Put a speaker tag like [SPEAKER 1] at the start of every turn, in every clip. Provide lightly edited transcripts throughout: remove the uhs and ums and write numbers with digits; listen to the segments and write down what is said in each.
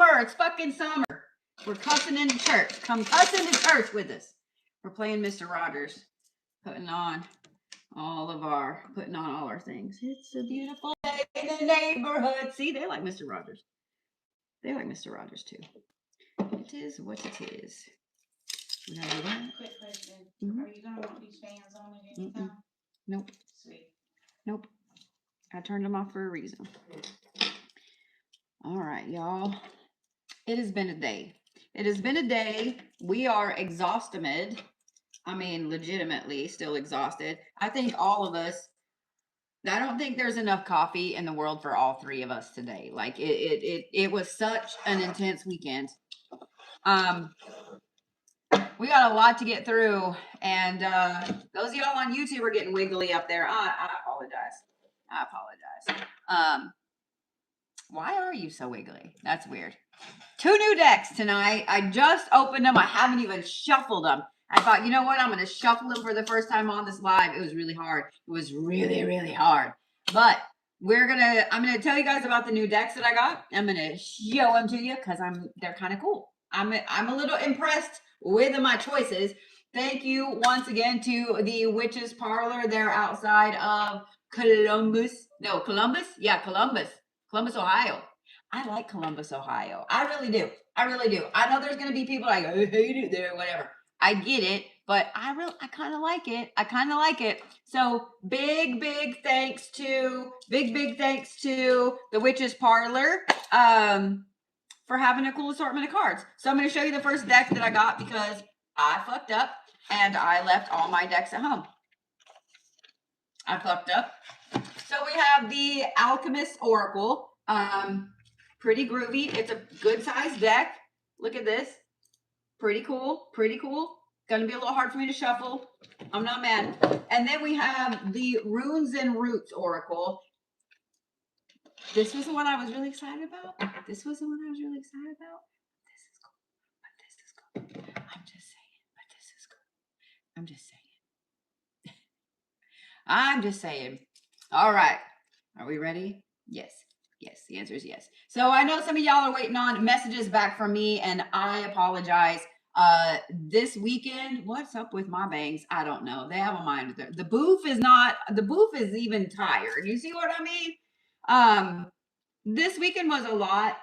[SPEAKER 1] summer. It's fucking summer. We're cussing into church. Come cuss into church with us. We're playing Mr. Rogers. Putting on all our things. It's a beautiful day in the neighborhood. See, they like Mr. Rogers. They like Mr. Rogers too. It is what it is.
[SPEAKER 2] Quick question. Are you going to want these fans on at any time?
[SPEAKER 1] Nope.
[SPEAKER 2] Sweet.
[SPEAKER 1] Nope. I turned them off for a reason. All right, y'all. It has been a day. It has been a day. We are exhausted. I mean, legitimately still exhausted. I think all of us, I don't think there's enough coffee in the world for all three of us today. Like it was such an intense weekend. We got a lot to get through, and those of y'all on YouTube are getting wiggly up there. I apologize. Why are you so wiggly? That's weird. 2 new decks tonight. I just opened them. I haven't even shuffled them. I thought, you know what? I'm going to shuffle them for the first time on this live. It was really hard. It was really, really hard. But I'm going to tell you guys about the new decks that I got. I'm going to show them to you because they're kind of cool. I'm a little impressed with my choices. Thank you once again to the Witch's Parlor. They're outside of Columbus. Yeah, Columbus, Ohio. I like Columbus, Ohio. I really do. I know there's going to be people like, I hate it there, whatever. I get it, but I kind of like it. So big thanks to the Witch's Parlor for having a cool assortment of cards. So I'm going to show you the first deck that I got because I fucked up and I left all my decks at home. I fucked up. So we have the Alchemist Oracle. Pretty groovy. It's a good sized deck. Look at this. Pretty cool. Gonna be a little hard for me to shuffle. I'm not mad. And then we have the Runes and Roots Oracle. This was the one I was really excited about. This is cool. But this is cool. I'm just saying. All right. Are we ready? Yes. The answer is yes. So I know some of y'all are waiting on messages back from me, and I apologize. This weekend, what's up with my bangs? I don't know. They have a mind. The booth is even tired. You see what I mean? This weekend was a lot,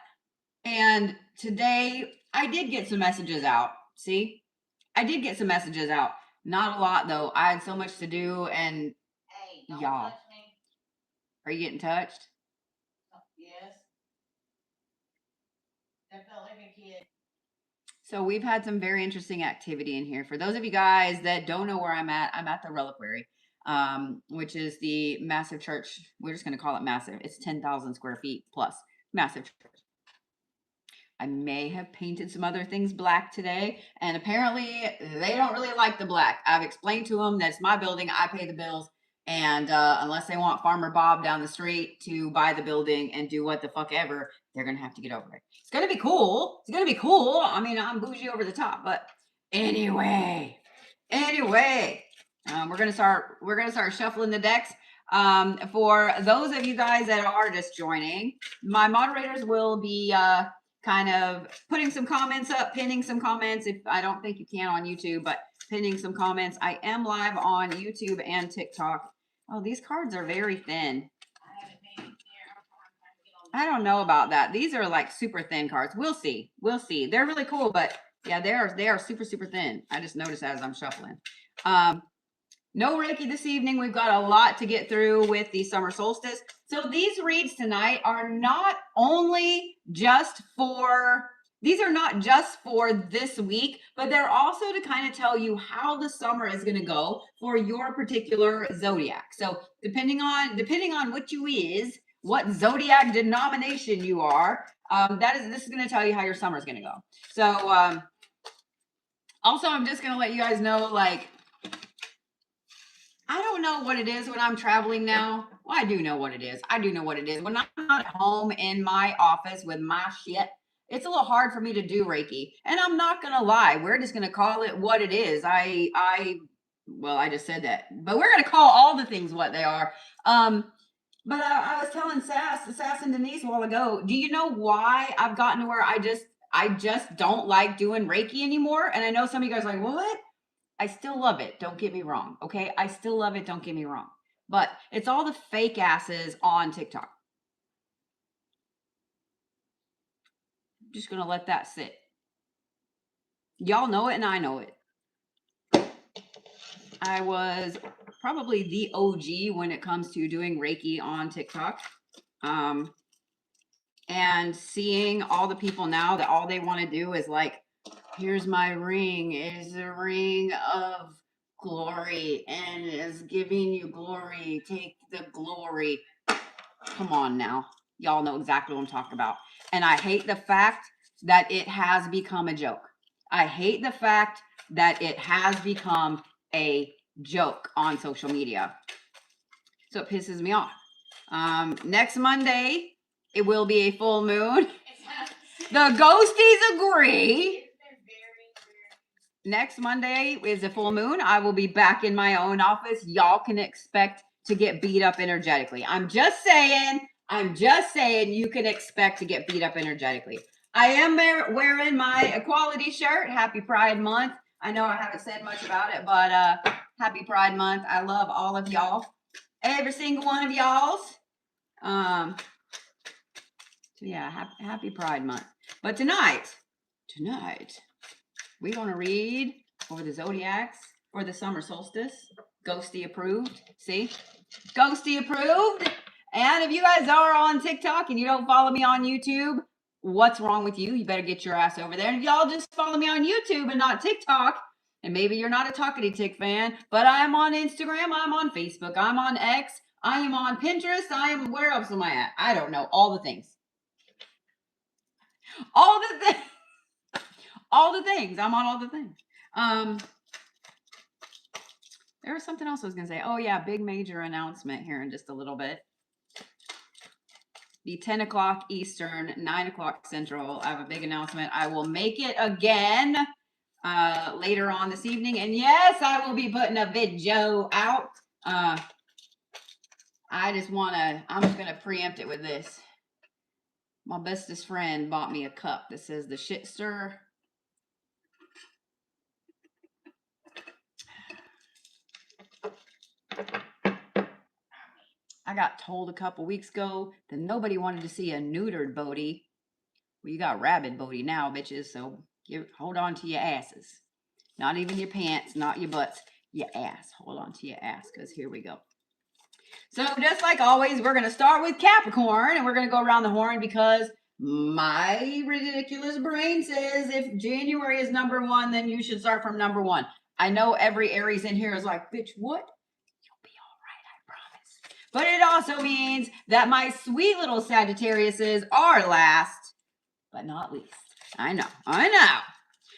[SPEAKER 1] and today I did get some messages out. See? I did get some messages out. Not a lot though. I had so much to do, and
[SPEAKER 2] hey,
[SPEAKER 1] y'all. Are you getting touched?
[SPEAKER 2] Yes. That felt like a kid.
[SPEAKER 1] So we've had some very interesting activity in here. For those of you guys that don't know where I'm at the Reliquary, which is the massive church. We're just going to call it massive. It's 10,000 square feet plus. Massive church. I may have painted some other things black today, and apparently they don't really like the black. I've explained to them that it's my building. I pay the bills. And unless they want Farmer Bob down the street to buy the building and do what the fuck ever, they're going to have to get over it. It's going to be cool. I mean, I'm bougie over the top, but anyway, we're going to start shuffling the decks. For those of you guys that are just joining, my moderators will be kind of putting some comments up, pinning some comments. If I don't think you can on YouTube, but pinning some comments. I am live on YouTube and TikTok. Oh, these cards are very thin. I don't know about that. These are like super thin cards. We'll see. They're really cool, but yeah, they are super thin. I just noticed as I'm shuffling. No Reiki this evening. We've got a lot to get through with the summer solstice. So these reads tonight are not just for this week, but they're also to kind of tell you how the summer is going to go for your particular zodiac. So depending on what zodiac denomination you are, this is going to tell you how your summer is going to go. So also, I'm just going to let you guys know, like, I don't know what it is when I'm traveling now. Well, I do know what it is. When I'm not home in my office with my shit, it's a little hard for me to do Reiki. And I'm not going to lie. We're just going to call it what it is. I just said that. But we're going to call all the things what they are. But I was telling Sass and Denise a while ago, do you know why I've gotten to where I just don't like doing Reiki anymore? And I know some of you guys are like, what? I still love it. Don't get me wrong. Okay. I still love it. Don't get me wrong. But it's all the fake asses on TikTok. I'm just going to let that sit. Y'all know it and I know it. I was probably the OG when it comes to doing Reiki on TikTok. And seeing all the people now that all they want to do is like, here's my ring. It is a ring of glory and is giving you glory. Take the glory. Come on now. Y'all know exactly what I'm talking about. And I hate the fact that it has become a joke. I hate the fact that it has become a joke on social media. So it pisses me off. Next Monday, it will be a full moon. The ghosties agree. Next Monday is a full moon. I will be back in my own office. Y'all can expect to get beat up energetically. I'm just saying you can expect to get beat up energetically. I am wearing my equality shirt. Happy Pride Month. I know I haven't said much about it, but happy Pride Month. I love all of y'all. Every single one of y'all's. So yeah, happy Pride Month. But tonight, we're going to read over the Zodiacs for the summer solstice. Ghosty approved. See? Ghosty approved. And if you guys are on TikTok and you don't follow me on YouTube, what's wrong with you? You better get your ass over there. And if y'all just follow me on YouTube and not TikTok, and maybe you're not a Talkity Tick fan, but I'm on Instagram, I'm on Facebook, I'm on X, I am on Pinterest, where else am I at? I don't know. All the things. All the things. I'm on all the things. There was something else I was going to say. Oh, yeah. Big major announcement here in just a little bit. Be 10 o'clock Eastern, 9 o'clock Central. I have a big announcement. I will make it again later on this evening. And yes, I will be putting a video out. I'm just going to preempt it with this. My bestest friend bought me a cup that says the shit stir. I got told a couple weeks ago that nobody wanted to see a neutered Bodhi. Well, you got rabid Bodhi now, bitches, so hold on to your asses. Not even your pants, not your butts, your ass. Hold on to your ass, because here we go. So just like always, we're going to start with Capricorn, and we're going to go around the horn because my ridiculous brain says if January is number 1, then you should start from number 1. I know every Aries in here is like, bitch, what? You'll be all right, I promise. But it also means that my sweet little Sagittariuses are last, but not least. I know.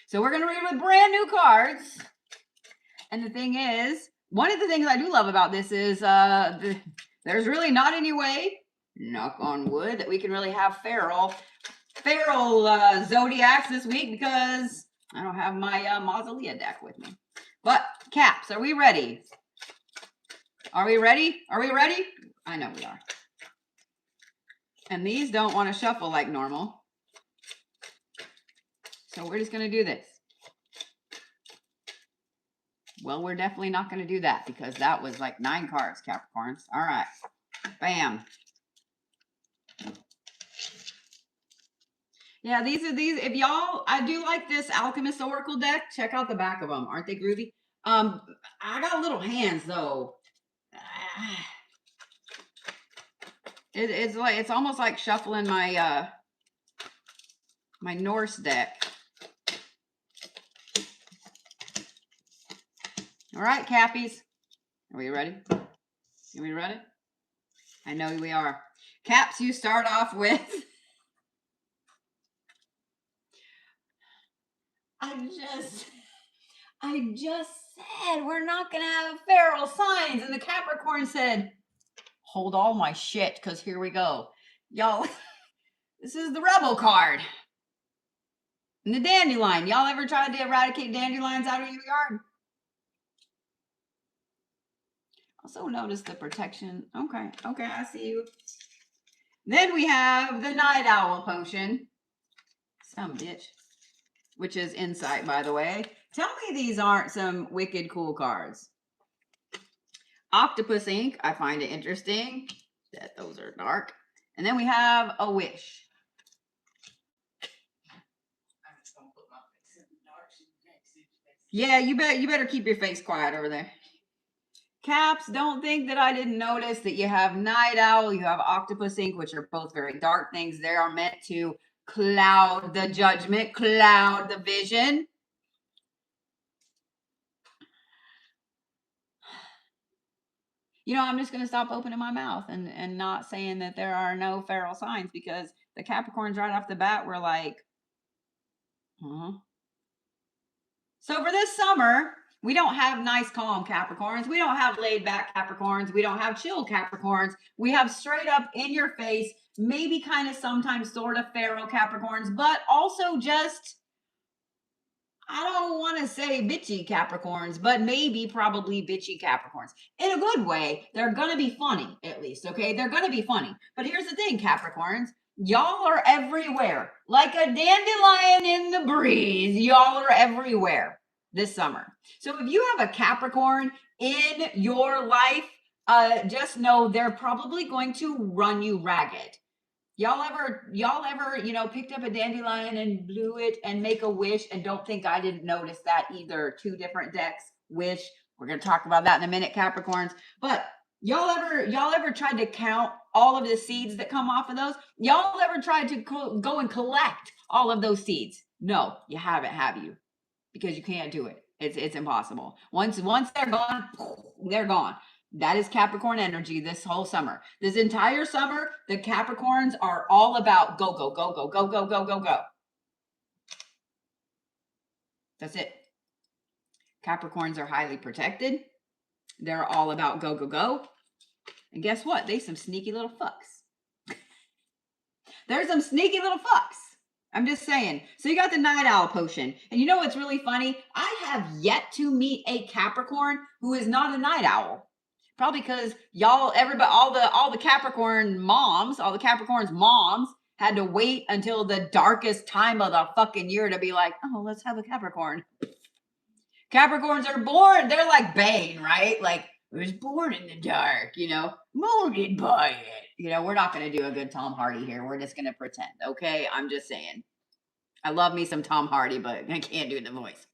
[SPEAKER 1] So we're going to read with brand new cards. And the thing is, one of the things I do love about this is there's really not any way, knock on wood, that we can really have feral Zodiacs this week because I don't have my Mausolea deck with me. But Caps, are we ready? Are we ready? I know we are. And these don't want to shuffle like normal. So we're just going to do this. Well, we're definitely not going to do that because that was like 9 cards, Capricorns. All right. Bam. Yeah, these. If y'all, I do like this Alchemist Oracle deck. Check out the back of them. Aren't they groovy? I got little hands though. It's almost like shuffling my my Norse deck. All right, Cappies. Are we ready? Are we ready? I know we are. Caps, you start off with. I just said we're not going to have feral signs. And the Capricorn said, hold all my shit, because here we go. Y'all, this is the Rebel card. And the dandelion. Y'all ever tried to eradicate dandelions out of your yard? Also notice the protection. Okay, I see you. Then we have the Night Owl potion. Some bitch. Which is insight, by the way. Tell me these aren't some wicked cool cards. Octopus ink. I find it interesting that those are dark. And then we have a wish. Yeah, you better keep your face quiet over there. Caps, don't think that I didn't notice that you have Night Owl, you have Octopus ink, which are both very dark things. They are meant to cloud the judgment, cloud the vision. You know, I'm just going to stop opening my mouth and not saying that there are no feral signs, because the Capricorns right off the bat were like, So for this summer, we don't have nice, calm Capricorns. We don't have laid back Capricorns. We don't have chill Capricorns. We have straight up in your face, maybe kind of sometimes sort of feral Capricorns, but also just, I don't want to say bitchy Capricorns, but maybe probably bitchy Capricorns. In a good way, they're going to be funny, at least, okay? They're going to be funny. But here's the thing, Capricorns. Y'all are everywhere. Like a dandelion in the breeze. Y'all are everywhere this summer. So if you have a Capricorn in your life, just know they're probably going to run you ragged. Y'all ever, you know, picked up a dandelion and blew it and make a wish, and don't think I didn't notice that either. 2 different decks, wish. We're going to talk about that in a minute, Capricorns. But y'all ever tried to count all of the seeds that come off of those? Y'all ever tried to go and collect all of those seeds? No, you haven't, have you? Because you can't do it. It's impossible. Once they're gone, they're gone. That is Capricorn energy this whole summer. This entire summer, the Capricorns are all about go, go, go, go, go, go, go, go, go. That's it. Capricorns are highly protected. They're all about go, go, go. And guess what? They some sneaky little fucks. They're some sneaky little fucks. I'm just saying. So you got the Night Owl potion. And you know what's really funny? I have yet to meet a Capricorn who is not a night owl. Probably because y'all, everybody, all the Capricorn moms, all the Capricorn's moms had to wait until the darkest time of the fucking year to be like, oh, let's have a Capricorn. Capricorns are born, they're like Bane, right? Like, I was born in the dark, you know, molded by it. You know, we're not going to do a good Tom Hardy here. We're just going to pretend, okay? I'm just saying. I love me some Tom Hardy, but I can't do the voice.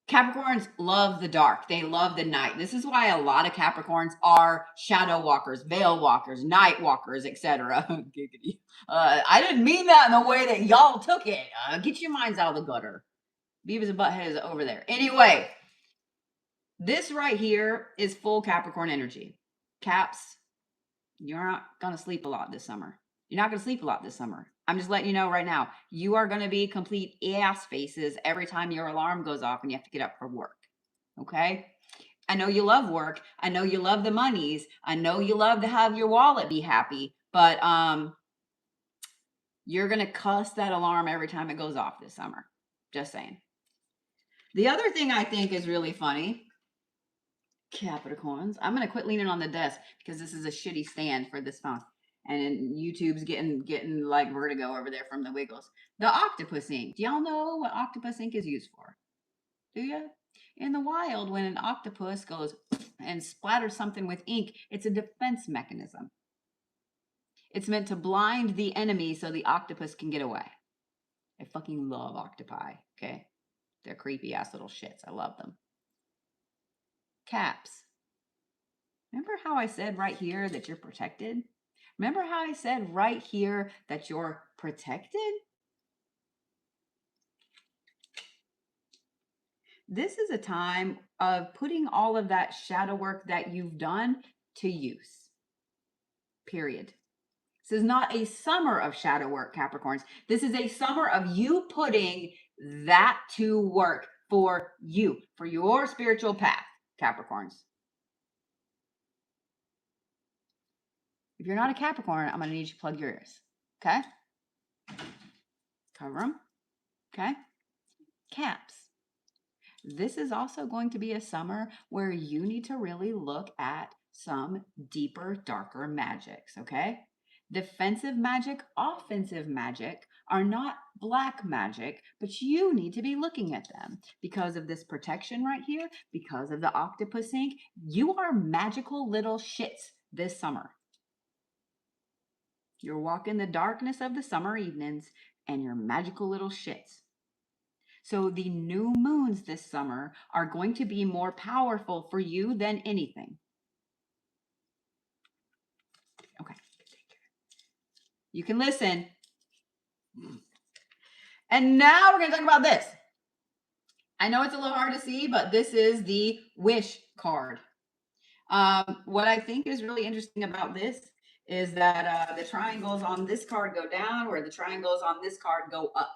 [SPEAKER 1] Capricorns love the dark. They love the night. This is why a lot of Capricorns are shadow walkers, veil walkers, night walkers, etc. I didn't mean that in the way that y'all took it. Get your minds out of the gutter. Beavis and Butthead is over there. Anyway, this right here is full Capricorn energy. Caps, you're not going to sleep a lot this summer. You're not going to sleep a lot this summer. I'm just letting you know right now, you are going to be complete ass faces every time your alarm goes off and you have to get up for work. Okay? I know you love work. I know you love the monies. I know you love to have your wallet be happy, but you're going to cuss that alarm every time it goes off this summer. Just saying. The other thing I think is really funny, Capricorns. I'm going to quit leaning on the desk because this is a shitty stand for this phone. And YouTube's getting like vertigo over there from the wiggles. The octopus ink. Do y'all know what octopus ink is used for? Do you? In the wild, when an octopus goes and splatters something with ink, it's a defense mechanism. It's meant to blind the enemy so the octopus can get away. I fucking love octopi, okay? They're creepy ass little shits. I love them. Caps. Remember how I said right here that you're protected? Remember how I said right here that you're protected? This is a time of putting all of that shadow work that you've done to use. Period. This is not a summer of shadow work, Capricorns. This is a summer of you putting that to work for you, for your spiritual path, Capricorns. If you're not a Capricorn, I'm going to need you to plug your ears. Okay? Cover them. Okay? Caps. this is also going to be a summer where you need to really look at some deeper, darker magics, okay? Defensive magic, offensive magic are not black magic, but you need to be looking at them because of this protection right here, because of the octopus ink. You are magical little shits this summer. You're walking the darkness of the summer evenings and you're magical little shits. So the new moons this summer are going to be more powerful for you than anything. Okay. You can listen. And now we're going to talk about this. I know it's a little hard to see, but this is the wish card. What I think is really interesting about this is that the triangles on this card go down, where the triangles on this card go up.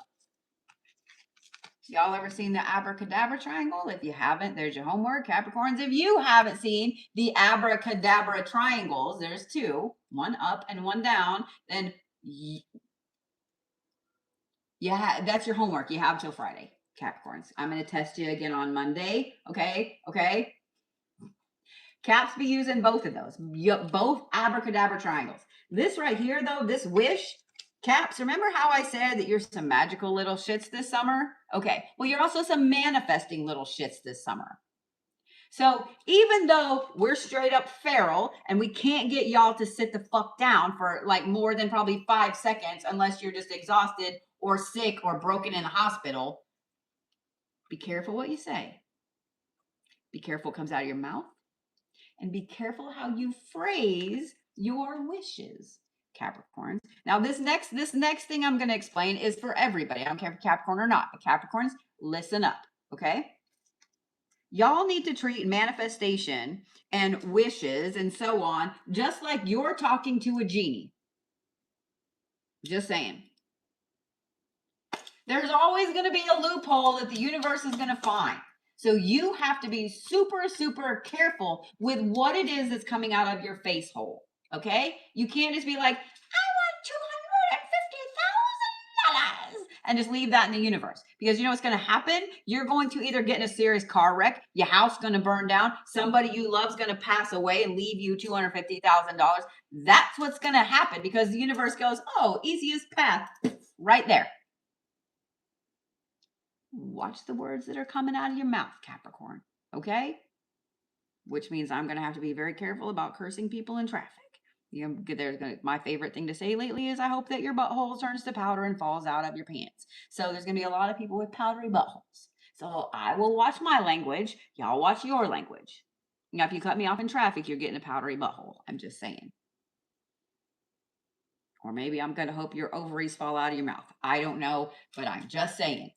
[SPEAKER 1] Y'all ever seen the abracadabra triangle? If you haven't, there's your homework, Capricorns. If you haven't seen the abracadabra triangles, there's two, one up and one down, then yeah, that's your homework. You have till Friday, Capricorns. I'm going to test you again on Monday. Okay. Caps be using both of those, both abracadabra triangles. This right here, though, this wish, Caps, remember how I said that you're some magical little shits this summer? Okay, well, you're also some manifesting little shits this summer. So even though we're straight up feral and we can't get y'all to sit the fuck down for like more than probably 5 seconds unless you're just exhausted or sick or broken in the hospital, be careful what you say. Be careful what comes out of your mouth. And be careful how you phrase your wishes, Capricorns. Now, this next thing I'm going to explain is for everybody. I don't care if you're Capricorn or not. But Capricorns, listen up, okay? Y'all need to treat manifestation and wishes and so on just like you're talking to a genie. Just saying. There's always going to be a loophole that the universe is going to find. So you have to be super, super careful with what it is that's coming out of your face hole. Okay? You can't just be like, I want $250,000 and just leave that in the universe. Because you know what's going to happen? You're going to either get in a serious car wreck, your house is going to burn down, somebody you love is going to pass away and leave you $250,000. That's what's going to happen because the universe goes, oh, easiest path right there. Watch the words that are coming out of your mouth, Capricorn, okay? Which means I'm going to have to be very careful about cursing people in traffic. My favorite thing to say lately is I hope that your butthole turns to powder and falls out of your pants. So there's going to be a lot of people with powdery buttholes. So I will watch my language. Y'all watch your language. Now, if you cut me off in traffic, you're getting a powdery butthole. I'm just saying. Or maybe I'm going to hope your ovaries fall out of your mouth. I don't know, but I'm just saying.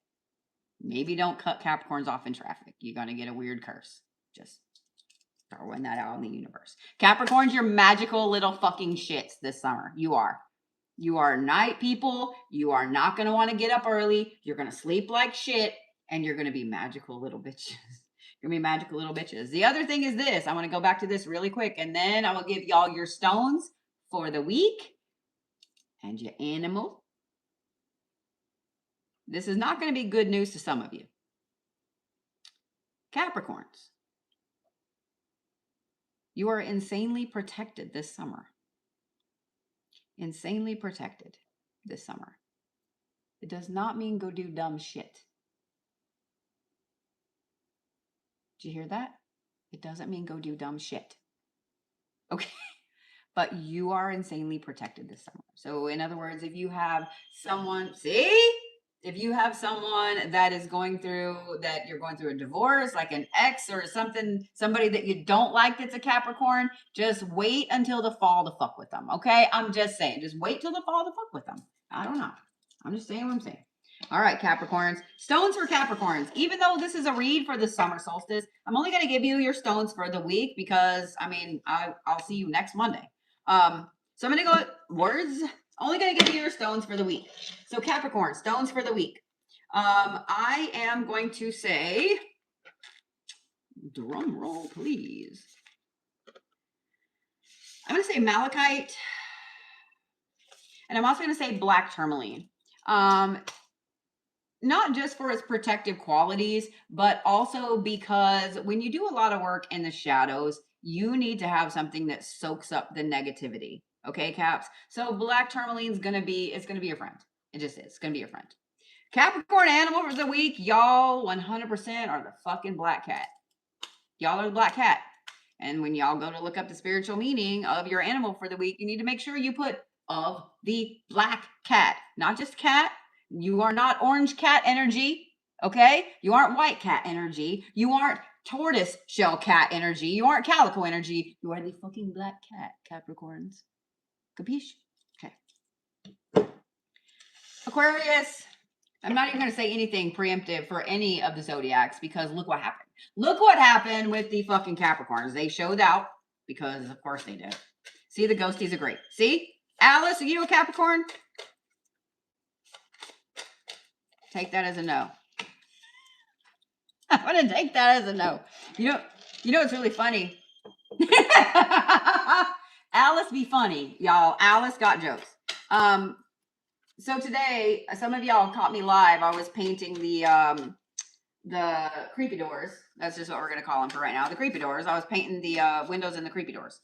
[SPEAKER 1] Maybe don't cut Capricorns off in traffic. You're going to get a weird curse. Just throwing that out in the universe. Capricorns, you're magical little fucking shits this summer. You are. You are night people. You are not going to want to get up early. You're going to sleep like shit. And you're going to be magical little bitches. You're going to be magical little bitches. The other thing is this. I want to go back to this really quick. And then I will give y'all your stones for the week. And your animal. This is not going to be good news to some of you. Capricorns, you are insanely protected this summer. Insanely protected this summer. It does not mean go do dumb shit. Did you hear that? It doesn't mean go do dumb shit. Okay. But you are insanely protected this summer. So in other words, if you have someone, if you have someone that is going through, that you're going through a divorce, like an ex or something, somebody that you don't like that's a Capricorn, just wait until the fall to fuck with them, okay? I'm just saying, just wait till the fall to fuck with them. I don't know. I'm just saying what I'm saying. All right, Capricorns. Stones for Capricorns. Even though this is a read for the summer solstice, I'm only going to give you your stones for the week because, I mean, I'll see you next Monday. So I'm going to go words. Only going to give you your stones for the week. So Capricorn, stones for the week. I am going to say, drum roll, please. I'm going to say malachite. And I'm also going to say black tourmaline. not just for its protective qualities, but also because when you do a lot of work in the shadows, you need to have something that soaks up the negativity. Okay, Caps? So black tourmaline is going to be, it's going to be your friend. It just is. It's going to be your friend. Capricorn animal for the week, y'all 100% are the fucking black cat. Y'all are the black cat. And when y'all go to look up the spiritual meaning of your animal for the week, you need to make sure you put of the black cat, not just cat. You are not orange cat energy, okay? You aren't white cat energy. You aren't tortoise shell cat energy. You aren't calico energy. You are the fucking black cat, Capricorns. Capiche? Okay. Aquarius. I'm not even going to say anything preemptive for any of the Zodiacs because look what happened. Look what happened with the fucking Capricorns. They showed out because, of course, they did. See, the ghosties are great. See? Alice, are you a Capricorn? Take that as a no. I'm going to take that as a no. You know what's really funny? Alice be funny, y'all. Alice got jokes. So today, some of y'all caught me live. I was painting the creepy doors. That's just what we're gonna call them for right now. The creepy doors. I was painting the windows in the creepy doors,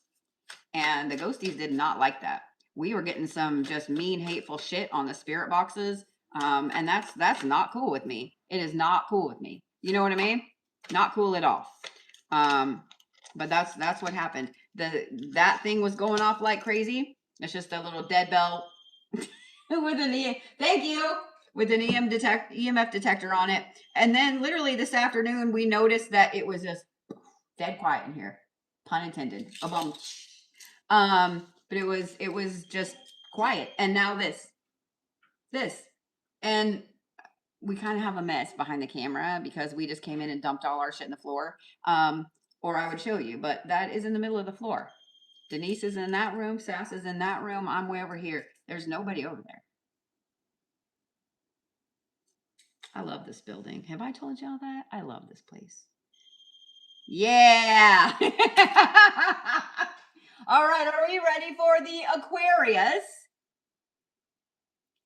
[SPEAKER 1] and the ghosties did not like that. We were getting some just mean, hateful shit on the spirit boxes, and that's not cool with me. It is not cool with me. You know what I mean? Not cool at all. But that's what happened. That thing was going off like crazy. It's just a little dead bell. With an with an EMF detector on it. And then literally this afternoon, we noticed that it was just dead quiet in here. Pun intended. But it was just quiet. And now this. And we kind of have a mess behind the camera because we just came in and dumped all our shit in the floor. Or I would show you, but that is in the middle of the floor. Denise is in that room. Sass is in that room. I'm way over here. There's nobody over there. I love this building. Have I told y'all that? I love this place. Yeah. All right. Are we ready for the Aquarius?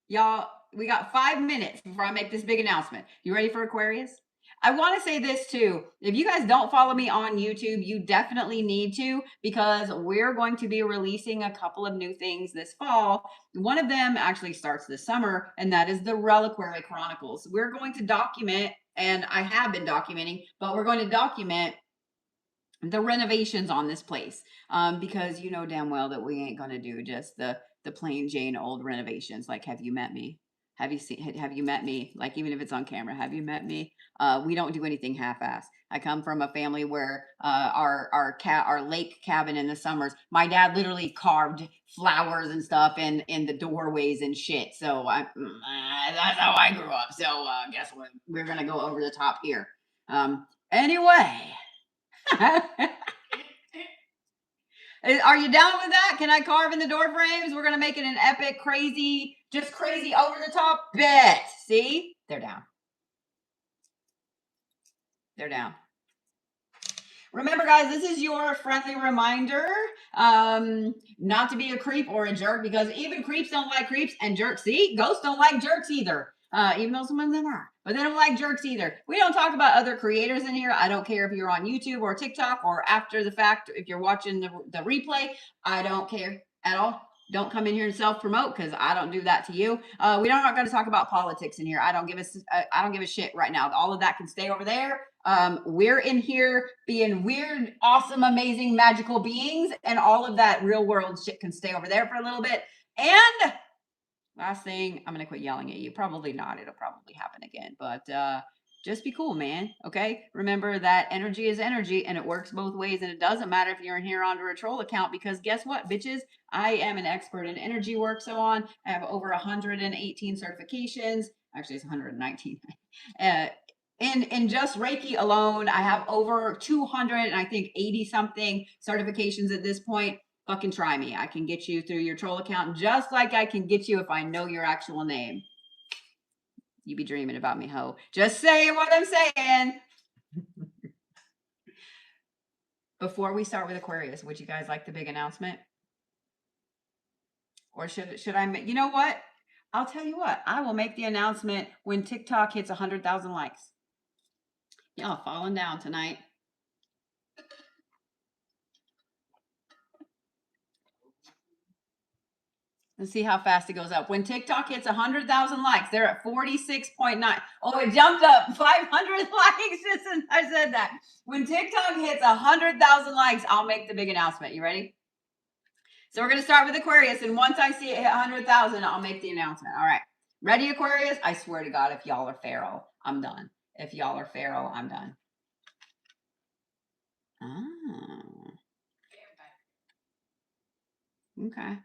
[SPEAKER 1] Y'all, we got 5 minutes before I make this big announcement. You ready for Aquarius? I want to say this too. If you guys don't follow me on YouTube, you definitely need to because we're going to be releasing a couple of new things this fall. One of them actually starts this summer, and that is the Reliquary Chronicles. We're going to document, and I have been documenting, but we're going to document the renovations on this place because you know damn well that we ain't going to do just the plain Jane old renovations. Like, have you met me? Have you met me? Like, even if it's on camera, have you met me? We don't do anything half-ass. I come from a family where our lake cabin in the summers, my dad literally carved flowers and stuff in the doorways and shit. So that's how I grew up. So guess what? We're gonna go over the top here. Anyway. Are you down with that? Can I carve in the door frames? We're gonna make it an epic, crazy, just crazy over the top bet. See? They're down. They're down. Remember, guys, this is your friendly reminder not to be a creep or a jerk because even creeps don't like creeps and jerks. See? Ghosts don't like jerks either. Even though some of them are. But they don't like jerks either. We don't talk about other creators in here. I don't care if you're on YouTube or TikTok or after the fact, if you're watching the replay. I don't care at all. Don't come in here and self-promote because I don't do that to you. We're not going to talk about politics in here. I don't give a shit right now. All of that can stay over there. We're in here being weird, awesome, amazing, magical beings, and all of that real world shit can stay over there for a little bit. And last thing, I'm going to quit yelling at you. Probably not. It'll probably happen again. But just be cool, man. Okay? Remember that energy is energy and it works both ways. And it doesn't matter if you're in here under a troll account because guess what, bitches? I am an expert in energy work. So on. I have over 118 certifications. Actually, it's 119. In just Reiki alone, I have over 200 and I think 80 something certifications at this point. Fucking try me. I can get you through your troll account just like I can get you if I know your actual name. You be dreaming about me, ho. Just saying what I'm saying. Before we start with Aquarius, would you guys like the big announcement? Or should I, you know what? I'll tell you what, I will make the announcement when TikTok hits 100,000 likes. Y'all falling down tonight. Let's see how fast it goes up. When TikTok hits 100,000 likes, they're at 46.9. Oh, it jumped up 500 likes just as I said that. When TikTok hits 100,000 likes, I'll make the big announcement. You ready? So we're going to start with Aquarius, and once I see it hit 100,000, I'll make the announcement. All right. Ready, Aquarius? I swear to God, if y'all are feral, I'm done. If y'all are feral, I'm done. Oh. Okay.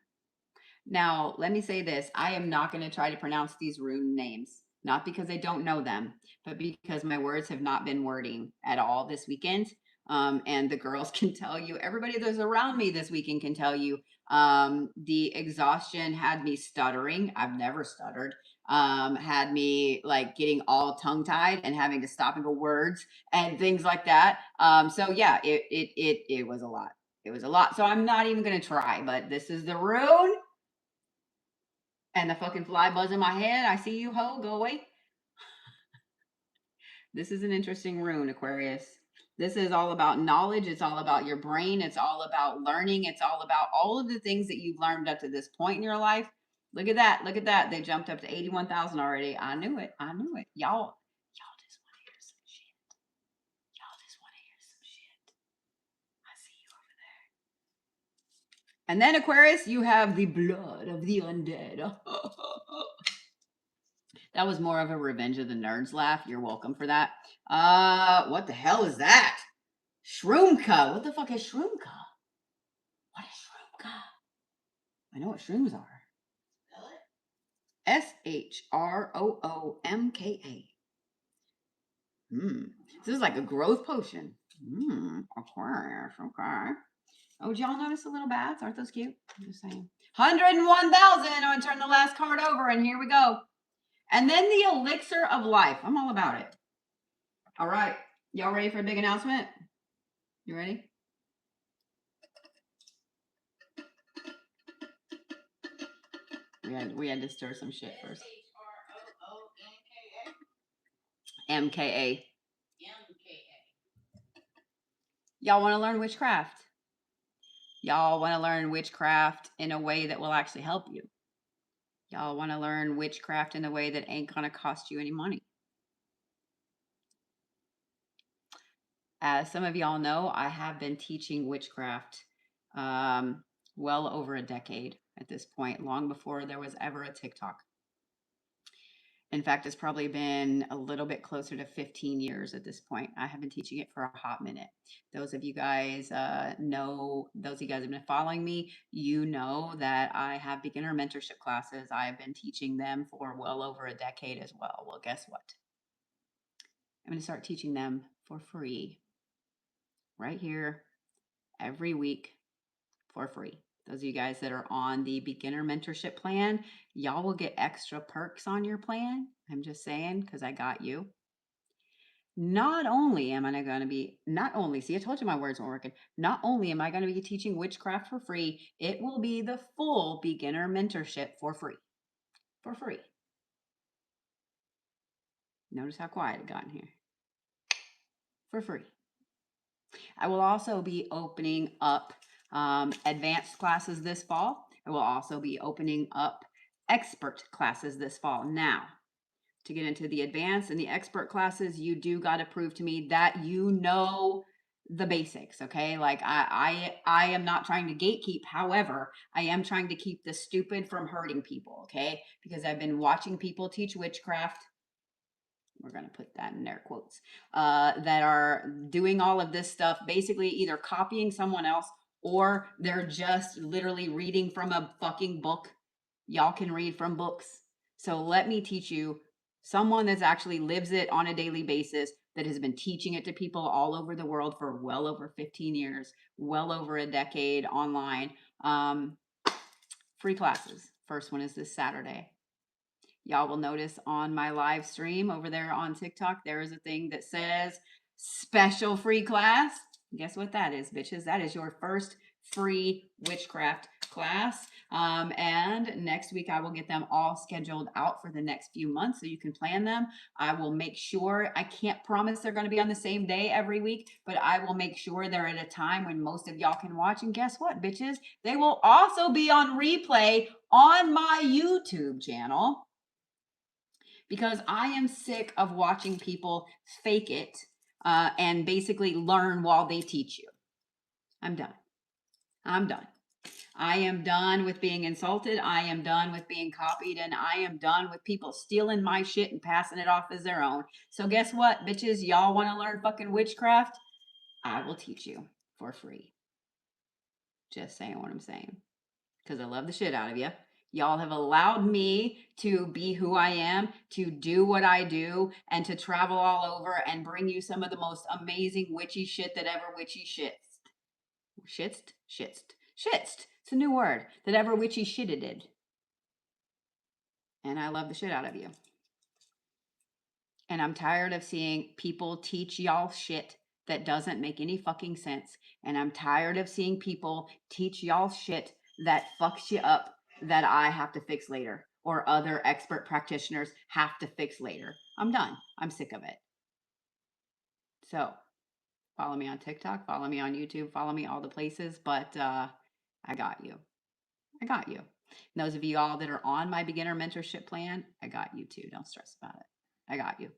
[SPEAKER 1] Now, let me say this. I am not going to try to pronounce these rune names, not because I don't know them, but because my words have not been wording at all this weekend. And the girls can tell you, everybody that's around me this weekend can tell you, the exhaustion had me stuttering. I've never stuttered. Had me like getting all tongue tied and having to stop and go words and things like that. So yeah, it was a lot. It was a lot. So I'm not even going to try, but this is the rune. And the fucking fly buzz in my head. I see you, ho. Go away. This is an interesting rune, Aquarius. This is all about knowledge. It's all about your brain. It's all about learning. It's all about all of the things that you've learned up to this point in your life. Look at that. Look at that. They jumped up to 81,000 already. I knew it. I knew it. Y'all just want to hear some shit. Y'all just want to hear some shit. I see you over there. And then, Aquarius, you have the blood of the undead. That was more of a Revenge of the Nerds laugh. You're welcome for that. What the hell is that? Shroomka. What the fuck is Shroomka? What is Shroomka? I know what shrooms are. SHROOMKA. This is like a growth potion. Aquarius. Okay. Oh, did y'all notice the little bats? Aren't those cute? I'm just saying. 101,000. I'm going to turn the last card over, and here we go. And then the elixir of life. I'm all about it. All right. Y'all ready for a big announcement? You ready? We had to stir some shit first. MKA. Y'all want to learn witchcraft? Y'all want to learn witchcraft in a way that will actually help you? Y'all want to learn witchcraft in a way that ain't going to cost you any money? As some of y'all know, I have been teaching witchcraft well over a decade at this point, long before there was ever a TikTok. In fact, it's probably been a little bit closer to 15 years at this point. I have been teaching it for a hot minute. Those of you guys know, those of you guys have been following me, you know that I have beginner mentorship classes. I have been teaching them for well over a decade as well. Well, guess what? I'm going to start teaching them for free right here every week for free. Those of you guys that are on the beginner mentorship plan, y'all will get extra perks on your plan. I'm just saying, because I got you. Not only am I going to be, see, I told you my words weren't working. Not only am I going to be teaching witchcraft for free, it will be the full beginner mentorship for free. For free. Notice how quiet it got in here. For free. I will also be opening up advanced classes this fall. I will also be opening up expert classes this fall. Now, to get into the advanced and the expert classes, you do got to prove to me that you know the basics, okay? Like I am not trying to gatekeep. However, I am trying to keep the stupid from hurting people, okay? Because I've been watching people teach witchcraft. We're going to put that in air quotes, that are doing all of this stuff, basically either copying someone else or they're just literally reading from a fucking book. Y'all can read from books. So let me teach you someone that's actually lives it on a daily basis, that has been teaching it to people all over the world for well over 15 years, well over a decade online. Free classes. First one is this Saturday. Y'all will notice on my live stream over there on TikTok, there is a thing that says special free class. Guess what that is, bitches? That is your first free witchcraft class. And next week I will get them all scheduled out for the next few months so you can plan them. I will make sure, I can't promise they're going to be on the same day every week, but I will make sure they're at a time when most of y'all can watch. And guess what, bitches? They will also be on replay on my YouTube channel, because I am sick of watching people fake it and basically learn while they teach you. I'm done. I'm done. I am done with being insulted. I am done with being copied. And I am done with people stealing my shit and passing it off as their own. So guess what, bitches? Y'all want to learn fucking witchcraft? I will teach you for free. Just saying what I'm saying. Because I love the shit out of you. Y'all have allowed me to be who I am, to do what I do, and to travel all over and bring you some of the most amazing witchy shit that ever witchy shits. Shitst. It's a new word. That ever witchy shitted did. And I love the shit out of you. And I'm tired of seeing people teach y'all shit that doesn't make any fucking sense. And I'm tired of seeing people teach y'all shit that fucks you up, that I have to fix later, or other expert practitioners have to fix later. I'm done. I'm sick of it. So follow me on TikTok, follow me on YouTube, follow me all the places, but I got you. I got you. And those of you all that are on my beginner mentorship plan, I got you too. Don't stress about it. I got you.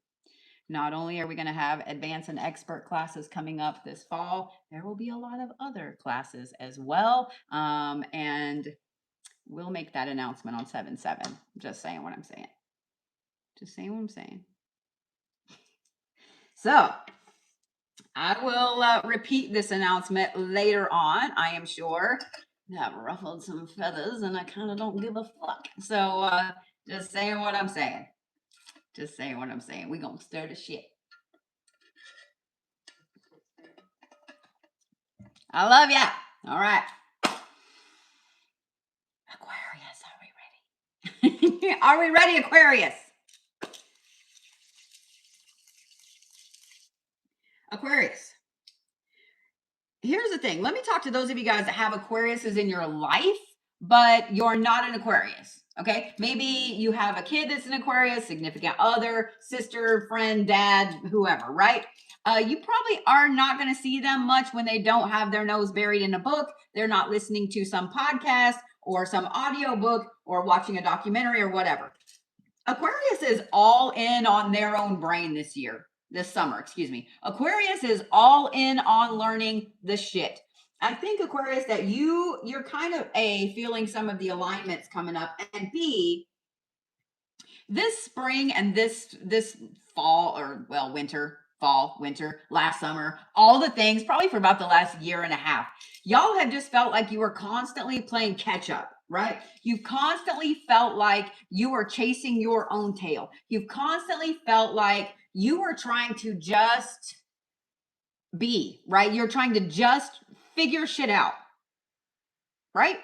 [SPEAKER 1] Not only are we going to have advanced and expert classes coming up this fall, there will be a lot of other classes as well. And we'll make that announcement on 7/7. Just saying what I'm saying. Just saying what I'm saying. So I will repeat this announcement later on, I am sure. I've ruffled some feathers and I kind of don't give a fuck. So just saying what I'm saying. Just saying what I'm saying. We gonna stir the shit. I love ya. All right. Aquarius, are we ready? Are we ready, Aquarius? Aquarius. Here's the thing. Let me talk to those of you guys that have Aquariuses in your life, but you're not an Aquarius. Okay. Maybe you have a kid that's an Aquarius, significant other, sister, friend, dad, whoever, right? You probably are not going to see them much when they don't have their nose buried in a book. They're not listening to some podcast or some audio book or watching a documentary or whatever. Aquarius is all in on their own brain this summer. Aquarius is all in on learning the shit. I think, Aquarius, that you're kind of feeling some of the alignments coming up, and B, this spring and this fall, or well, winter, last summer, all the things, probably for about the last year and a half, y'all have just felt like you were constantly playing catch up, right? You've constantly felt like you were chasing your own tail. You've constantly felt like you were trying to just be, right? You're trying to just figure shit out, right?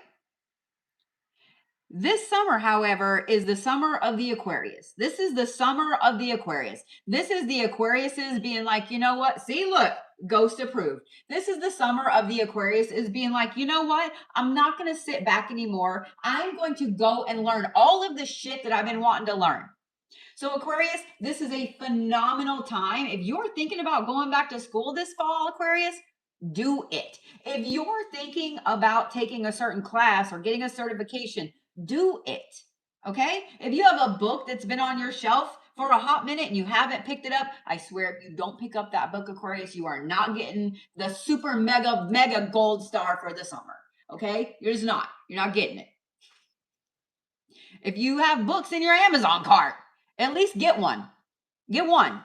[SPEAKER 1] This summer, however, is the summer of the Aquarius. This is the summer of the Aquarius. This is the Aquariuses being like, you know what? See, look, ghost approved. This is the summer of the Aquarius is being like, you know what? I'm not going to sit back anymore. I'm going to go and learn all of the shit that I've been wanting to learn. So Aquarius, this is a phenomenal time. If you're thinking about going back to school this fall, Aquarius, do it. If you're thinking about taking a certain class or getting a certification, do it. Okay? If you have a book that's been on your shelf for a hot minute and you haven't picked it up, I swear, if you don't pick up that book, Aquarius, you are not getting the super mega gold star for the summer. Okay? You're just not. You're not getting it. If you have books in your Amazon cart, at least get one. Get one.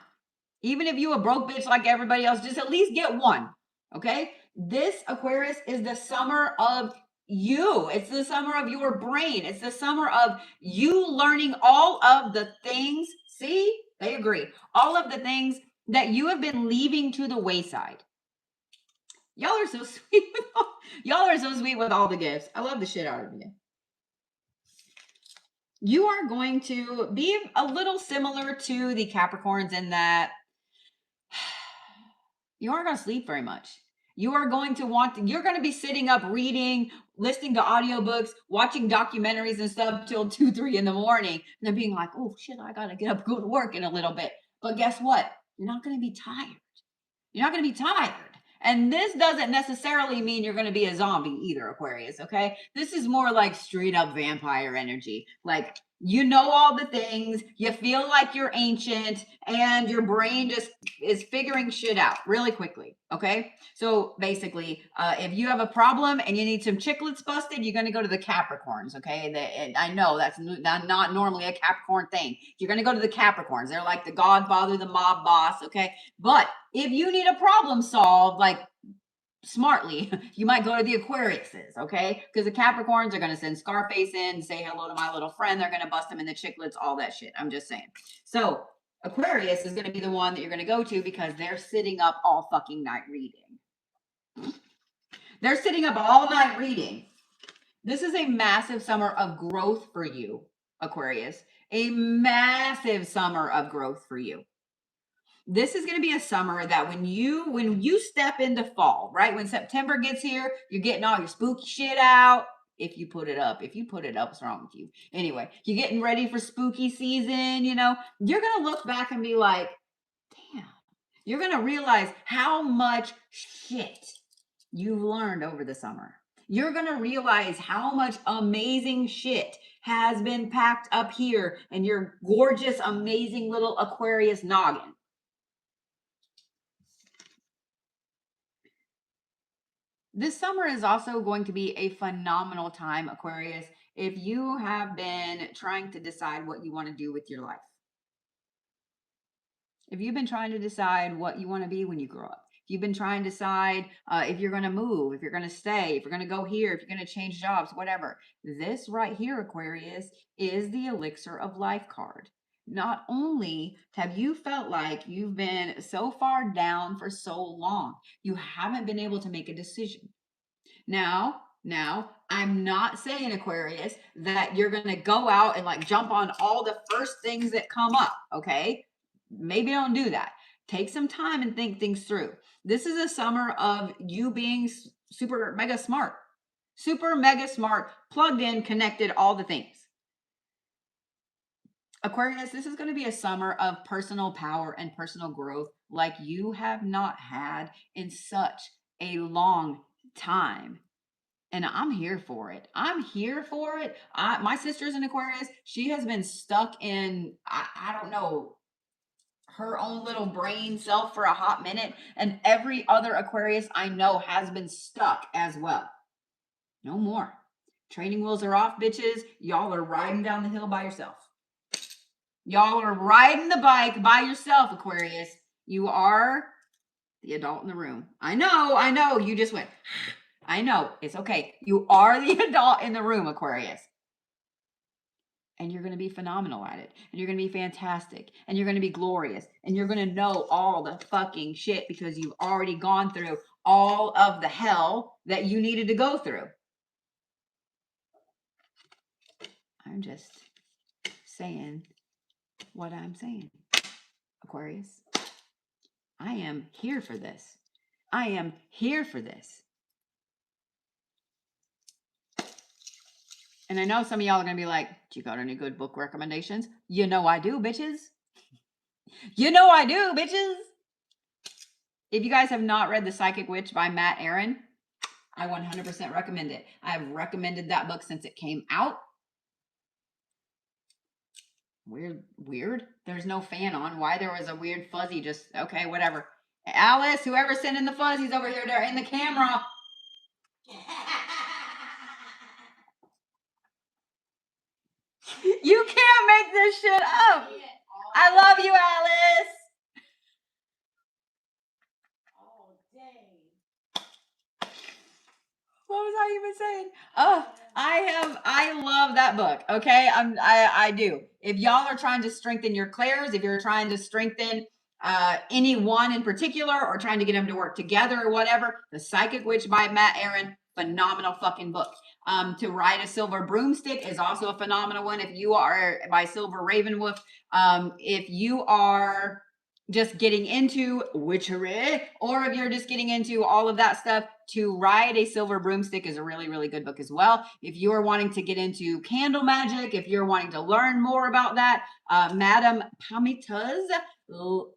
[SPEAKER 1] Even if you a broke bitch like everybody else, just at least get one. Okay? This, Aquarius, is the summer of you. It's the summer of your brain. It's the summer of you learning all of the things. See? They agree. All of the things that you have been leaving to the wayside. Y'all are so sweet. Y'all are so sweet with all the gifts. I love the shit out of you. You are going to be a little similar to the Capricorns in that you aren't going to sleep very much. You are going to you're going to be sitting up reading, listening to audiobooks, watching documentaries and stuff till 2, 3 in the morning. And then being like, oh shit, I got to get up, go to work in a little bit. But guess what? You're not going to be tired. You're not going to be tired. And this doesn't necessarily mean you're going to be a zombie either, Aquarius, okay? This is more like straight up vampire energy. Like, you know all the things, you feel like you're ancient, and your brain just is figuring shit out really quickly, okay? So basically, if you have a problem and you need some chiclets busted, you're going to go to the Capricorns, okay? I know that's not normally a Capricorn thing. You're going to go to the Capricorns. They're like the godfather, the mob boss, okay? But if you need a problem solved, like smartly, you might go to the Aquariuses, okay? Because the Capricorns are going to send Scarface in, say hello to my little friend. They're going to bust him in the chiclets, all that shit. I'm just saying. So Aquarius is going to be the one that you're going to go to because they're sitting up all fucking night reading. They're sitting up all night reading. This is a massive summer of growth for you, Aquarius. A massive summer of growth for you. This is going to be a summer that when you step into fall, right? When September gets here, you're getting all your spooky shit out. If you put it up, what's wrong with you? Anyway, you're getting ready for spooky season, you know, you're going to look back and be like, damn, you're going to realize how much shit you've learned over the summer. You're going to realize how much amazing shit has been packed up here in your gorgeous, amazing little Aquarius noggin. This summer is also going to be a phenomenal time, Aquarius, if you have been trying to decide what you want to do with your life. If you've been trying to decide what you want to be when you grow up. If you've been trying to decide if you're going to move, if you're going to stay, if you're going to go here, if you're going to change jobs, whatever. This right here, Aquarius, is the Elixir of Life card. Not only have you felt like you've been so far down for so long, you haven't been able to make a decision. Now, I'm not saying, Aquarius, that you're going to go out and like jump on all the first things that come up, okay? Maybe don't do that. Take some time and think things through. This is a summer of you being super mega smart, plugged in, connected, all the things. Aquarius, this is going to be a summer of personal power and personal growth like you have not had in such a long time. And I'm here for it. My sister's in Aquarius. She has been stuck in, I don't know, her own little brain self for a hot minute. And every other Aquarius I know has been stuck as well. No more. Training wheels are off, bitches. Y'all are riding down the hill by yourself. Y'all are riding the bike by yourself, Aquarius. You are the adult in the room. I know. You just went, I know. It's okay. You are the adult in the room, Aquarius. And you're going to be phenomenal at it. And you're going to be fantastic. And you're going to be glorious. And you're going to know all the fucking shit because you've already gone through all of the hell that you needed to go through. I'm just saying what I'm saying, Aquarius. I am here for this. I am here for this. And I know some of y'all are going to be like, do you got any good book recommendations? You know I do, bitches. You know I do, bitches. If you guys have not read The Psychic Witch by Matt Aaron, I 100% recommend it. I have recommended that book since it came out. Weird. There's no fan on. Why there was a weird fuzzy just, okay, whatever. Alice, whoever's sending the fuzzies over here, they're in the camera. You can't make this shit up. I love you, Alice. Oh, dang. What was I even saying? Oh, I love that book. Okay. I do. If y'all are trying to strengthen your clairs, if you're trying to strengthen any one in particular or trying to get them to work together or whatever, The Psychic Witch by Matt Aaron, phenomenal fucking book. To Ride a Silver Broomstick is also a phenomenal one. If you are by Silver Ravenwolf, if you are just getting into witchery, or if you're just getting into all of that stuff, To Ride a Silver Broomstick is a really, really good book as well. If you are wanting to get into candle magic, if you're wanting to learn more about that, Madame Pamita's,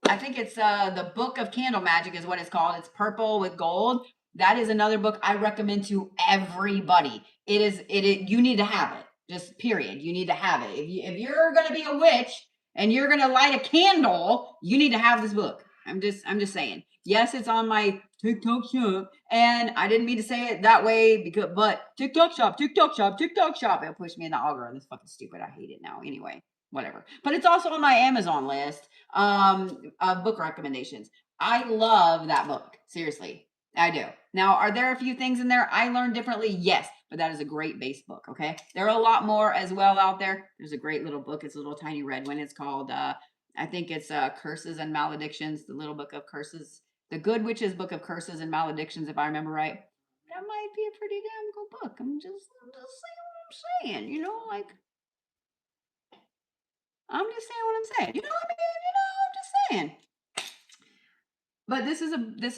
[SPEAKER 1] I think it's the Book of Candle Magic is what it's called. It's purple with gold. That is another book I recommend to everybody. You need to have it. Just period. You need to have it. If you're going to be a witch, and you're gonna light a candle, you need to have this book. I'm just saying. Yes, it's on my TikTok shop, and I didn't mean to say it that way but TikTok shop. It'll push me in the algorithm. It's fucking stupid. I hate it now. Anyway, whatever. But it's also on my Amazon list of book recommendations. I love that book. Seriously, I do. Now, are there a few things in there I learned differently? Yes, but that is a great base book, okay? There are a lot more as well out there. There's a great little book. It's a little tiny red one. It's called, I think it's Curses and Maledictions, the little book of curses. The Good Witch's Book of Curses and Maledictions, if I remember right. That might be a pretty damn good book. I'm just saying what I'm saying, you know, like, I'm just saying what I'm saying. You know what I mean? You know, I'm just saying. But this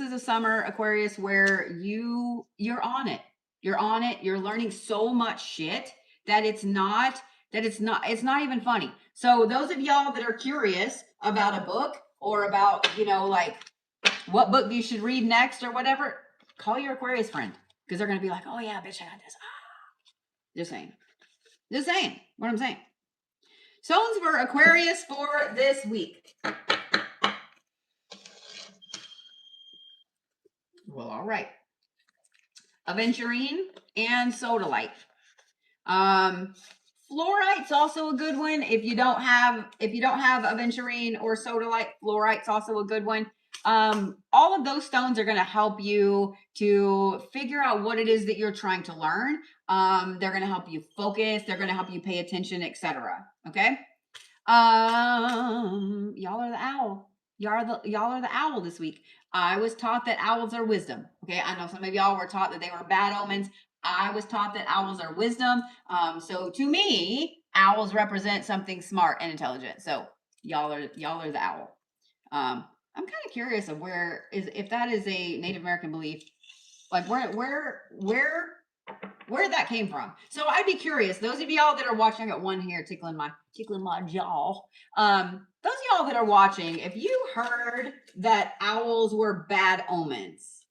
[SPEAKER 1] is a summer, Aquarius, where you're on it. You're on it. You're learning so much shit that it's not even funny. So those of y'all that are curious about a book or about, you know, like what book you should read next or whatever, call your Aquarius friend, because they're going to be like, oh yeah, bitch, I got this. Just saying. Just saying what I'm saying. Stones for Aquarius for this week. Well, all right. Aventurine and Sodalite. Fluorite's also a good one. If you don't have Aventurine or Sodalite, Fluorite's also a good one. All of those stones are going to help you to figure out what it is that you're trying to learn. They're going to help you focus. They're going to help you pay attention, etc. Okay. Y'all are the owl. Y'all are the owl this week. I was taught that owls are wisdom. Okay, I know some of y'all were taught that they were bad omens. I was taught that owls are wisdom. So to me, owls represent something smart and intelligent. So y'all are the owl. I'm kind of curious of if that is a Native American belief, like where that came from. So I'd be curious. Those of y'all that are watching, I got one here tickling my jaw. Those of y'all that are watching, if you heard that owls were bad omens,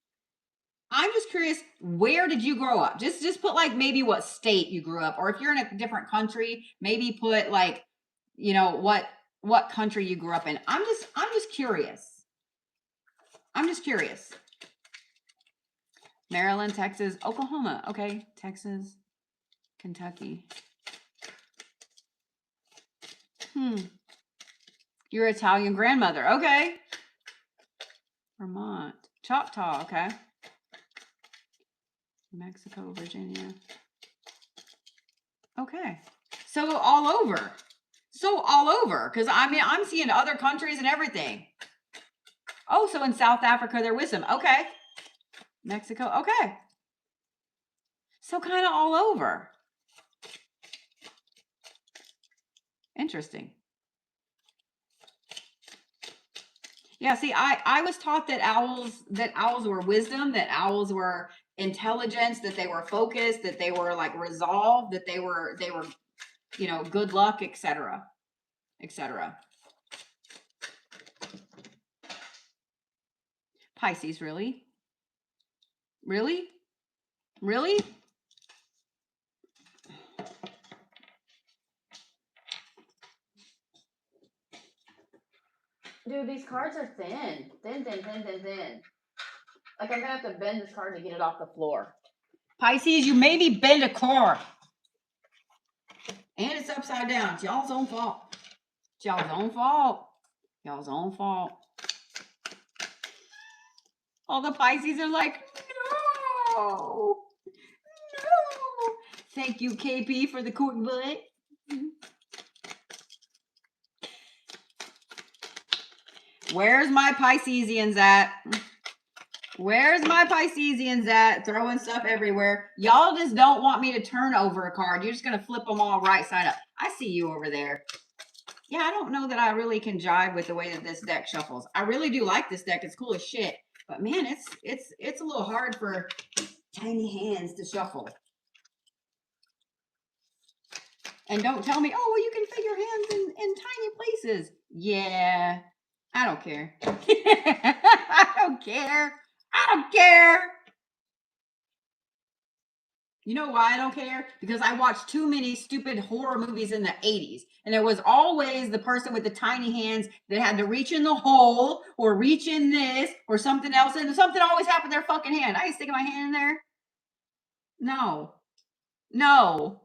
[SPEAKER 1] I'm just curious, where did you grow up? Just put like maybe what state you grew up, or if you're in a different country, maybe put like, you know, what country you grew up in. I'm just curious. I'm just curious. Maryland, Texas, Oklahoma. Okay, Texas, Kentucky. Your Italian grandmother. Okay. Vermont. Choctaw. Okay. Mexico, Virginia. Okay. So all over. Because I mean, I'm seeing other countries and everything. Oh, so in South Africa, they're wisdom. Okay. Mexico. Okay. So kind of all over. Interesting. Yeah, see, I was taught that owls were wisdom, that owls were intelligence, that they were focused, that they were like resolved, that they were, you know, good luck, etc. etc. Pisces, really? Really? Really? Dude, these cards are thin. Thin. Like, I'm gonna have to bend this card to get it off the floor. Pisces, you made me bend a card. And it's upside down. It's y'all's own fault. It's y'all's own fault. Y'all's own fault. All the Pisces are like, no. Thank you, KP, for the court butt. Where's my Piscesians at? Where's my Piscesians at? Throwing stuff everywhere. Y'all just don't want me to turn over a card. You're just going to flip them all right side up. I see you over there. Yeah, I don't know that I really can jive with the way that this deck shuffles. I really do like this deck. It's cool as shit. But man, it's a little hard for tiny hands to shuffle. And don't tell me, oh, well, you can fit your hands in tiny places. Yeah, I don't care. I don't care. I don't care. You know why I don't care? Because I watched too many stupid horror movies in the 80s. And it was always the person with the tiny hands that had to reach in the hole or reach in this or something else. And something always happened to their fucking hand. I ain't sticking my hand in there. No. No.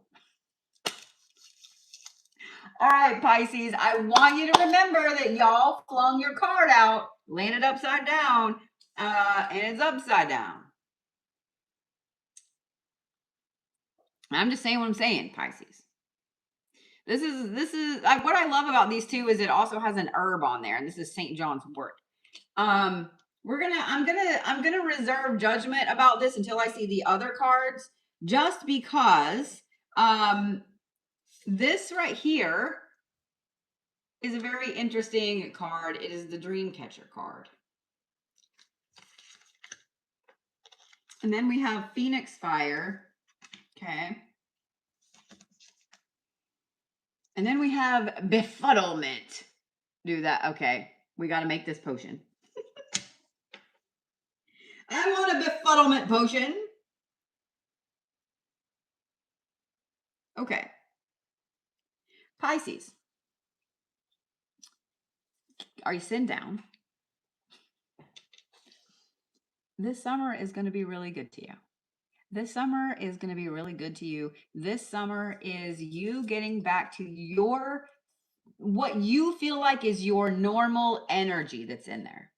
[SPEAKER 1] All right, Pisces, I want you to remember that y'all flung your card out, landed upside down, and it's upside down. I'm just saying what I'm saying, Pisces. This is like what I love about these two is it also has an herb on there, and this is St. John's wort. I'm gonna reserve judgment about this until I see the other cards, just because this right here is a very interesting card. It is the Dreamcatcher card. And then we have Phoenix Fire. Okay. And then we have Befuddlement. Do that. Okay. We got to make this potion. I want a Befuddlement potion. Okay. Pisces. Are you sitting down? This summer is going to be really good to you. This summer is going to be really good to you. This summer is you getting back to what you feel like is your normal energy that's in there.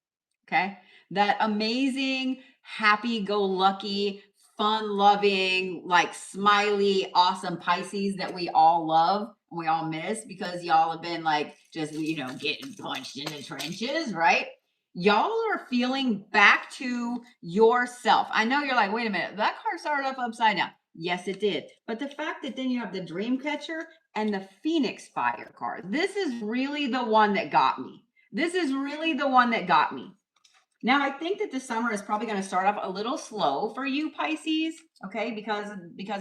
[SPEAKER 1] Okay. That amazing, happy-go-lucky, fun-loving, like smiley, awesome Pisces that we all love and we all miss because y'all have been like just, getting punched in the trenches, right? Y'all are feeling back to yourself. I know you're like, wait a minute, that card started off upside down. Yes, it did. But the fact that then you have the Dreamcatcher and the Phoenix Fire card, this is really the one that got me. This is really the one that got me. Now, I think that the summer is probably going to start off a little slow for you, Pisces, okay, because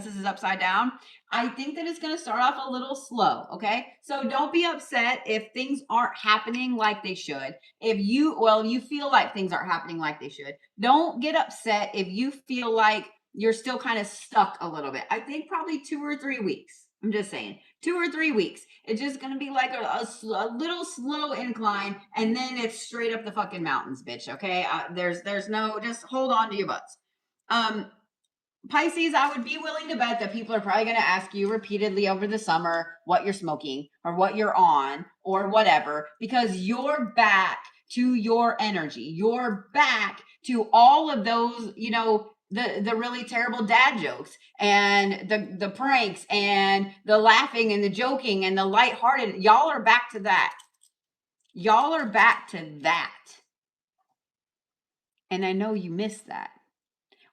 [SPEAKER 1] this is upside down. I think that it's going to start off a little slow, okay? So don't be upset if things aren't happening like they should. If you feel like things aren't happening like they should. Don't get upset if you feel like you're still kind of stuck a little bit. I think probably 2 or 3 weeks. I'm just saying 2 or 3 weeks. It's just going to be like a little slow incline, and then it's straight up the fucking mountains, bitch. Okay. There's no, just hold on to your butts. Pisces, I would be willing to bet that people are probably going to ask you repeatedly over the summer what you're smoking or what you're on or whatever, because you're back to your energy. You're back to all of those, the really terrible dad jokes and the pranks and the laughing and the joking and the lighthearted. Y'all are back to that. Y'all are back to that. And I know you missed that.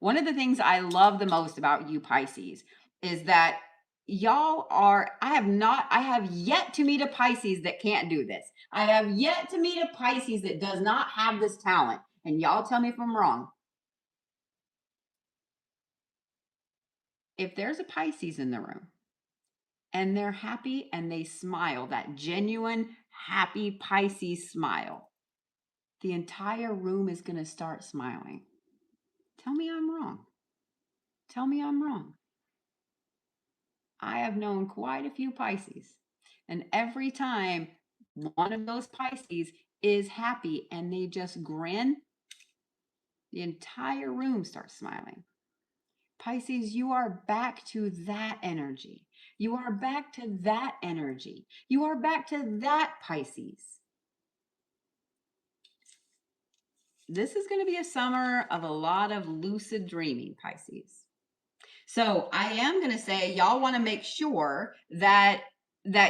[SPEAKER 1] One of the things I love the most about you, Pisces, is that I have yet to meet a Pisces that can't do this. I have yet to meet a Pisces that does not have this talent. And y'all tell me if I'm wrong. If there's a Pisces in the room and they're happy and they smile, that genuine, happy Pisces smile, the entire room is going to start smiling. Tell me I'm wrong. Tell me I'm wrong. I have known quite a few Pisces, and every time one of those Pisces is happy and they just grin, the entire room starts smiling. Pisces, you are back to that energy. You are back to that energy. You are back to that Pisces. This is going to be a summer of a lot of lucid dreaming, Pisces. So I am going to say y'all want to make sure that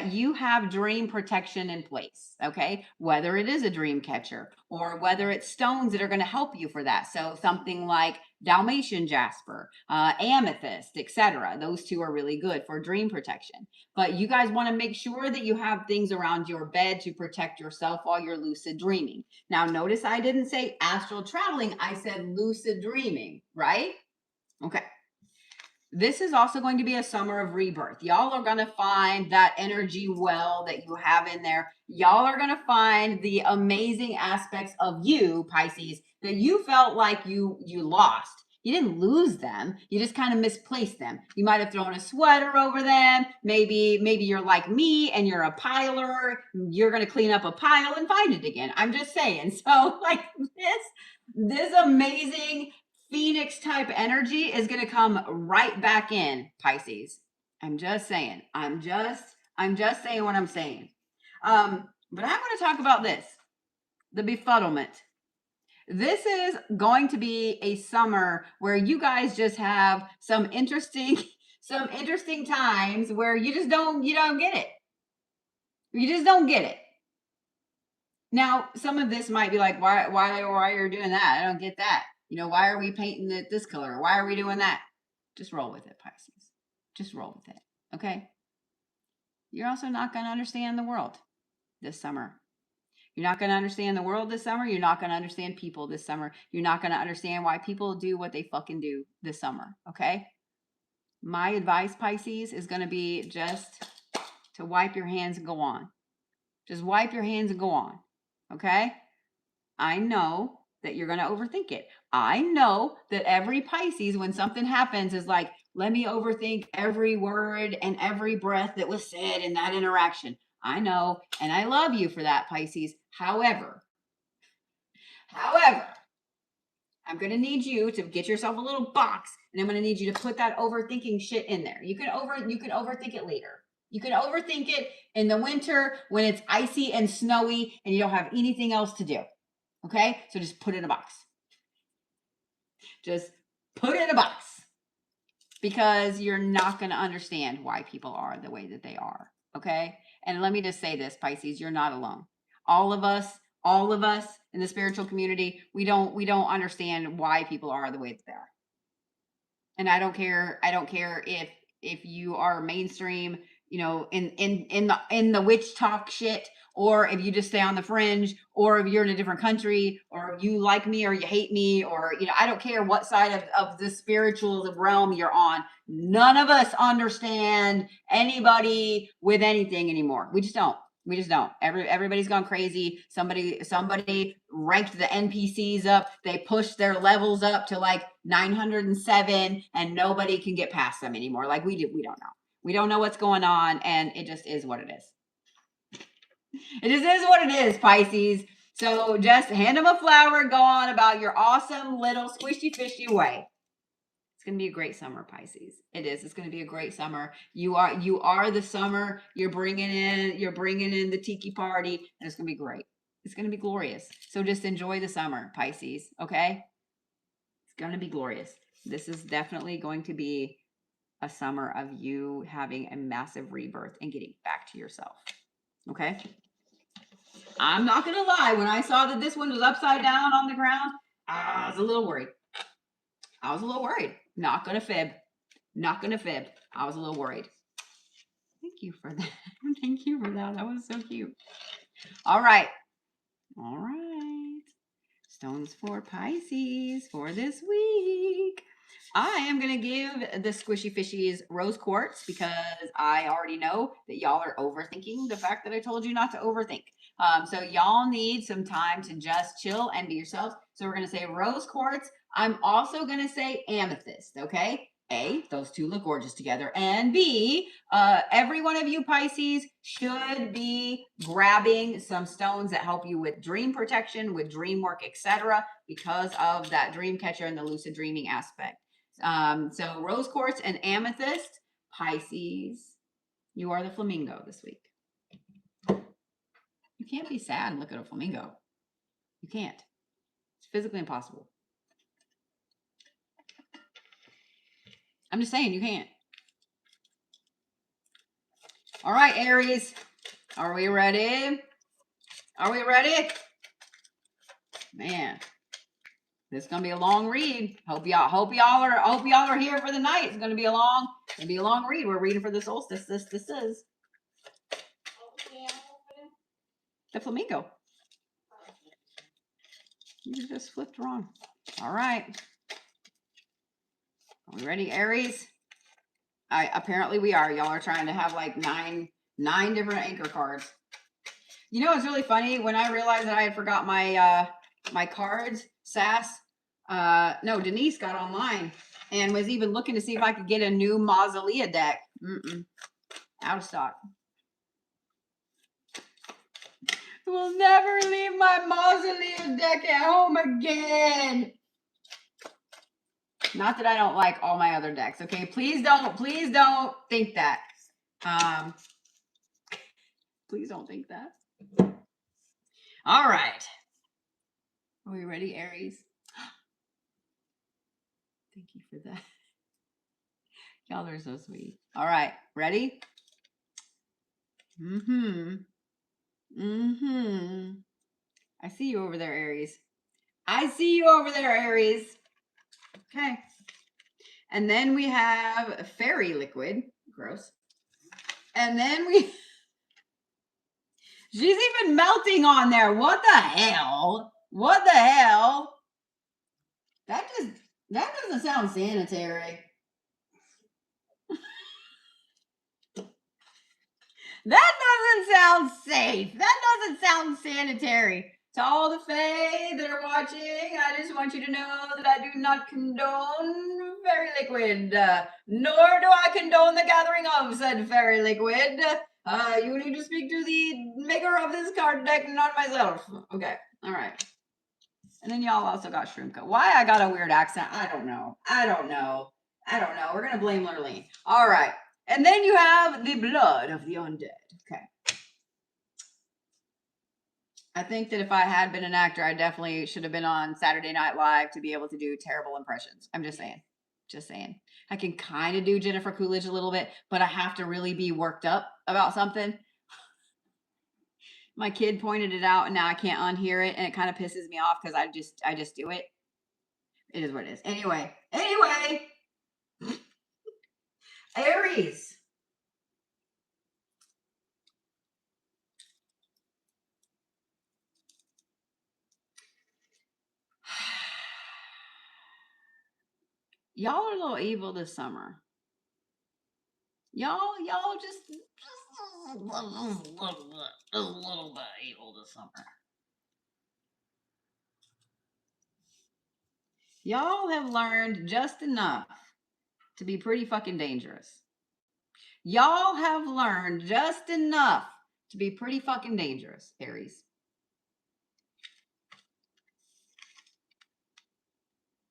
[SPEAKER 1] you have dream protection in place, okay? Whether it is a dream catcher or whether it's stones that are going to help you for that. So something like Dalmatian jasper, amethyst, etc. Those two are really good for dream protection. But you guys want to make sure that you have things around your bed to protect yourself while you're lucid dreaming. Now, notice I didn't say astral traveling. I said lucid dreaming, right? Okay. This is also going to be a summer of rebirth. Y'all are going to find that energy well that you have in there. Y'all are going to find the amazing aspects of you, Pisces, that you felt like you lost. You didn't lose them. You just kind of misplaced them. You might have thrown a sweater over them. Maybe you're like me and you're a piler. You're going to clean up a pile and find it again. I'm just saying. So like this amazing Phoenix type energy is going to come right back in, Pisces. I'm just saying. I'm just saying what I'm saying. But I want to talk about this, the befuddlement. This is going to be a summer where you guys just have some interesting times where you don't get it. You just don't get it. Now, some of this might be like, why are you doing that? I don't get that. You know, why are we painting it this color? Why are we doing that? Just roll with it, Pisces. Just roll with it, okay? You're also not going to understand the world this summer. You're not going to understand the world this summer. You're not going to understand people this summer. You're not going to understand why people do what they fucking do this summer, okay? My advice, Pisces, is going to be just to wipe your hands and go on. Just wipe your hands and go on, okay? I know that you're going to overthink it. I know that every Pisces, when something happens, is like, let me overthink every word and every breath that was said in that interaction. I know, and I love you for that, Pisces. However, I'm going to need you to get yourself a little box, and I'm going to need you to put that overthinking shit in there. You can overthink it later. You can overthink it in the winter when it's icy and snowy and you don't have anything else to do. Okay? So just put it in a box. Just put it in a box. Because you're not going to understand why people are the way that they are. Okay? And let me just say this, Pisces, you're not alone. All of us in the spiritual community, we don't understand why people are the way that they are. And I don't care if you are mainstream, you know, in the witch talk shit, or if you just stay on the fringe, or if you're in a different country, or if you like me or you hate me, or, you know, I don't care what side of the spiritual realm you're on. None of us understand anybody with anything anymore. We just don't. Everybody's gone crazy. Somebody ranked the NPCs up. They pushed their levels up to like 907, and nobody can get past them anymore. Like we do. We don't know. We don't know what's going on, and it just is what it is. It just is what it is, Pisces. So just hand them a flower, go on about your awesome little squishy fishy way. It's going to be a great summer, Pisces. It is. It's going to be a great summer. You are the summer. You're bringing in the tiki party, and it's going to be great. It's going to be glorious. So just enjoy the summer, Pisces, okay? It's going to be glorious. This is definitely going to be a summer of you having a massive rebirth and getting back to yourself, okay? I'm not going to lie. When I saw that this one was upside down on the ground, I was a little worried. Not going to fib. I was a little worried. Thank you for that. That was so cute. All right. Stones for Pisces for this week. I am going to give the Squishy Fishies rose quartz because I already know that y'all are overthinking the fact that I told you not to overthink. So y'all need some time to just chill and be yourselves. So we're going to say rose quartz. I'm also going to say amethyst, okay? A, those two look gorgeous together. And B, every one of you Pisces should be grabbing some stones that help you with dream protection, with dream work, etc., because of that dream catcher and the lucid dreaming aspect. So rose quartz and amethyst, Pisces, you are the flamingo this week. You can't be sad and look at a flamingo. You can't. It's physically impossible. I'm just saying, you can't. All right, Aries. Are we ready? Man. This is gonna be a long read. Hope y'all are here for the night. It's gonna be a long read. We're reading for the solstice. This is the flamingo. You just flipped wrong. All right. Are we ready, Aries? Apparently we are. Y'all are trying to have like nine different anchor cards. You know, it's really funny when I realized that I had forgot my my cards. Denise got online and was even looking to see if I could get a new Mausolea deck. Out of stock. We'll never leave my Mausolea deck at home again. Not that I don't like all my other decks, okay? Please don't think that. Please don't think that. All right. Are we ready, Aries? Thank you for that. Y'all are so sweet. All right. Ready? I see you over there, Aries. I see you over there, Aries. Okay. And then we have fairy liquid. Gross. And then she's even melting on there. What the hell? What the hell? That doesn't sound sanitary. That doesn't sound safe. That doesn't sound sanitary. To all the fae that are watching, I just want you to know that I do not condone fairy liquid, nor do I condone the gathering of said fairy liquid. You need to speak to the maker of this card deck, not myself. Okay, all right. And then y'all also got Shroomka. Why I got a weird accent, I don't know. We're going to blame Lurleen. All right. And then you have the blood of the undead. Okay. I think that if I had been an actor, I definitely should have been on Saturday Night Live to be able to do terrible impressions. I'm just saying. Just saying. I can kind of do Jennifer Coolidge a little bit, but I have to really be worked up about something. My kid pointed it out and now I can't unhear it and it kind of pisses me off because I just do it. It is what it is. Anyway. Aries. Y'all are a little evil this summer. Y'all just a little bit evil this summer. Y'all have learned just enough to be pretty fucking dangerous. Y'all have learned just enough to be pretty fucking dangerous, Aries.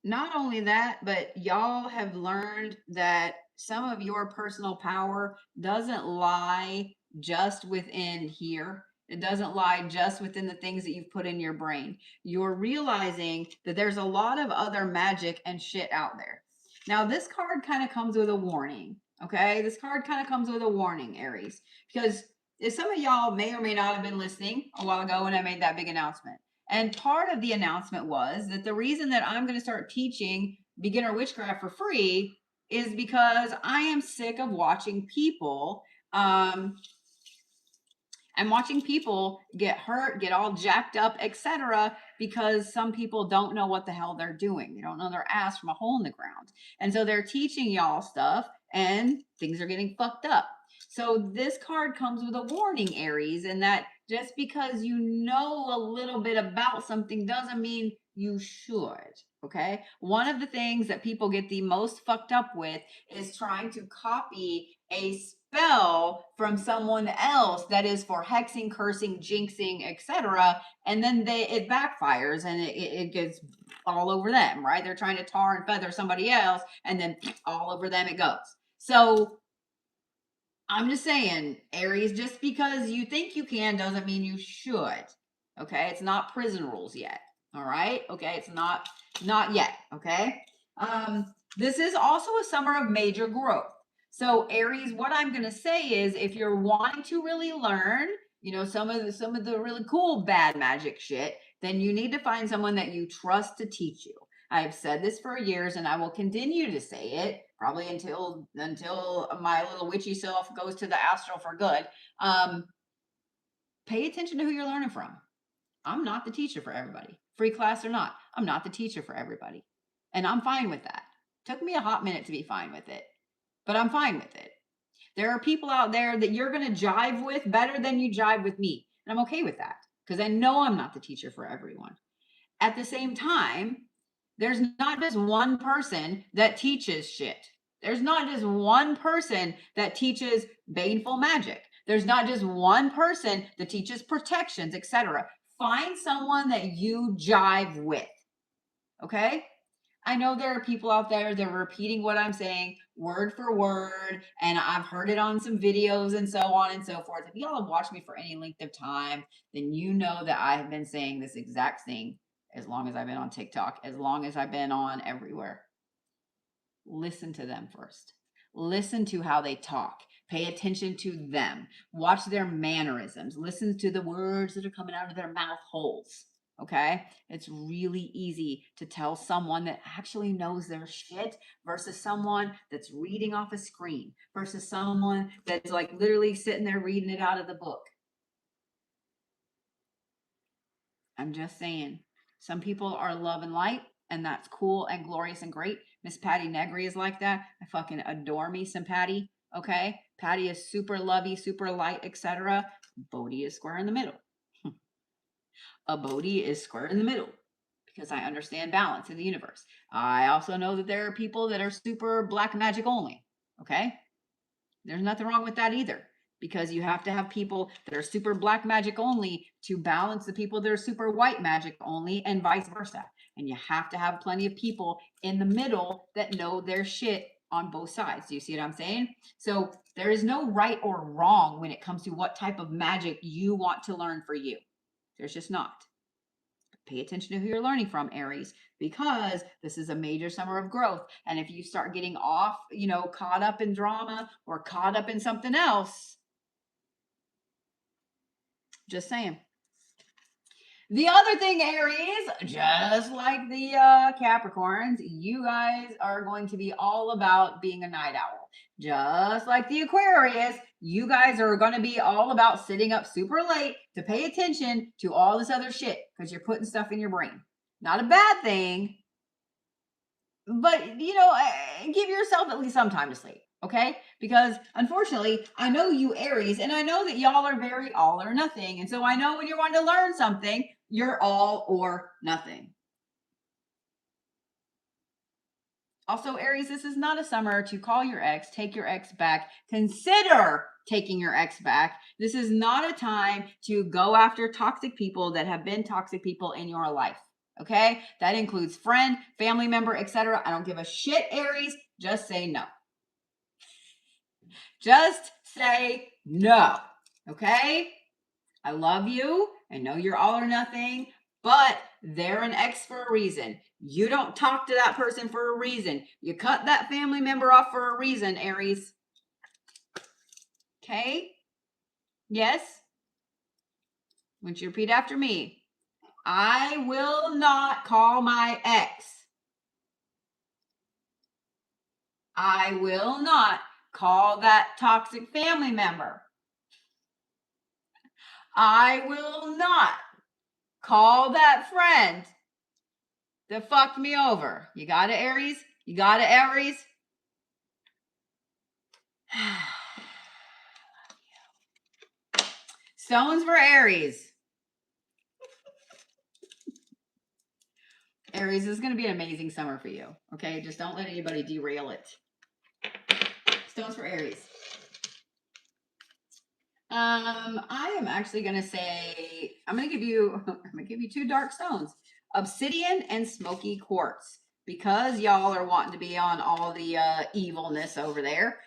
[SPEAKER 1] Not only that, but y'all have learned that some of your personal power doesn't lie just within here. It doesn't lie just within the things that you've put in your brain. You're realizing that there's a lot of other magic and shit out there. Now, this card kind of comes with a warning, okay? This card kind of comes with a warning, Aries, because if some of y'all may or may not have been listening a while ago when I made that big announcement. And part of the announcement was that the reason that I'm going to start teaching beginner witchcraft for free is because I am sick of watching people get hurt, get all jacked up, etc., because some people don't know what the hell they're doing. They don't know their ass from a hole in the ground. And so they're teaching y'all stuff and things are getting fucked up. So this card comes with a warning, Aries, and that just because you know a little bit about something doesn't mean you should, okay? One of the things that people get the most fucked up with is trying to copy a spell from someone else that is for hexing, cursing, jinxing, etc., and then it backfires and it gets all over them, right? They're trying to tar and feather somebody else and then all over them it goes. So I'm just saying, Aries, just because you think you can doesn't mean you should. Okay? It's not prison rules yet. All right? Okay? It's not yet. Okay? This is also a summer of major growth. So Aries, what I'm going to say is if you're wanting to really learn, you know, some of the really cool bad magic shit, then you need to find someone that you trust to teach you. I've said this for years and I will continue to say it probably until my little witchy self goes to the astral for good. Pay attention to who you're learning from. I'm not the teacher for everybody. Free class or not, I'm not the teacher for everybody. And I'm fine with that. Took me a hot minute to be fine with it, but I'm fine with it. There are people out there that you're going to jive with better than you jive with me. And I'm okay with that because I know I'm not the teacher for everyone. At the same time, there's not just one person that teaches shit. There's not just one person that teaches baneful magic. There's not just one person that teaches protections, etc. Find someone that you jive with. Okay? I know there are people out there that are repeating what I'm saying word for word, and I've heard it on some videos and so on and so forth. If y'all have watched me for any length of time, then you know that I have been saying this exact thing as long as I've been on TikTok, as long as I've been on everywhere. Listen to them first. Listen to how they talk. Pay attention to them. Watch their mannerisms. Listen to the words that are coming out of their mouth holes. Okay? It's really easy to tell someone that actually knows their shit versus someone that's reading off a screen versus someone that's like literally sitting there reading it out of the book. I'm just saying, some people are love and light, and that's cool and glorious and great. Miss Patty Negri is like that. I fucking adore me some Patty. Okay? Patty is super lovey, super light, etc. Bodhi is square in the middle. A Bodhi is square in the middle because I understand balance in the universe. I also know that there are people that are super black magic only. Okay? There's nothing wrong with that either, because you have to have people that are super black magic only to balance the people that are super white magic only, and vice versa. And you have to have plenty of people in the middle that know their shit on both sides. Do you see what I'm saying? So there is no right or wrong when it comes to what type of magic you want to learn for you. There's just not. Pay attention to who you're learning from, Aries, because this is a major summer of growth. And if you start getting off, caught up in drama or caught up in something else, just saying. The other thing, Aries, just like the Capricorns, you guys are going to be all about being a night owl. Just like the Aquarius, you guys are going to be all about sitting up super late to pay attention to all this other shit because you're putting stuff in your brain. Not a bad thing, but, give yourself at least some time to sleep. Okay? Because unfortunately, I know you Aries, and I know that y'all are very all or nothing. And so I know when you're wanting to learn something, you're all or nothing. Also, Aries, this is not a summer to call your ex, take your ex back, consider taking your ex back. This is not a time to go after toxic people that have been toxic people in your life. Okay? That includes friend, family member, etc. I don't give a shit, Aries. Just say no. Just say no. Okay? I love you. I know you're all or nothing, but they're an ex for a reason. You don't talk to that person for a reason. You cut that family member off for a reason, Aries. Okay? Yes? Won't you repeat after me? I will not call my ex. I will not call that toxic family member. I will not call that friend that fucked me over. You got it, Aries? You got it, Aries? Stones for Aries. Aries, this is going to be an amazing summer for you. Okay? Just don't let anybody derail it. Stones for Aries. I am actually going to say, I'm going to give you two dark stones. Obsidian and smoky quartz. Because y'all are wanting to be on all the evilness over there,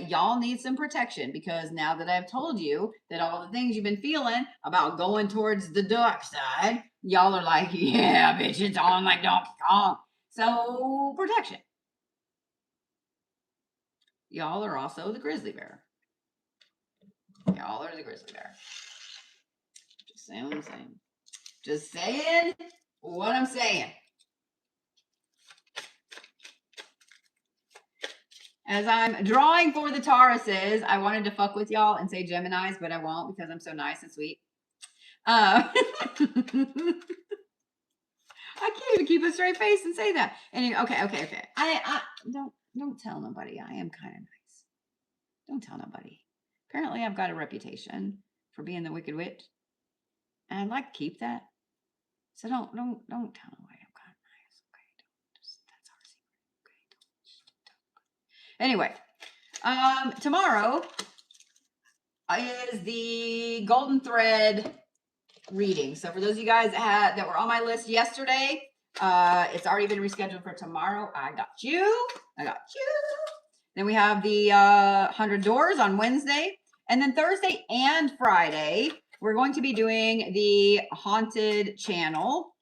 [SPEAKER 1] y'all need some protection, because now that I've told you that all the things you've been feeling about going towards the dark side, y'all are like, yeah, bitch, it's on like Donkey Kong. So, protection. Y'all are also the grizzly bear. Y'all are the grizzly bear. Just saying what I'm saying. Just saying what I'm saying. As I'm drawing for the Tauruses, I wanted to fuck with y'all and say Geminis, but I won't because I'm so nice and sweet. I can't even keep a straight face and say that. Anyway, okay. I don't tell nobody. I am kind of nice. Don't tell nobody. Apparently, I've got a reputation for being the Wicked Witch, and I'd like to keep that. So don't tell nobody I'm kind of nice. Okay, that's our secret. Okay. Anyway, tomorrow is the Golden Thread reading. So for those of you guys that were on my list yesterday, it's already been rescheduled for tomorrow. I got you. Then we have the 100 Doors on Wednesday. And then Thursday and Friday, we're going to be doing the Haunted Channel.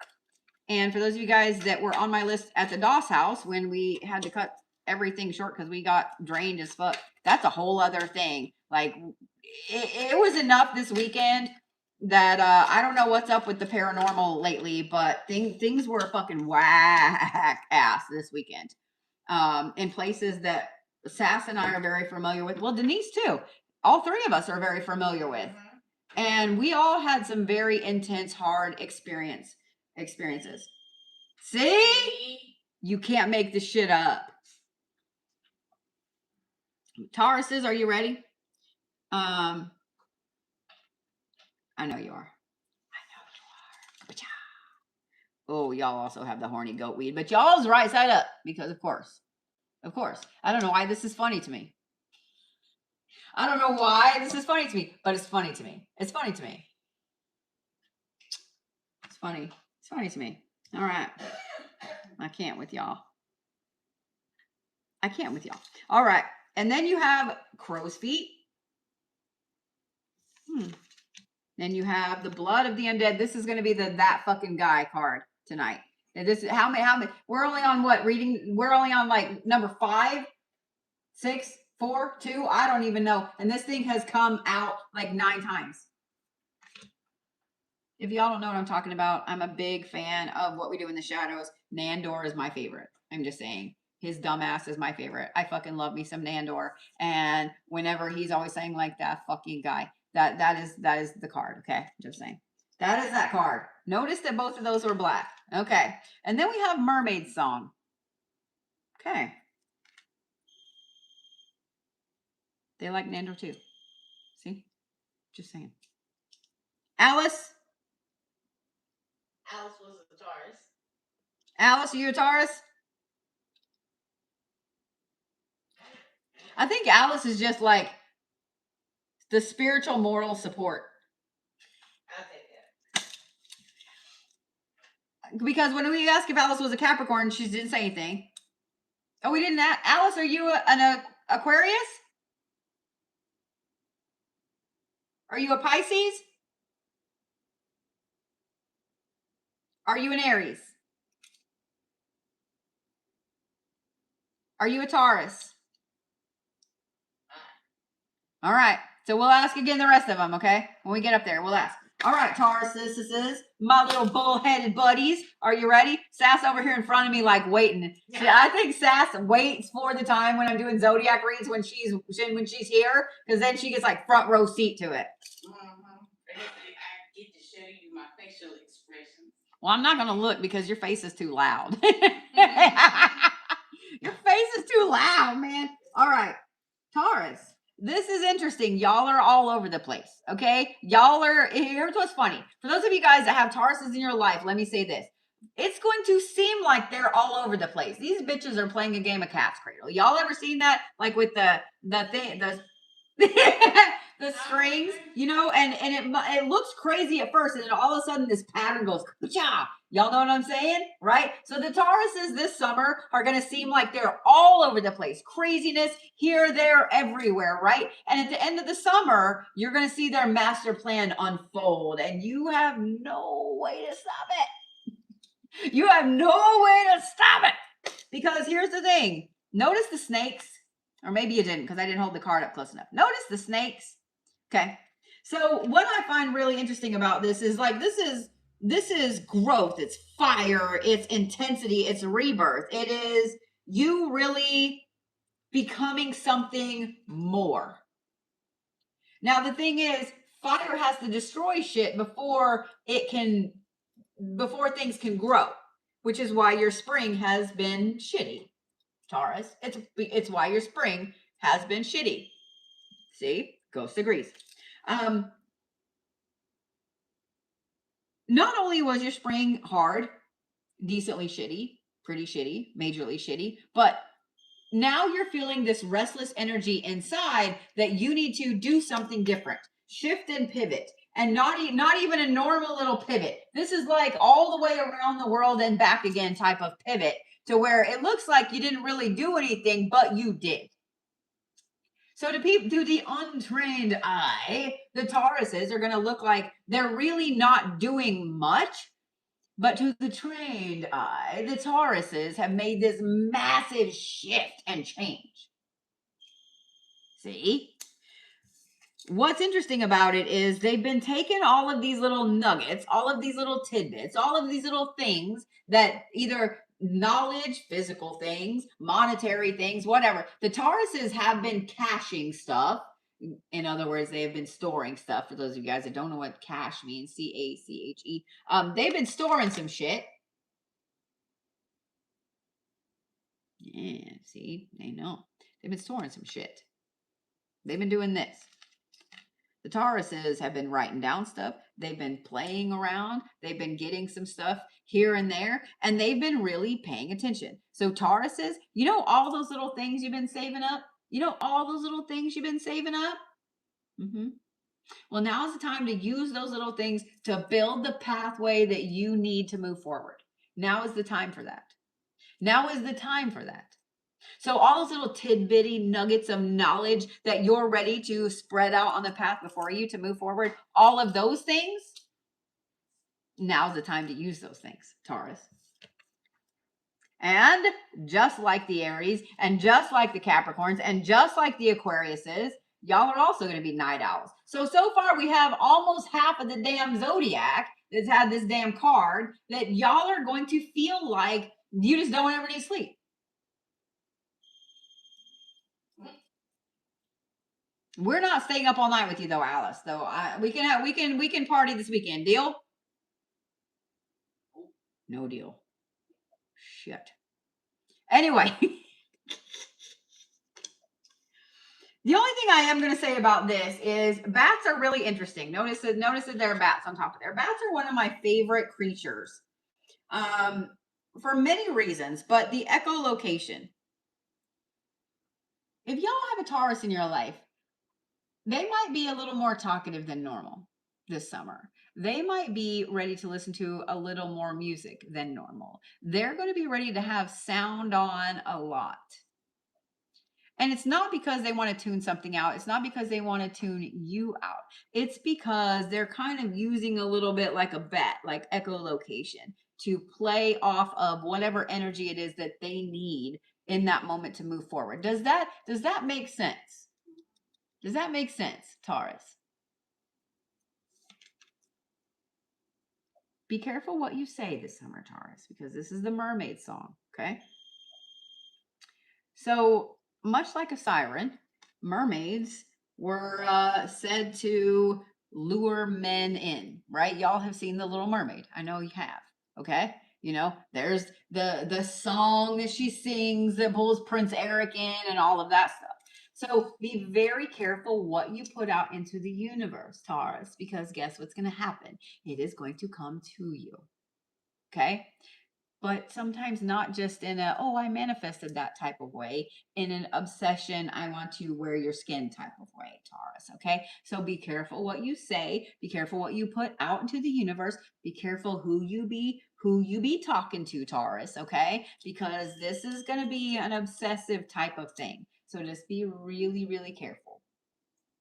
[SPEAKER 1] And for those of you guys that were on my list at the Doss house when we had to cut everything short because we got drained as fuck, that's a whole other thing. Like, it was enough this weekend that I don't know what's up with the paranormal lately, but things were fucking whack ass this weekend. In places that Sass and I are very familiar with. Well, Denise too. All three of us are very familiar with. And we all had some very intense, hard experiences. See? You can't make this shit up. Tauruses, are you ready? I know you are. Oh, y'all also have the horny goat weed, but y'all's right side up because of course. I don't know why this is funny to me. I don't know why this is funny to me, but it's funny to me. It's funny to me. It's funny. It's funny to me. All right. I can't with y'all. All right. And then you have crow's feet. Then you have the blood of the undead. This is going to be the that fucking guy card tonight. And this is how many? We're only on what reading? We're only on like number 5, 6, 4, 2. I don't even know. And this thing has come out like 9 times. If y'all don't know what I'm talking about, I'm a big fan of What We Do in the Shadows. Nandor is my favorite. I'm just saying. His dumbass is my favorite. I fucking love me some Nandor. And whenever he's always saying like that fucking guy, that is the card. Okay. Just saying. That is that card. Notice that both of those were black. Okay. And then we have Mermaid Song. Okay. They like Nandor too. See? Just saying. Alice
[SPEAKER 2] was a Taurus.
[SPEAKER 1] Alice, are you a Taurus? I think Alice is just like the spiritual moral support.
[SPEAKER 2] I'll take that.
[SPEAKER 1] Because when we asked if Alice was a Capricorn, she didn't say anything. Oh, we didn't ask. Alice, are you an Aquarius? Are you a Pisces? Are you an Aries? Are you a Taurus? All right. So we'll ask again the rest of them, okay? When we get up there, we'll ask. All right, Taurus, this is my little bull-headed buddies. Are you ready? Sass over here in front of me, like waiting. Yeah. I think Sass waits for the time when I'm doing zodiac reads when she's here, because then she gets like front row seat to it.
[SPEAKER 2] I get to show you my facial expressions.
[SPEAKER 1] Well, I'm not gonna look because your face is too loud. Your face is too loud, man. All right, Taurus. This is interesting. Y'all are all over the place, okay? Here's what's funny. For those of you guys that have Tauruses in your life, let me say this. It's going to seem like they're all over the place. These bitches are playing a game of cat's cradle. Y'all ever seen that? Like with the strings, you know, and it looks crazy at first, and then all of a sudden this pattern goes, ka-cha. Y'all know what I'm saying, right? So the Tauruses this summer are going to seem like they're all over the place. Craziness here, there, everywhere, right? And at the end of the summer, you're going to see their master plan unfold, and you have no way to stop it. You have no way to stop it. Because here's the thing. Notice the snakes. Or maybe you didn't because I didn't hold the card up close enough. Notice the snakes. Okay. So what I find really interesting about this is like, this is growth. It's fire. It's intensity. It's rebirth. It is you really becoming something more. Now, the thing is, fire has to destroy shit before things can grow, which is why your spring has been shitty, Taurus. It's why your spring has been shitty. See, Ghost agrees. Not only was your spring hard, decently shitty, pretty shitty, majorly shitty, but now you're feeling this restless energy inside that you need to do something different, shift and pivot, and not even a normal little pivot. This is like all the way around the world and back again type of pivot, to where it looks like you didn't really do anything, but you did. So to the untrained eye, the Tauruses are going to look like they're really not doing much. But to the trained eye, the Tauruses have made this massive shift and change. See? What's interesting about it is they've been taking all of these little nuggets, all of these little tidbits, all of these little things that either knowledge, physical things, monetary things, whatever. The Tauruses have been caching stuff. In other words, they have been storing stuff. For those of you guys that don't know what cache means, C-A-C-H-E. They've been storing some shit. Yeah, see, they know. They've been storing some shit. They've been doing this. The Tauruses have been writing down stuff. They've been playing around. They've been getting some stuff here and there, and they've been really paying attention. So Tauruses, you know all those little things you've been saving up? You know all those little things you've been saving up? Well, now is the time to use those little things to build the pathway that you need to move forward. Now is the time for that. Now is the time for that. So all those little tidbitty nuggets of knowledge that you're ready to spread out on the path before you to move forward, all of those things, now's the time to use those things, Taurus. And just like the Aries, and just like the Capricorns, and just like the Aquariuses, y'all are also going to be night owls. So far we have almost half of the damn zodiac that's had this damn card that y'all are going to feel like you just don't ever need to sleep. We're not staying up all night with you though, Alice. Though we can party this weekend. Deal? No deal. Shit. Anyway, the only thing I am going to say about this is bats are really interesting. Notice that there are bats on top of there. Bats are one of my favorite creatures, for many reasons. But the echolocation. If y'all have a Taurus in your life, they might be a little more talkative than normal this summer. They might be ready to listen to a little more music than normal. They're going to be ready to have sound on a lot. And it's not because they want to tune something out. It's not because they want to tune you out. It's because they're kind of using a little bit like a bat, like echolocation, to play off of whatever energy it is that they need in that moment to move forward. Does that make sense? Does that make sense, Taurus? Be careful what you say this summer, Taurus, because this is the mermaid song, okay? So, much like a siren, mermaids were said to lure men in, right? Y'all have seen The Little Mermaid. I know you have, okay? You know, there's the song that she sings that pulls Prince Eric in and all of that stuff. So be very careful what you put out into the universe, Taurus, because guess what's going to happen? It is going to come to you. Okay? But sometimes not just in a, oh, I manifested that type of way, in an obsession, I want to wear your skin type of way, Taurus. Okay? So be careful what you say. Be careful what you put out into the universe. Be careful who you be talking to, Taurus. Okay? Because this is going to be an obsessive type of thing. So just be really, really careful.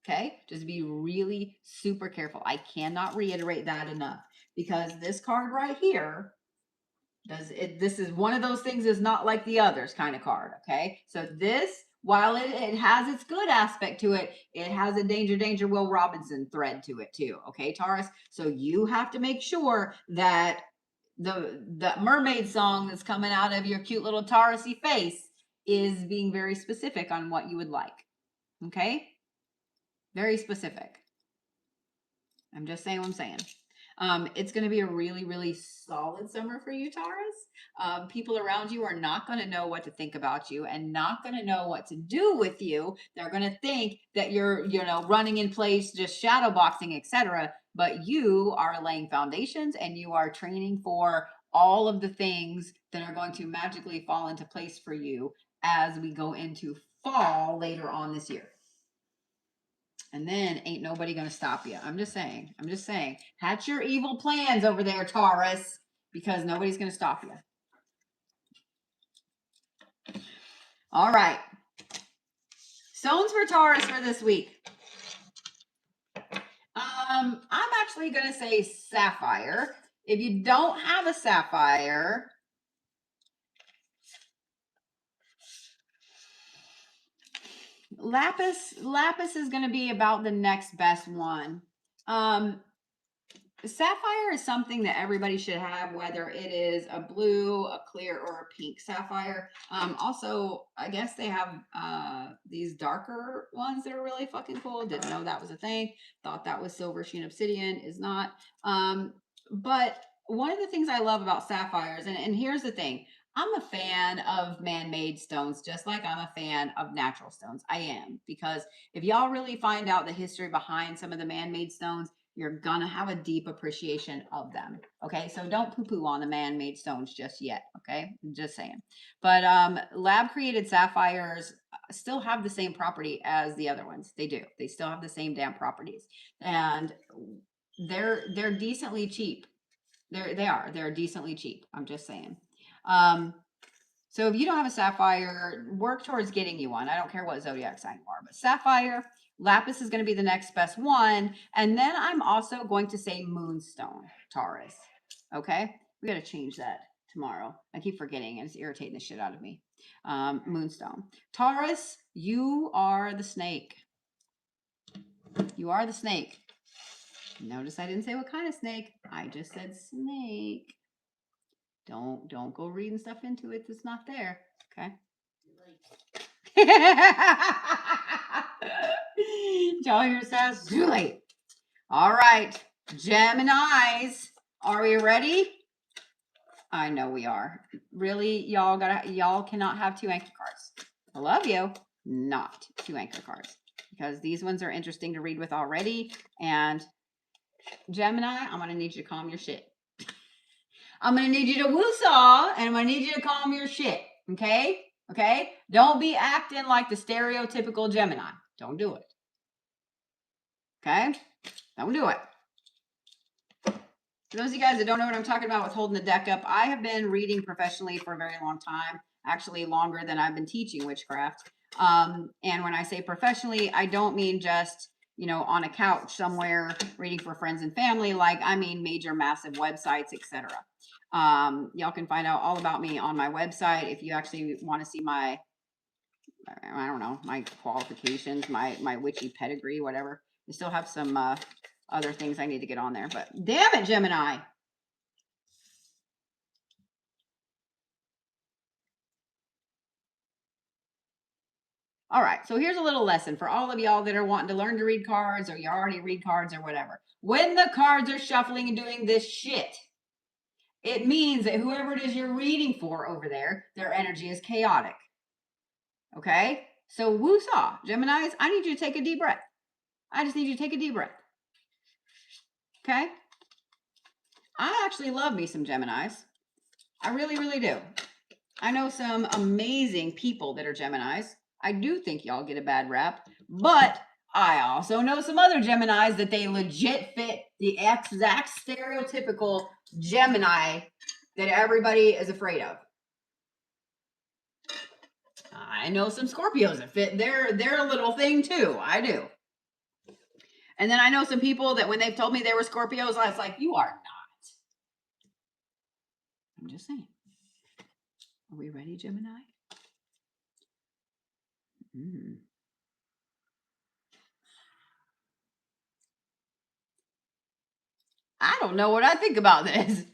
[SPEAKER 1] Okay? Just be really super careful. I cannot reiterate that enough, because this card right here, this is one of those things is not like the others kind of card. Okay? So this, while it has its good aspect to it, it has a danger Will Robinson thread to it too. Okay, Taurus? So you have to make sure that the mermaid song that's coming out of your cute little Taurusy face is being very specific on what you would like. Okay? Very specific. I'm just saying what I'm saying. It's going to be a really, really solid summer for you, Taurus. People around you are not going to know what to think about you and not going to know what to do with you. They're going to think that you're, running in place, just shadow boxing, etc. But you are laying foundations and you are training for all of the things that are going to magically fall into place for you as we go into fall later on this year. And then ain't nobody going to stop you. I'm just saying. Hatch your evil plans over there, Taurus, because nobody's going to stop you. All right. Stones for Taurus for this week. I'm actually going to say sapphire. If you don't have a sapphire, lapis is going to be about the next best one. Sapphire is something that everybody should have, whether it is a blue, a clear, or a pink sapphire. Also, I guess they have these darker ones that are really fucking cool. Didn't know that was a thing. Thought that was silver sheen obsidian. Is not. But one of the things I love about sapphires, and here's the thing. I'm a fan of man-made stones, just like I'm a fan of natural stones. I am, because if y'all really find out the history behind some of the man-made stones, you're gonna have a deep appreciation of them. Okay, so don't poo-poo on the man-made stones just yet. Okay, I'm just saying. But lab-created sapphires still have the same property as the other ones. They do. They still have the same damn properties, and they're decently cheap. They're decently cheap. I'm just saying. So if you don't have a sapphire, work towards getting you one. I don't care what zodiac sign you are, but sapphire, lapis is going to be the next best one. And then I'm also going to say moonstone, Taurus. Okay? We got to change that tomorrow. I keep forgetting and it's irritating the shit out of me. Moonstone. Taurus, you are the snake. You are the snake. Notice I didn't say what kind of snake. I just said snake. Don't go reading stuff into it that's not there. Okay. Y'all hear says too late. All right, Geminis, are we ready? I know we are. Really, y'all cannot have two anchor cards. I love you, not two anchor cards, because these ones are interesting to read with already. And Gemini, I'm gonna need you to calm your shit. I'm going to need you to woo-saw, and I'm going to need you to calm your shit, okay? Okay? Don't be acting like the stereotypical Gemini. Don't do it. Okay? Don't do it. For those of you guys that don't know what I'm talking about with holding the deck up, I have been reading professionally for a very long time, actually longer than I've been teaching witchcraft. And when I say professionally, I don't mean just, on a couch somewhere reading for friends and family. Like, I mean major, massive websites, etc. Y'all can find out all about me on my website if you actually want to see my, I don't know, my qualifications, my witchy pedigree, whatever. I still have some other things I need to get on there, but damn it, Gemini. All right, so here's a little lesson for all of y'all that are wanting to learn to read cards, or you already read cards or whatever. When the cards are shuffling and doing this shit, it means that whoever it is you're reading for over there, their energy is chaotic. Okay? So woo-saw, Geminis, I need you to take a deep breath. I just need you to take a deep breath. Okay? I actually love me some Geminis. I really, really do. I know some amazing people that are Geminis. I do think y'all get a bad rap, but I also know some other Geminis that they legit fit the exact stereotypical Gemini that everybody is afraid of. I know some Scorpios that fit their little thing too. I do. And then I know some people that when they've told me they were Scorpios, I was like, you are not. I'm just saying. Are we ready, Gemini? I don't know what I think about this.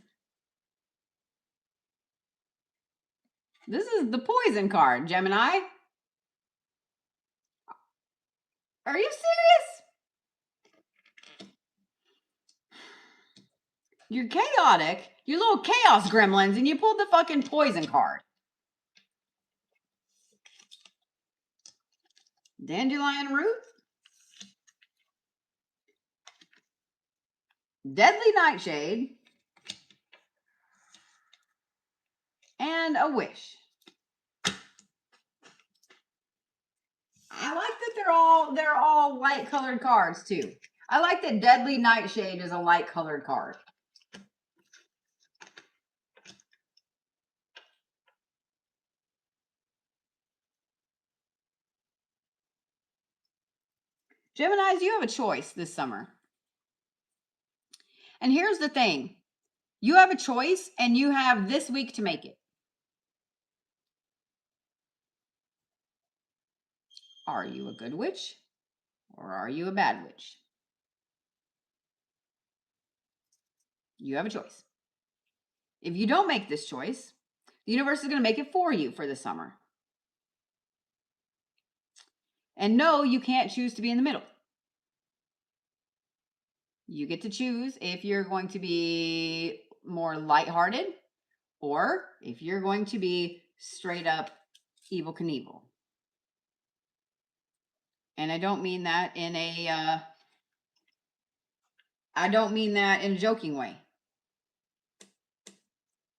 [SPEAKER 1] This is the poison card, Gemini. Are you serious? You're chaotic. You're little chaos gremlins, and you pulled the fucking poison card. Dandelion root. Deadly nightshade. And a wish. I like that they're all light colored cards too. I like that Deadly Nightshade is a light colored card. Geminis, you have a choice this summer. And here's the thing. You have a choice and you have this week to make it. Are you a good witch or are you a bad witch? You have a choice. If you don't make this choice, the universe is going to make it for you for the summer. And no, you can't choose to be in the middle. You get to choose if you're going to be more lighthearted or if you're going to be straight up Evel Knievel. And I don't mean that in a joking way.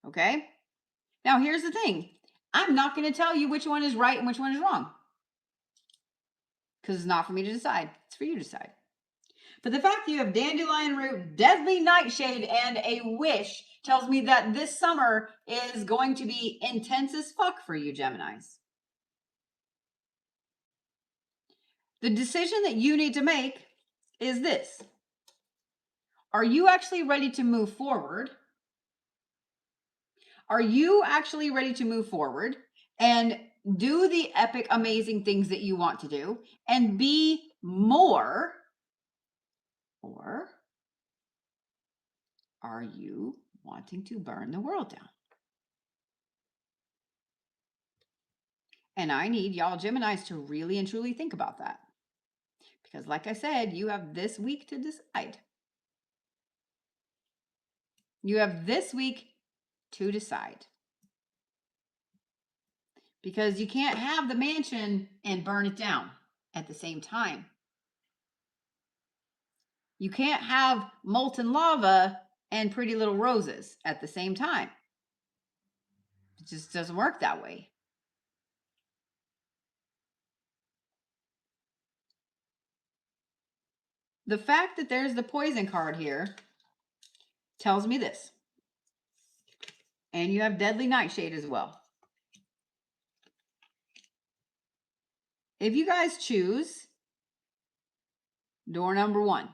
[SPEAKER 1] Okay? Now here's the thing. I'm not going to tell you which one is right and which one is wrong. Because it's not for me to decide. It's for you to decide. But the fact that you have Dandelion Root, Deadly Nightshade, and a Wish tells me that this summer is going to be intense as fuck for you, Geminis. The decision that you need to make is this. Are you actually ready to move forward? Are you actually ready to move forward and do the epic, amazing things that you want to do and be more? Or are you wanting to burn the world down? And I need y'all Geminis to really and truly think about that. Because like I said, you have this week to decide. You have this week to decide. Because you can't have the mansion and burn it down at the same time. You can't have molten lava and pretty little roses at the same time. It just doesn't work that way. The fact that there's the poison card here tells me this. And you have Deadly Nightshade as well. If you guys choose door number 1,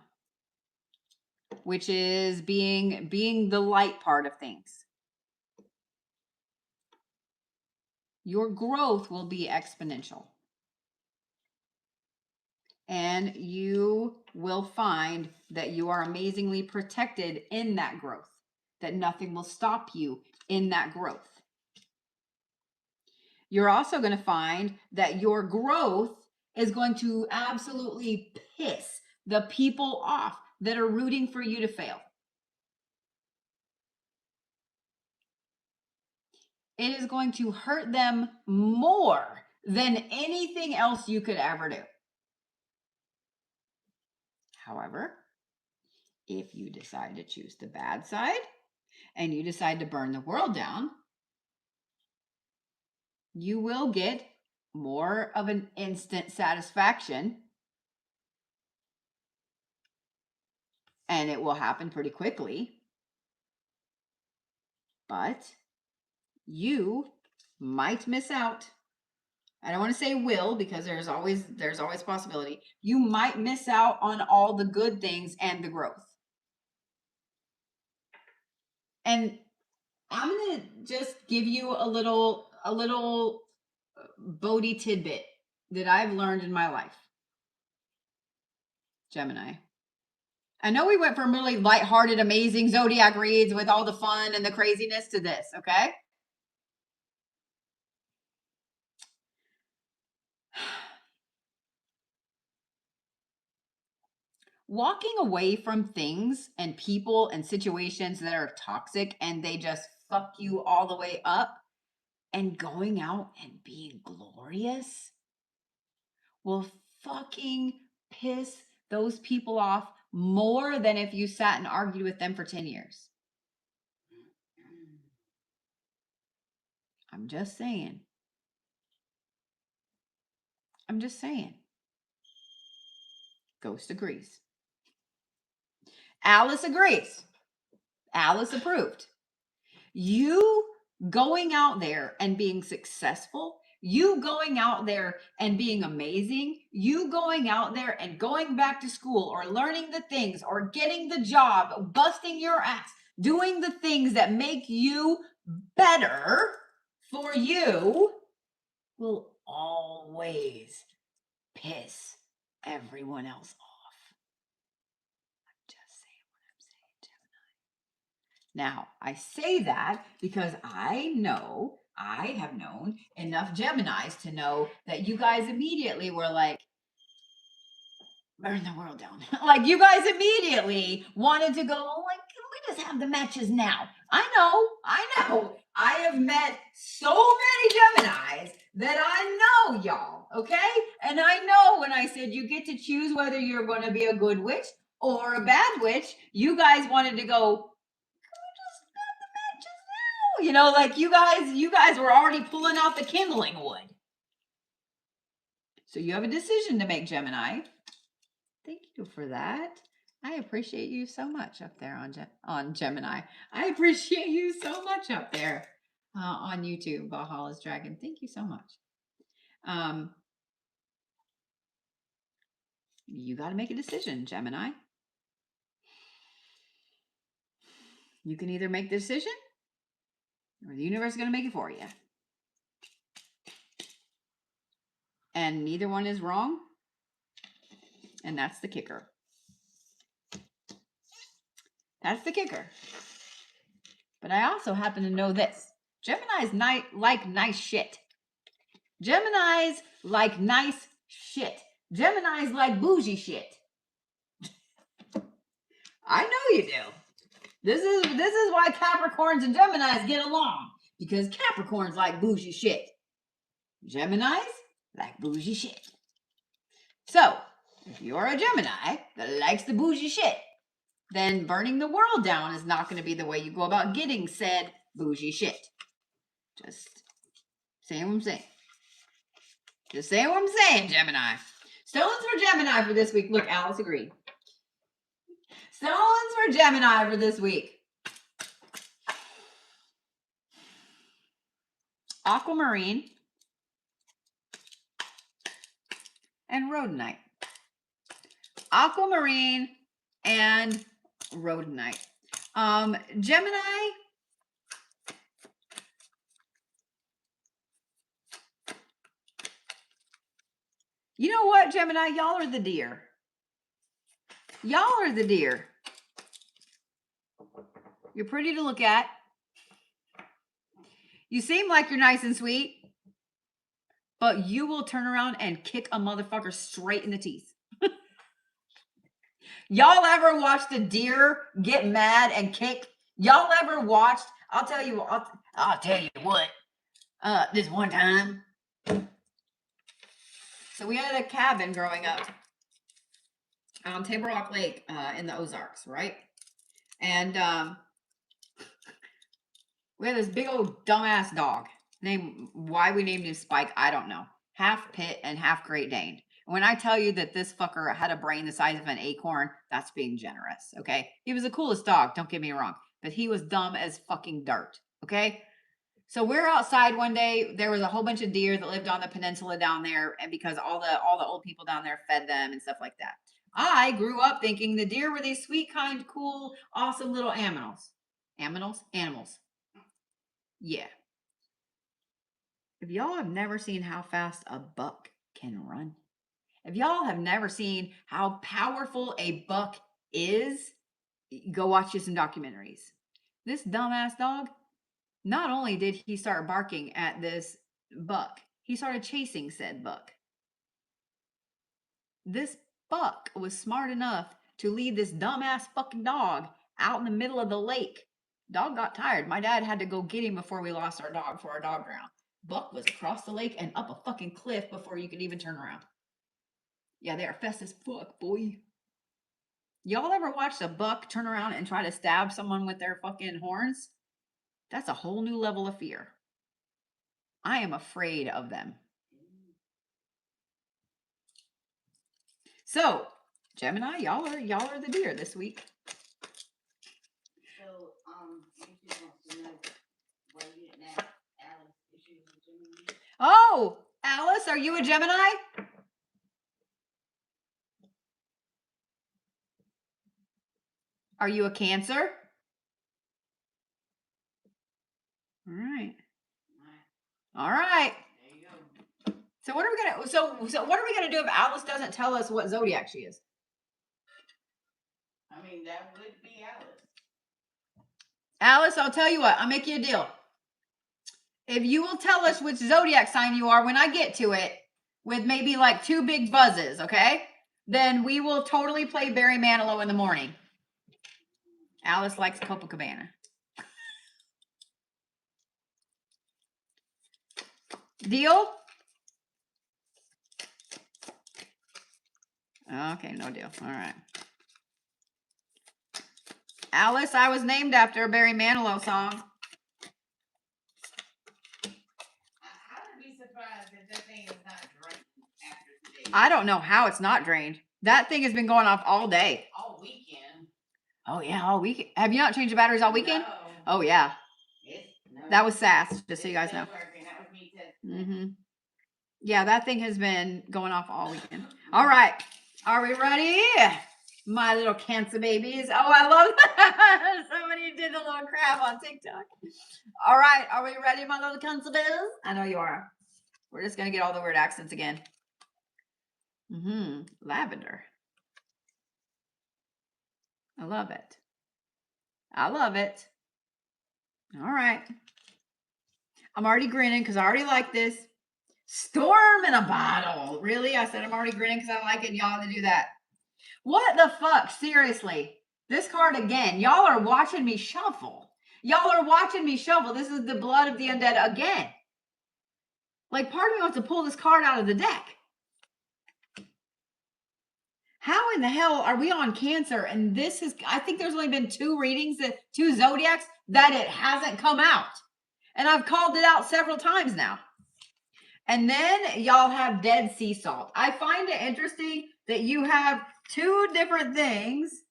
[SPEAKER 1] which is being the light part of things, your growth will be exponential. And you will find that you are amazingly protected in that growth, that nothing will stop you in that growth. You're also going to find that your growth is going to absolutely piss the people off that are rooting for you to fail. It is going to hurt them more than anything else you could ever do. However, if you decide to choose the bad side and you decide to burn the world down, you will get more of an instant satisfaction. And it will happen pretty quickly. But you might miss out. I don't want to say will, because there's always possibility. You might miss out on all the good things and the growth. And I'm going to just give you a little Bodhi tidbit that I've learned in my life. Gemini. I know we went from really lighthearted, amazing zodiac reads with all the fun and the craziness to this, okay? walking away from things and people and situations that are toxic and they just fuck you all the way up, and going out and being glorious will fucking piss those people off more than if you sat and argued with them for 10 years. I'm just saying. Ghost agrees. Alice agrees. Alice approved. You going out there and being successful, you going out there and being amazing, you going out there and going back to school or learning the things or getting the job, busting your ass, doing the things that make you better for you will always piss everyone else off. I'm just saying what I'm saying, Gemini. Now, I say that because I have known enough Geminis to know that you guys immediately were like, burn the world down. Like, you guys immediately wanted to go, like, can we just have the matches now? I know. I have met so many Geminis that I know y'all, okay? And I know when I said you get to choose whether you're going to be a good witch or a bad witch, you guys wanted to go, you know, like you guys were already pulling out the kindling wood. So you have a decision to make, Gemini. Thank you for that. I appreciate you so much up there on Gemini. I appreciate you so much up there on YouTube, Valhalla's Dragon. Thank you so much. You got to make a decision, Gemini. You can either make the decision or the universe is going to make it for you. And neither one is wrong. And that's the kicker. That's the kicker. But I also happen to know this. Geminis like nice shit. Geminis like nice shit. Geminis like bougie shit. I know you do. This is why Capricorns and Geminis get along. Because Capricorns like bougie shit. Geminis like bougie shit. So, if you're a Gemini that likes the bougie shit, then burning the world down is not going to be the way you go about getting said bougie shit. Just saying what I'm saying. Just saying what I'm saying, Gemini. Stones for Gemini for this week. Look, Alice agreed. Stones for Gemini for this week. Aquamarine and rhodonite. Aquamarine and rhodonite. Gemini, you know what, Gemini? Y'all are the deer. Y'all are the deer. You're pretty to look at. You seem like you're nice and sweet, but you will turn around and kick a motherfucker straight in the teeth. Y'all ever watched a deer get mad and kick? Y'all ever watched? I'll tell you what. This one time. So we had a cabin growing up on Table Rock Lake in the Ozarks, right? And we had this big old dumbass dog. Why we named him Spike, I don't know. Half pit and half Great Dane. When I tell you that this fucker had a brain the size of an acorn, that's being generous, okay? He was the coolest dog, don't get me wrong. But he was dumb as fucking dirt, okay? So we're outside one day. There was a whole bunch of deer that lived on the peninsula down there, and because all the old people down there fed them and stuff like that. I grew up thinking the deer were these sweet, kind, cool, awesome little animals. Animals. Yeah. If y'all have never seen how fast a buck can run, if y'all have never seen how powerful a buck is, go watch you some documentaries. This dumbass dog, not only did he start barking at this buck, he started chasing said buck. This buck was smart enough to lead this dumbass fucking dog out in the middle of the lake. Dog got tired. My dad had to go get him before we lost our dog, before our dog drowned. Buck was across the lake and up a fucking cliff before you could even turn around. Yeah, they are fast as fuck, boy. Y'all ever watched a buck turn around and try to stab someone with their fucking horns? That's a whole new level of fear. I am afraid of them. So, Gemini, y'all are the deer this week.
[SPEAKER 2] So, YouTube wants to know why you didn't ask Alice if she was a Gemini.
[SPEAKER 1] Oh, Alice, are you a Gemini? Are you a Cancer? All right.
[SPEAKER 2] There you go.
[SPEAKER 1] So what are we gonna? So what are we gonna do if Alice doesn't tell us what zodiac she is?
[SPEAKER 2] I mean, that would be Alice.
[SPEAKER 1] Alice, I'll tell you what. I'll make you a deal. If you will tell us which zodiac sign you are when I get to it, with maybe like 2 big buzzes, okay? Then we will totally play Barry Manilow in the morning. Alice likes Copacabana. Deal? Okay, no deal. All right. Alice, I was named after a Barry Manilow song.
[SPEAKER 2] I would be surprised if that thing is not drained after today.
[SPEAKER 1] I don't know how it's not drained. That thing has been going off all day.
[SPEAKER 2] All weekend.
[SPEAKER 1] Oh, yeah, all weekend. Have you not changed the batteries all weekend?
[SPEAKER 2] No.
[SPEAKER 1] Oh, yeah.
[SPEAKER 2] No.
[SPEAKER 1] That was sass, just so you guys know.
[SPEAKER 2] Working. That was me too.
[SPEAKER 1] Mm-hmm. Yeah, that thing has been going off all weekend. All right. Are we ready? My little Cancer babies. Oh, I love that. Somebody did the little crab on TikTok. All right. Are we ready, my little Cancer babies? I know you are. We're just going to get all the weird accents again. Lavender. I love it. I love it. All right. I'm already grinning because I already like this. Storm in a bottle. Really? I said I'm already grinning because I like it. Y'all to do that. What the fuck? Seriously. This card again. Y'all are watching me shuffle. Y'all are watching me shuffle. This is the blood of the undead again. Like, part of me wants to pull this card out of the deck. How in the hell are we on Cancer? And this is, I think there's only been 2 readings, 2 zodiacs, that it hasn't come out. And I've called it out several times now. And then y'all have Dead Sea Salt. I find it interesting that you have 2 different things.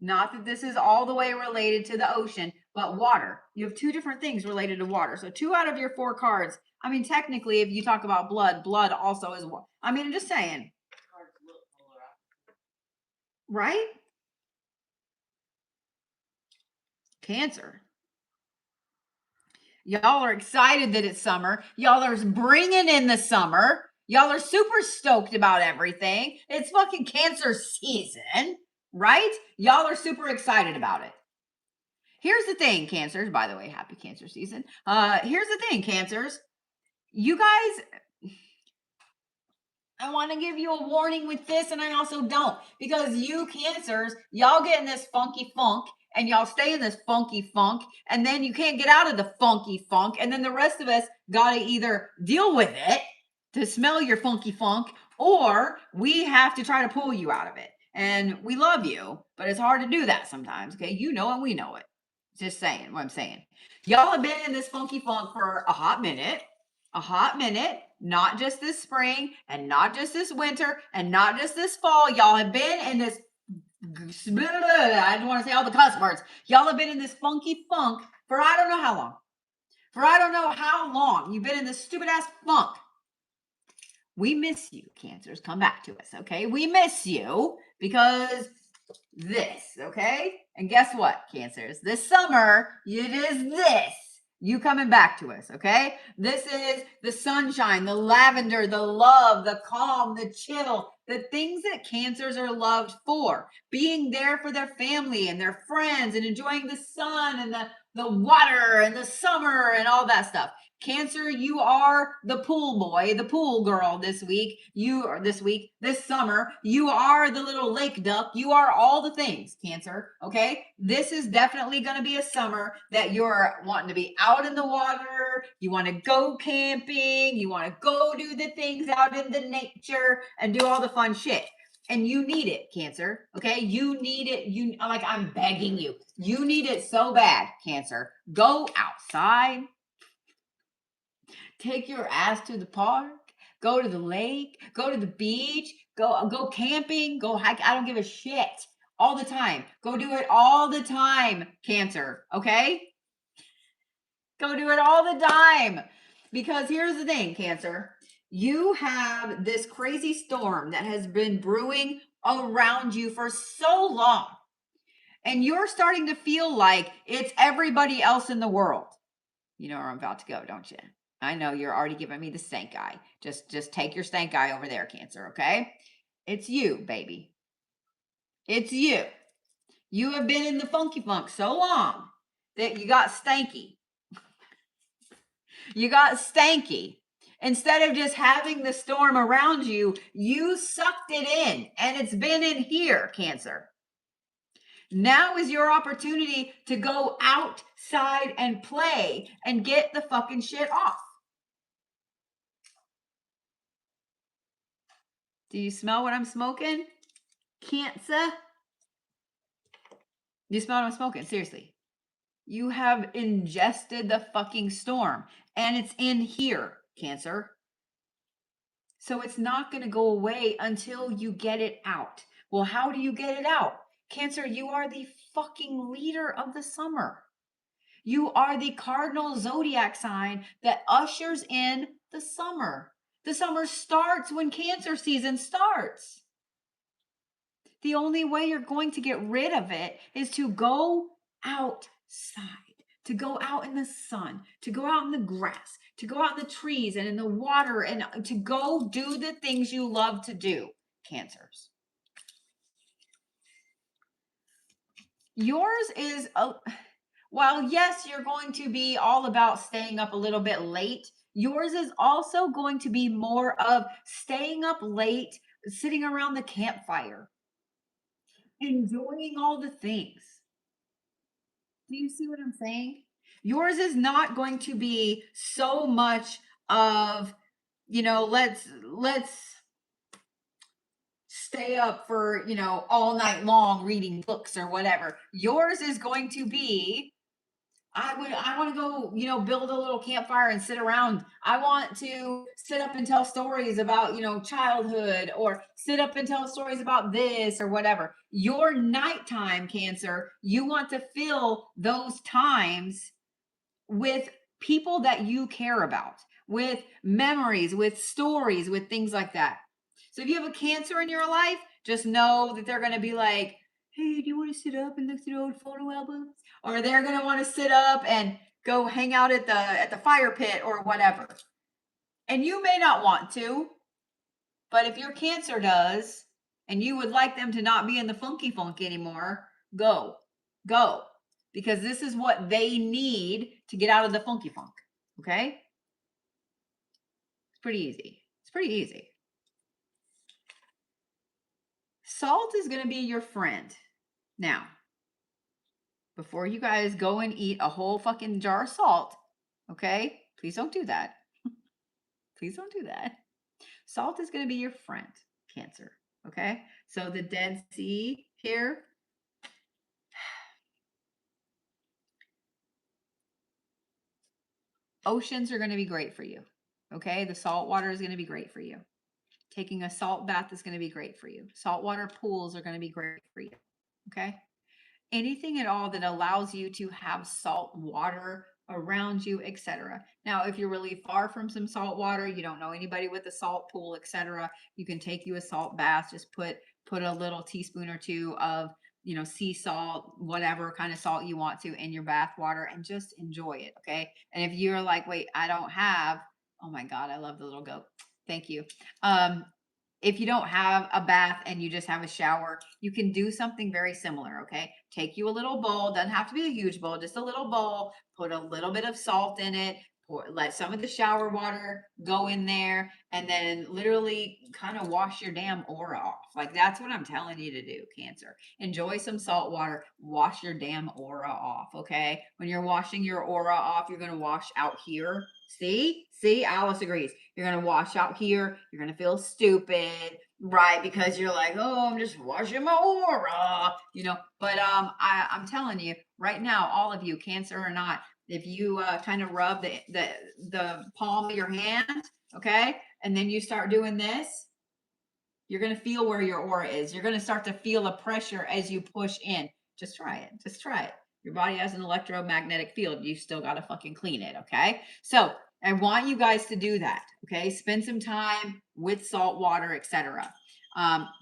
[SPEAKER 1] Not that this is all the way related to the ocean, but water. You have 2 different things related to water. So 2 out of your 4 cards. I mean, technically, if you talk about blood, blood also is water. I mean, I'm just saying. Right? Cancer. Y'all are excited that it's summer. Y'all are bringing in the summer. Y'all are super stoked about everything. It's fucking Cancer season, right? Y'all are super excited about it. Here's the thing, Cancers. By the way, happy Cancer season. Here's the thing, Cancers. You guys, I want to give you a warning with this, and I also don't. Because you Cancers, y'all get in this funky funk, and y'all stay in this funky funk, and then you can't get out of the funky funk, and then the rest of us got to either deal with it to smell your funky funk, or we have to try to pull you out of it. And we love you, but it's hard to do that sometimes, okay? You know it, we know it. Just saying what I'm saying. Y'all have been in this funky funk for a hot minute, not just this spring, and not just this winter, and not just this fall. Y'all have been in this, I don't want to say all the cuss words. Y'all have been in this funky funk for I don't know how long. For I don't know how long. You've been in this stupid ass funk. We miss you, Cancers. Come back to us, okay? We miss you because this, okay? And guess what, Cancers? This summer, it is this. You coming back to us, okay? This is the sunshine, the lavender, the love, the calm, the chill, the things that Cancers are loved for. Being there for their family and their friends and enjoying the sun and the the water and the summer and all that stuff. Cancer, you are the pool boy, the pool girl this week. You are this summer. You are the little lake duck. You are all the things, Cancer. Okay. This is definitely going to be a summer that you're wanting to be out in the water. You want to go camping. You want to go do the things out in the nature and do all the fun shit. And you need it, Cancer. Okay. You need it. I'm begging you. You need it so bad, Cancer. Go outside. Take your ass to the park, go to the lake, go to the beach, go camping, go hike. I don't give a shit. All the time. Go do it all the time, Cancer. Okay? Go do it all the time. Because here's the thing, Cancer. You have this crazy storm that has been brewing around you for so long. And you're starting to feel like it's everybody else in the world. You know where I'm about to go, don't you? I know you're already giving me the stank eye. Just take your stank eye over there, Cancer, okay? It's you, baby. It's you. You have been in the funky funk so long that you got stanky. You got stanky. Instead of just having the storm around you, you sucked it in, and it's been in here, Cancer. Now is your opportunity to go outside and play and get the fucking shit off. Do you smell what I'm smoking? Cancer? You smell what I'm smoking? Seriously. You have ingested the fucking storm and it's in here, Cancer. So it's not going to go away until you get it out. Well, how do you get it out? Cancer, you are the fucking leader of the summer. You are the cardinal zodiac sign that ushers in the summer. The summer starts when Cancer season starts. The only way you're going to get rid of it is to go outside, to go out in the sun, to go out in the grass, to go out in the trees and in the water, and to go do the things you love to do, Cancers. Yours is, while yes, you're going to be all about staying up a little bit late, yours is also going to be more of staying up late, sitting around the campfire, enjoying all the things. Do you see what I'm saying? Yours is not going to be so much of, let's stay up for, all night long reading books or whatever. Yours is going to be, I want to go, build a little campfire and sit around. I want to sit up and tell stories about, childhood, or sit up and tell stories about this or whatever. Your nighttime, Cancer, you want to fill those times with people that you care about, with memories, with stories, with things like that. So if you have a Cancer in your life, just know that they're going to be like, hey, do you want to sit up and look through old photo albums? Or they're going to want to sit up and go hang out at the fire pit or whatever. And you may not want to, but if your Cancer does, and you would like them to not be in the funky funk anymore, go. Because this is what they need to get out of the funky funk. Okay? It's pretty easy. Salt is going to be your friend. Now, before you guys go and eat a whole fucking jar of salt, okay? Please don't do that. Please don't do that. Salt is going to be your friend, Cancer, okay? So the Dead Sea here, oceans are going to be great for you, okay? The salt water is going to be great for you. Taking a salt bath is going to be great for you. Saltwater pools are going to be great for you, okay? Anything at all that allows you to have salt water around you, etc. Now, if you're really far from some salt water, you don't know anybody with a salt pool, etc., you can take you a salt bath. Just put a little teaspoon or two of, sea salt, whatever kind of salt you want to, in your bath water, and just enjoy it, okay? And if you're like, wait, I don't have, oh my God, I love the little goat. Thank you. if you don't have a bath and you just have a shower, you can do something very similar, okay? Take you a little bowl, doesn't have to be a huge bowl, just a little bowl, put a little bit of salt in it, let some of the shower water go in there, and then literally kind of wash your damn aura off. Like, that's what I'm telling you to do, Cancer. Enjoy some salt water, wash your damn aura off, okay? When you're washing your aura off, you're going to wash out here. See, Alice agrees. You're going to wash out here. You're going to feel stupid, right? Because you're like, oh, I'm just washing my aura, you know. But I'm telling you right now, all of you, Cancer or not, if you kind of rub the palm of your hand, okay, and then you start doing this, you're going to feel where your aura is. You're going to start to feel the pressure as you push in. Just try it. Just try it. Your body has an electromagnetic field. You still got to fucking clean it, okay? So I want you guys to do that, okay? Spend some time with salt water, etc.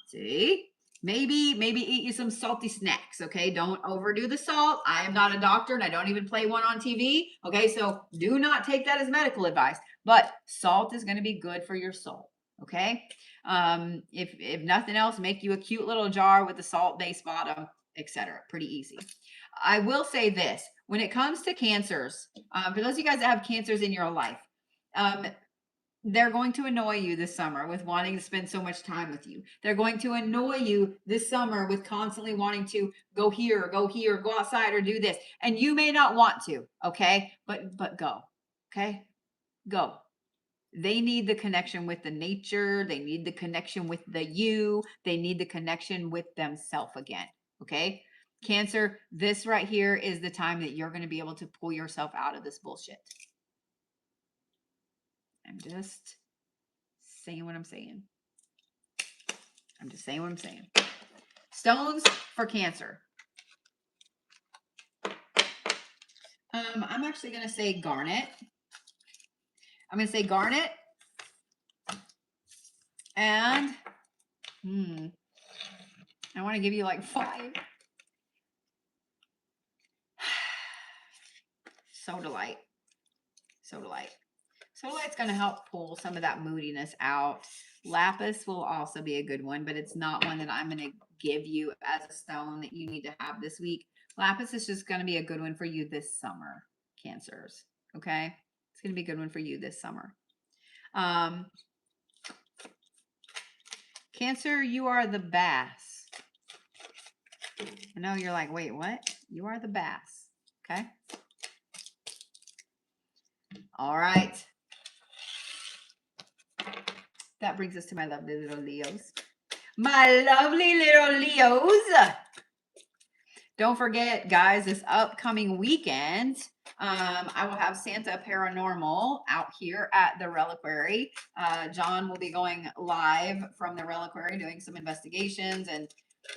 [SPEAKER 1] See? Maybe eat you some salty snacks, okay? Don't overdo the salt. I am not a doctor and I don't even play one on TV, okay? So do not take that as medical advice. But salt is going to be good for your soul, okay? If nothing else, make you a cute little jar with a salt base bottom, etc. Pretty easy. I will say this, when it comes to cancers, for those of you guys that have cancers in your life, they're going to annoy you this summer with wanting to spend so much time with you. They're going to annoy you this summer with constantly wanting to go here, go outside, or do this. And you may not want to, okay? But go, okay? Go. They need the connection with the nature. They need the connection with the you. They need the connection with themselves again, okay? Cancer, this right here is the time that you're going to be able to pull yourself out of this bullshit. I'm just saying what I'm saying. I'm just saying what I'm saying. Stones for Cancer. I'm actually going to say garnet. I'm going to say garnet. And I want to give you like 5. Sodalite. Sodalight's going to help pull some of that moodiness out. Lapis will also be a good one, but it's not one that I'm going to give you as a stone that you need to have this week. Lapis is just going to be a good one for you this summer, Cancers. Okay? It's going to be a good one for you this summer. Cancer, you are the bass. I know you're like, wait, what? You are the bass. Okay? All right. That brings us to my lovely little Leos. My lovely little Leos. Don't forget, guys, this upcoming weekend, I will have Santa Paranormal out here at the Reliquary. John will be going live from the Reliquary, doing some investigations and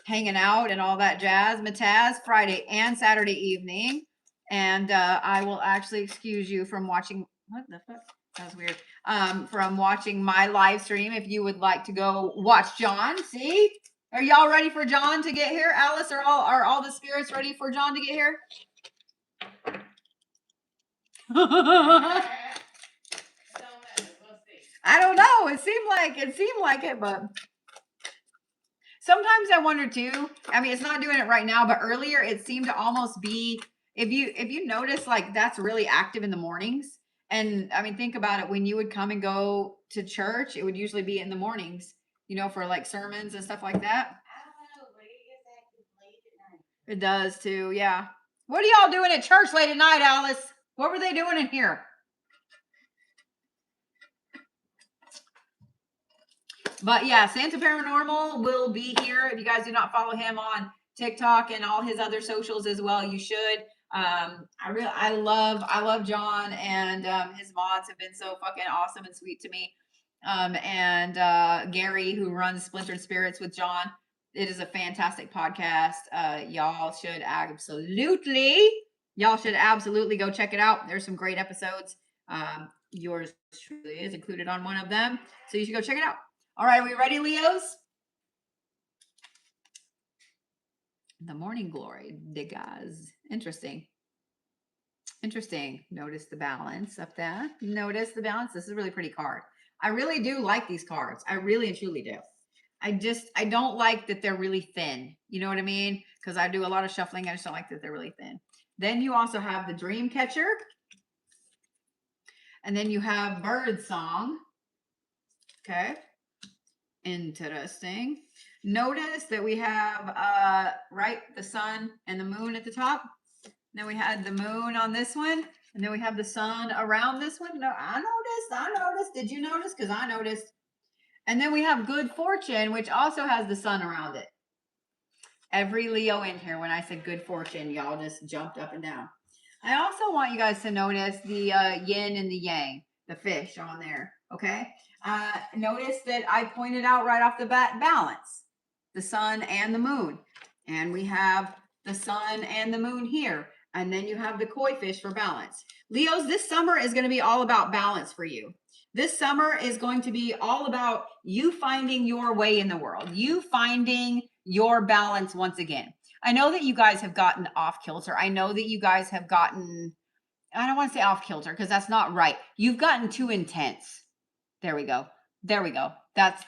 [SPEAKER 1] hanging out and all that jazz. Mataz, Friday and Saturday evening. And I will actually excuse you from watching. What the fuck? That was weird. From watching my live stream. If you would like to go watch John, see? Are y'all ready for John to get here? Alice, are all the spirits ready for John to get here? I don't know. It seemed like it, but sometimes I wonder too. I mean, it's not doing it right now, but earlier it seemed to almost be, if you notice, like that's really active in the mornings. And I mean, think about it. When you would come and go to church, it would usually be in the mornings, you know, for like sermons and stuff like that.
[SPEAKER 2] I don't know, but it gets active late at night.
[SPEAKER 1] It does too, yeah. What are y'all doing at church late at night, Alice? What were they doing in here? But yeah, Santa Paranormal will be here. If you guys do not follow him on TikTok and all his other socials as well, you should. I love John, and his mods have been so fucking awesome and sweet to me. And Gary, who runs Splintered Spirits with John. It is a fantastic podcast. Y'all should absolutely go check it out. There's some great episodes. Yours truly is included on one of them, so you should go check it out. All right, are we ready, Leos? The Morning Glory, Degas. Interesting. Notice the balance up there. Notice the balance. This is a really pretty card. I really do like these cards. I really and truly do. I don't like that they're really thin. You know what I mean? Because I do a lot of shuffling. I just don't like that they're really thin. Then you also have the dream catcher. And then you have bird song. Okay. Interesting. Notice that we have right, the sun and the moon at the top. Then we had the moon on this one, and then we have the sun around this one. No, I noticed. Did you notice? Because I noticed. And then we have good fortune, which also has the sun around it. Every Leo in here, when I said good fortune, y'all just jumped up and down. I also want you guys to notice the yin and the yang, the fish on there. Okay. Notice that I pointed out right off the bat balance, the sun and the moon. And we have the sun and the moon here. And then you have the koi fish for balance. Leos, this summer is going to be all about balance for you. This summer is going to be all about you finding your way in the world, you finding your balance once again. I know that you guys have gotten off kilter. I know that you guys have gotten, I don't want to say off kilter because that's not right. You've gotten too intense. There we go. There we go. That's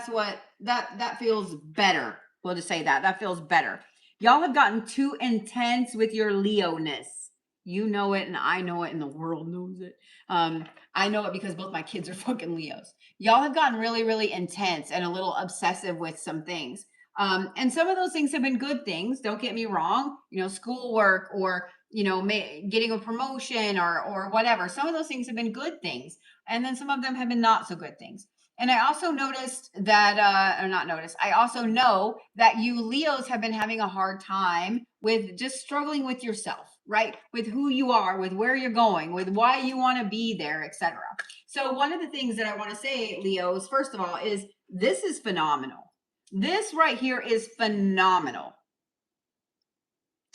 [SPEAKER 1] what that feels better. We'll just say that feels better. Y'all have gotten too intense with your Leo-ness. You know it, and I know it, and the world knows it. I know it because both my kids are fucking Leos. Y'all have gotten really, really intense and a little obsessive with some things. And some of those things have been good things. Don't get me wrong. You know, schoolwork or, you know, getting a promotion or whatever. Some of those things have been good things. And then some of them have been not so good things. And I also noticed that, I also know that you Leos have been having a hard time with just struggling with yourself, right? With who you are, with where you're going, with why you want to be there, etc. So one of the things that I want to say, Leos, first of all, is this is phenomenal. This right here is phenomenal.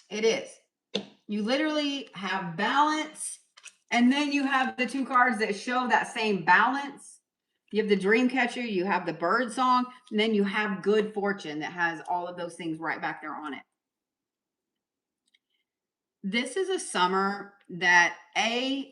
[SPEAKER 1] It is. You literally have balance, and then you have the two cards that show that same balance. You have the dream catcher, you have the bird song, and then you have good fortune that has all of those things right back there on it. This is a summer that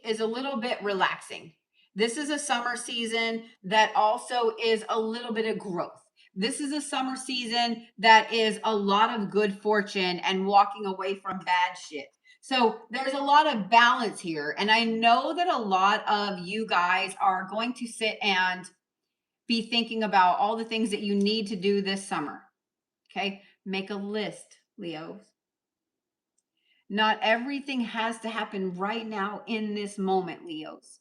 [SPEAKER 1] is a little bit relaxing. This is a summer season that also is a little bit of growth. This is a summer season that is a lot of good fortune and walking away from bad shit. So there's a lot of balance here. And I know that a lot of you guys are going to sit and be thinking about all the things that you need to do this summer. Okay. Make a list, Leos. Not everything has to happen right now in this moment, Leos.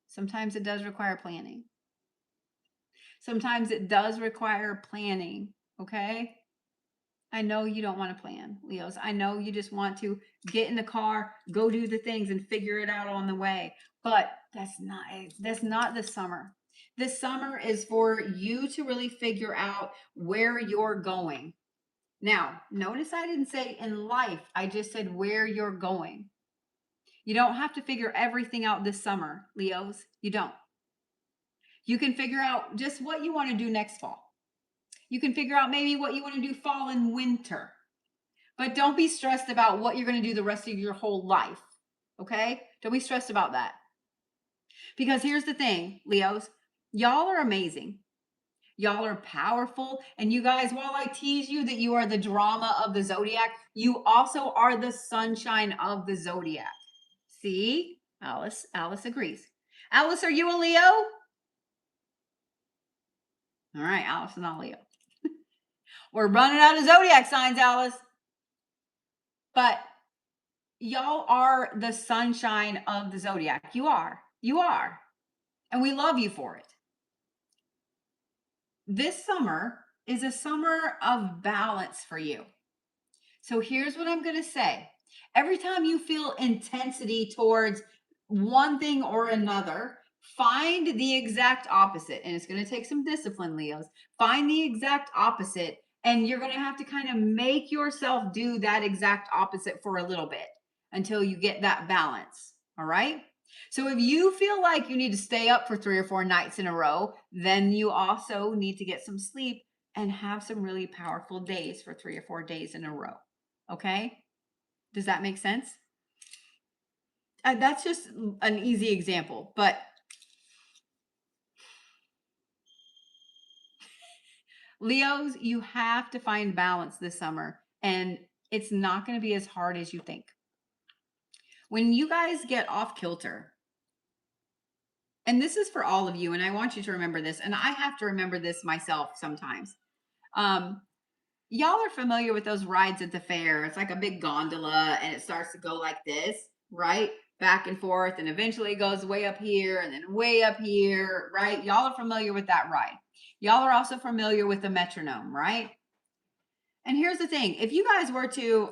[SPEAKER 1] Sometimes it does require planning. Sometimes it does require planning. Okay. I know you don't want to plan, Leos. I know you just want to get in the car, go do the things and figure it out on the way. But that's not the summer. This summer is for you to really figure out where you're going. Now, notice I didn't say in life. I just said where you're going. You don't have to figure everything out this summer, Leos. You don't. You can figure out just what you want to do next fall. You can figure out maybe what you want to do fall and winter. But don't be stressed about what you're going to do the rest of your whole life. Okay? Don't be stressed about that. Because here's the thing, Leos, y'all are amazing. Y'all are powerful. And you guys, while I tease you that you are the drama of the zodiac, you also are the sunshine of the zodiac. See? Alice agrees. Alice, are you a Leo? All right, Alice is not Leo. We're running out of zodiac signs, Alice. But y'all are the sunshine of the zodiac. You are. You are. And we love you for it. This summer is a summer of balance for you. So here's what I'm going to say. Every time you feel intensity towards one thing or another, find the exact opposite. And it's going to take some discipline, Leos. Find the exact opposite. And you're going to have to kind of make yourself do that exact opposite for a little bit until you get that balance. All right. So if you feel like you need to stay up for 3 or 4 nights in a row, then you also need to get some sleep and have some really powerful days for 3 or 4 days in a row. Okay. Does that make sense? That's just an easy example, but Leos, you have to find balance this summer, and it's not going to be as hard as you think. When you guys get off kilter, and this is for all of you, and I want you to remember this, and I have to remember this myself sometimes. Y'all are familiar with those rides at the fair. It's like a big gondola, and it starts to go like this, right? Back and forth, and eventually it goes way up here and then way up here, right? Y'all are familiar with that ride. Y'all are also familiar with the metronome, right? And here's the thing. If you guys were to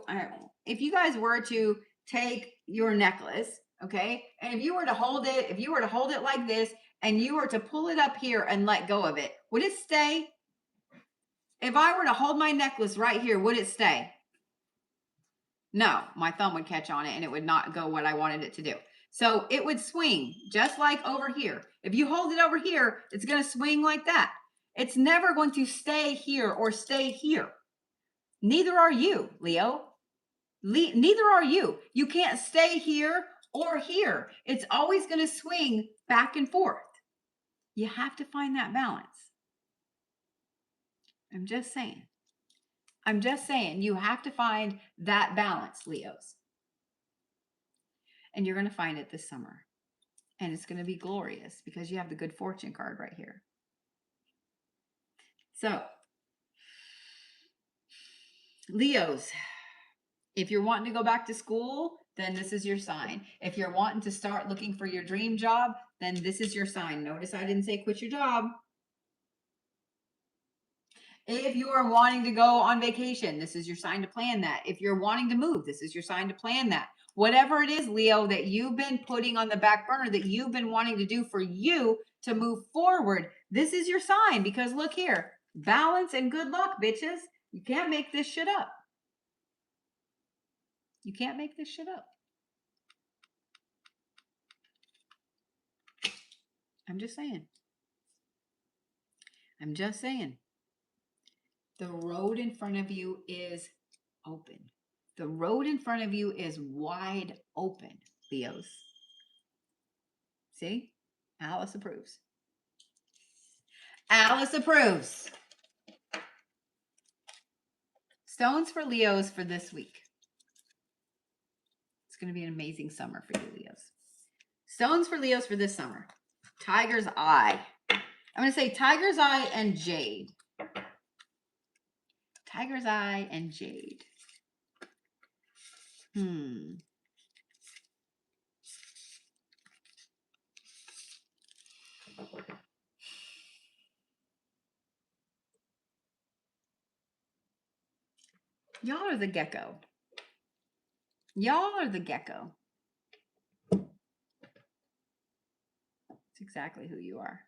[SPEAKER 1] take your necklace, okay, and if you were to hold it like this, and you were to pull it up here and let go of it, would it stay? If I were to hold my necklace right here, would it stay? No, my thumb would catch on it and it would not go what I wanted it to do. So it would swing just like over here. If you hold it over here, it's going to swing like that. It's never going to stay here or stay here. Neither are you, Leo. Neither are you. You can't stay here or here. It's always going to swing back and forth. You have to find that balance. I'm just saying. You have to find that balance, Leos. And you're going to find it this summer. And it's going to be glorious because you have the good fortune card right here. So, Leos, if you're wanting to go back to school, then this is your sign. If you're wanting to start looking for your dream job, then this is your sign. Notice I didn't say quit your job. If you are wanting to go on vacation, this is your sign to plan that. If you're wanting to move, this is your sign to plan that. Whatever it is, Leo, that you've been putting on the back burner, that you've been wanting to do for you to move forward, this is your sign. Because look here, balance and good luck, bitches. You can't make this shit up. You can't make this shit up. I'm just saying. The road in front of you is open. The road in front of you is wide open, Leos. See? Alice approves. Alice approves. Stones for Leos for this week. It's going to be an amazing summer for you, Leos. Stones for Leos for this summer. Tiger's Eye. I'm going to say Tiger's Eye and Jade. Tiger's Eye and Jade. Y'all are the gecko. Y'all are the gecko. It's exactly who you are.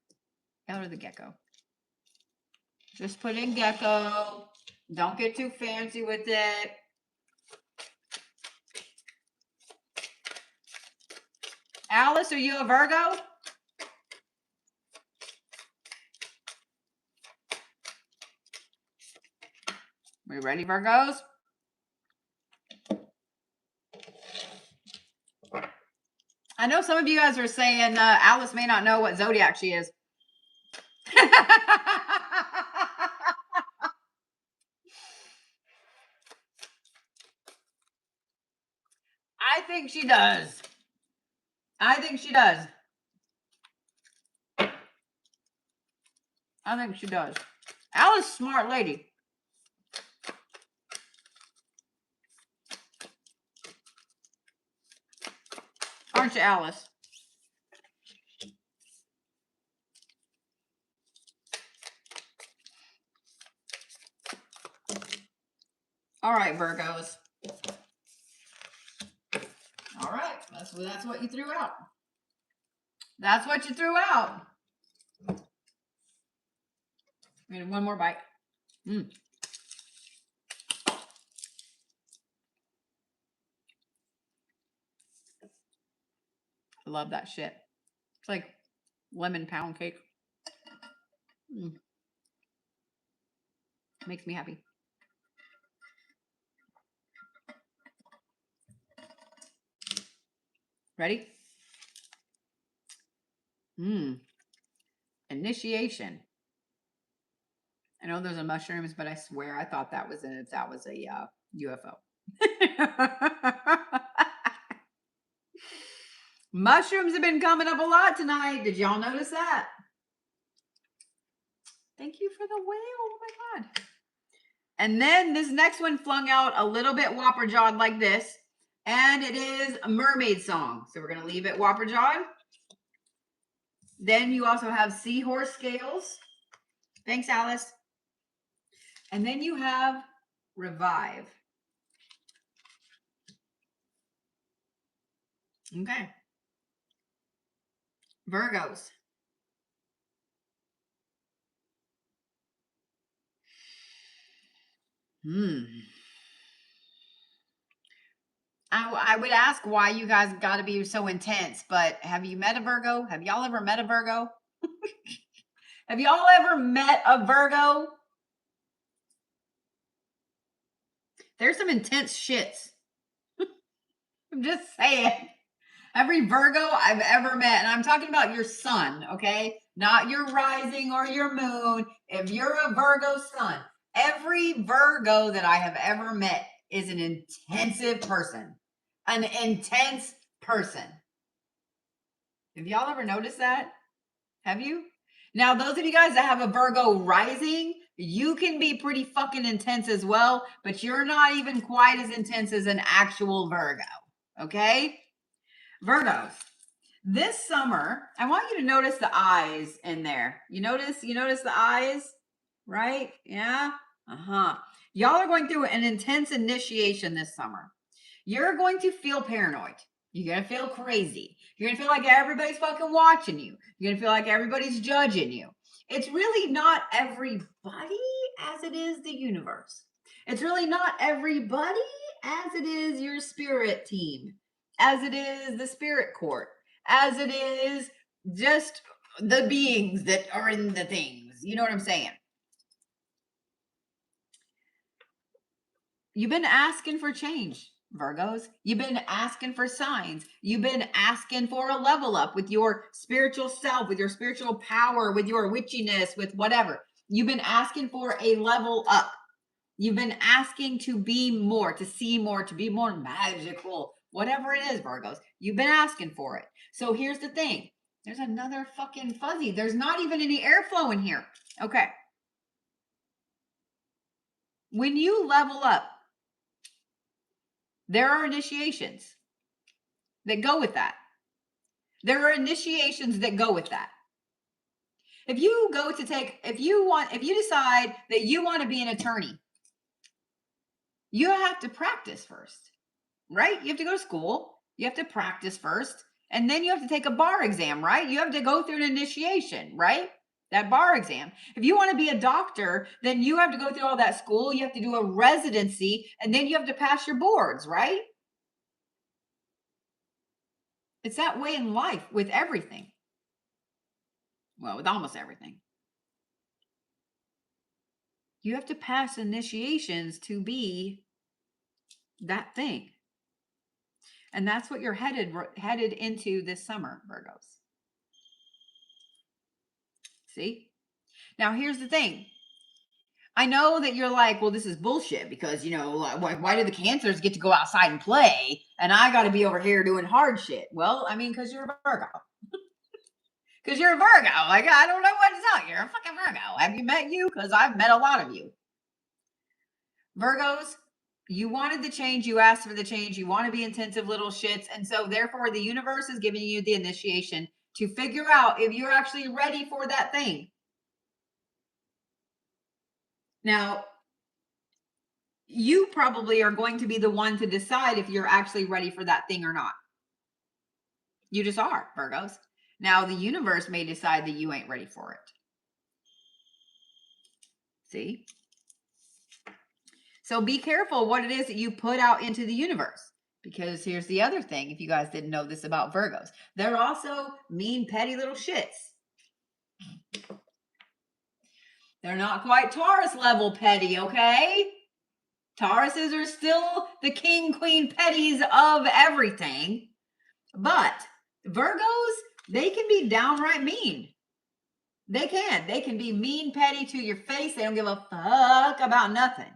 [SPEAKER 1] Y'all are the gecko. Just put in gecko. Don't get too fancy with it. Alice, are you a Virgo? We ready, Virgos? I know some of you guys are saying Alice may not know what zodiac she is. I think she does. I think she does. Alice, smart lady. Aren't you, Alice? All right, Virgos. All right, that's what you threw out. That's what you threw out. We need one more bite. I love that shit. It's like lemon pound cake. Makes me happy. Ready? Initiation. I know there's a mushrooms, but I swear I thought that was a UFO. Mushrooms have been coming up a lot tonight. Did y'all notice that? Thank you for the whale. Oh my God. And then this next one flung out a little bit whopper jawed like this. And it is a mermaid song. So we're going to leave it whopper jawed. Then you also have seahorse scales. Thanks, Alice. And then you have revive. Okay. Virgos. I would ask why you guys got to be so intense, but have you met a Virgo? Have y'all ever met a Virgo? Have y'all ever met a Virgo? There's some intense shits. I'm just saying. Every Virgo I've ever met, and I'm talking about your sun, okay? Not your rising or your moon. If you're a Virgo sun, every Virgo that I have ever met is an intensive person. An intense person. Have y'all ever noticed that? Have you? Now, those of you guys that have a Virgo rising, you can be pretty fucking intense as well, but you're not even quite as intense as an actual Virgo, okay? Virgos, this summer, I want you to notice the eyes in there. You notice the eyes, right? Yeah? Uh-huh. Y'all are going through an intense initiation this summer. You're going to feel paranoid. You're going to feel crazy. You're going to feel like everybody's fucking watching you. You're going to feel like everybody's judging you. It's really not everybody as it is the universe. It's really not everybody as it is your spirit team, as it is the spirit court, as it is just the beings that are in the things. You know what I'm saying? You've been asking for change, Virgos. You've been asking for signs. You've been asking for a level up with your spiritual self, with your spiritual power, with your witchiness, with whatever. You've been asking for a level up. You've been asking to be more, to see more, to be more magical, whatever it is, Virgos. You've been asking for it. So here's the thing. There's another fucking fuzzy. There's not even any airflow in here. Okay. When you level up, there are initiations that go with that. There are initiations that go with that. If you decide that you want to be an attorney, you have to practice first, right? You have to go to school. You have to practice first. And then you have to take a bar exam, right? You have to go through an initiation, right? That bar exam. If you want to be a doctor, then you have to go through all that school. You have to do a residency, and then you have to pass your boards, right? It's that way in life with everything. Well, with almost everything. You have to pass initiations to be that thing. And that's what you're headed into this summer, Virgos. See? Now, here's the thing. I know that you're like, well, this is bullshit because, why do the Cancers get to go outside and play and I got to be over here doing hard shit? Well, I mean, because you're a Virgo. Because you're a Virgo. Like, I don't know what to tell you. You're a fucking Virgo. Have you met you? Because I've met a lot of you. Virgos, you wanted the change. You asked for the change. You want to be intensive little shits. And so, therefore, the universe is giving you the initiation to figure out if you're actually ready for that thing. Now, you probably are going to be the one to decide if you're actually ready for that thing or not. You just are, Virgos. Now, the universe may decide that you ain't ready for it. See? So be careful what it is that you put out into the universe. Because here's the other thing, if you guys didn't know this about Virgos. They're also mean, petty little shits. They're not quite Taurus level petty, okay? Tauruses are still the king, queen, petties of everything. But Virgos, they can be downright mean. They can. They can be mean, petty to your face. They don't give a fuck about nothing.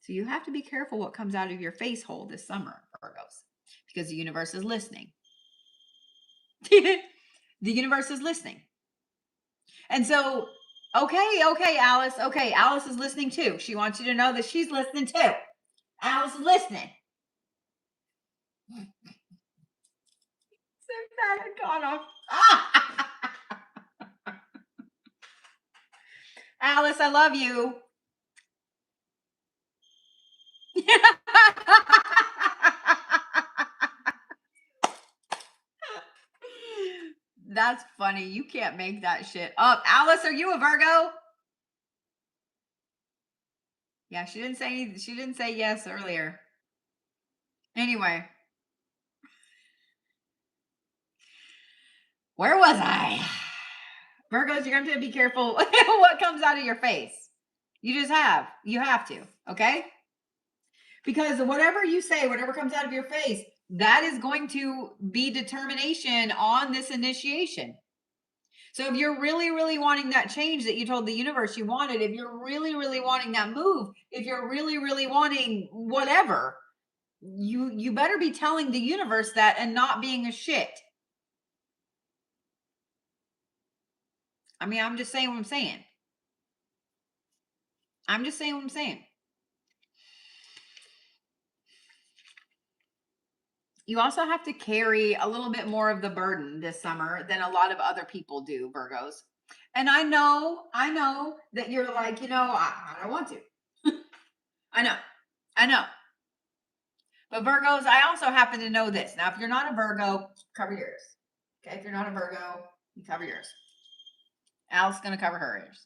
[SPEAKER 1] So you have to be careful what comes out of your face hole this summer, Virgos, because the universe is listening. The universe is listening. And so, okay, Alice. Okay, Alice is listening too. She wants you to know that she's listening too. Alice is listening. That had gone off. Alice, I love you. That's funny. You can't make that shit up. Alice, are you a Virgo? Yeah, she didn't say yes earlier. Anyway. Where was I? Virgos, you're going to be careful what comes out of your face. You have to, okay? Because whatever you say, whatever comes out of your face, that is going to be determination on this initiation. So if you're really, really wanting that change that you told the universe you wanted, if you're really, really wanting that move, if you're really, really wanting whatever, you better be telling the universe that and not being a shit. I mean, I'm just saying what I'm saying. I'm just saying what I'm saying. You also have to carry a little bit more of the burden this summer than a lot of other people do, Virgos. And I know that you're like, I don't want to. I know. But Virgos, I also happen to know this. Now, if you're not a Virgo, cover yours. Okay, if you're not a Virgo, you cover yours. Al's going to cover her ears.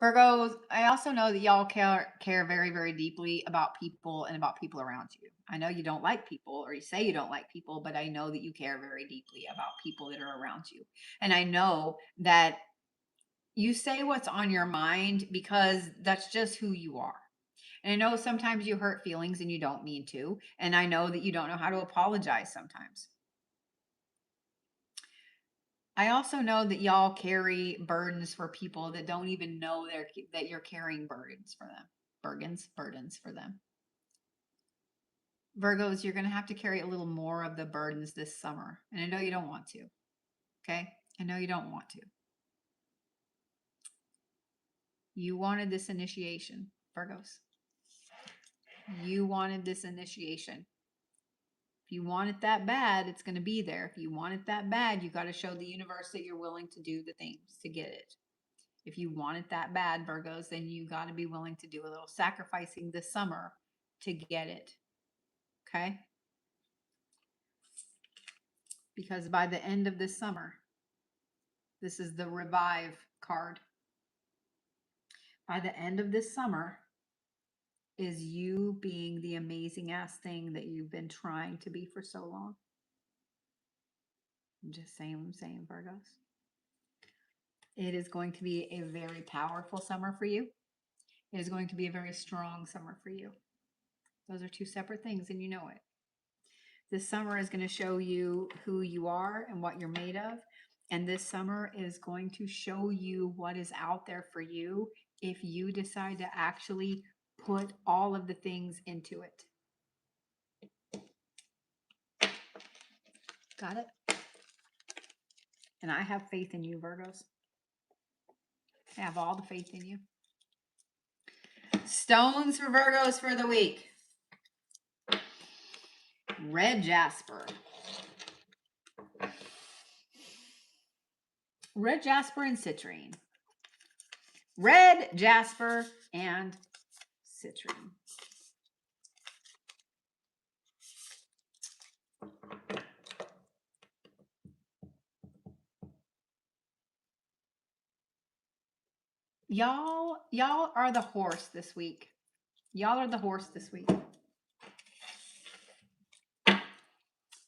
[SPEAKER 1] Virgos, I also know that y'all care very, very deeply about people and about people around you. I know you don't like people, or you say you don't like people, but I know that you care very deeply about people that are around you. And I know that you say what's on your mind because that's just who you are. And I know sometimes you hurt feelings and you don't mean to. And I know that you don't know how to apologize sometimes. I also know that y'all carry burdens for people that don't even know that you're carrying burdens for them. Burdens for them. Virgos, you're going to have to carry a little more of the burdens this summer. And I know you don't want to. Okay? I know you don't want to. You wanted this initiation, Virgos. You wanted this initiation. If you want it that bad, it's going to be there. If you want it that bad, you got to show the universe that you're willing to do the things to get it. If you want it that bad, Virgos, then you got to be willing to do a little sacrificing this summer to get it. Okay? Because by the end of this summer, this is the revive card. By the end of this summer is you being the amazing ass thing that you've been trying to be for so long. I'm just saying what I'm saying, Virgos. It is going to be a very powerful summer for you. It is going to be a very strong summer for you. Those are two separate things, and you know it. This summer is going to show you who you are and what you're made of. And this summer is going to show you what is out there for you if you decide to actually put all of the things into it. Got it? And I have faith in you, Virgos. I have all the faith in you. Stones for Virgos for the week. Red jasper. Red jasper and citrine. Red jasper and citrine. Y'all are the horse this week. Y'all are the horse this week.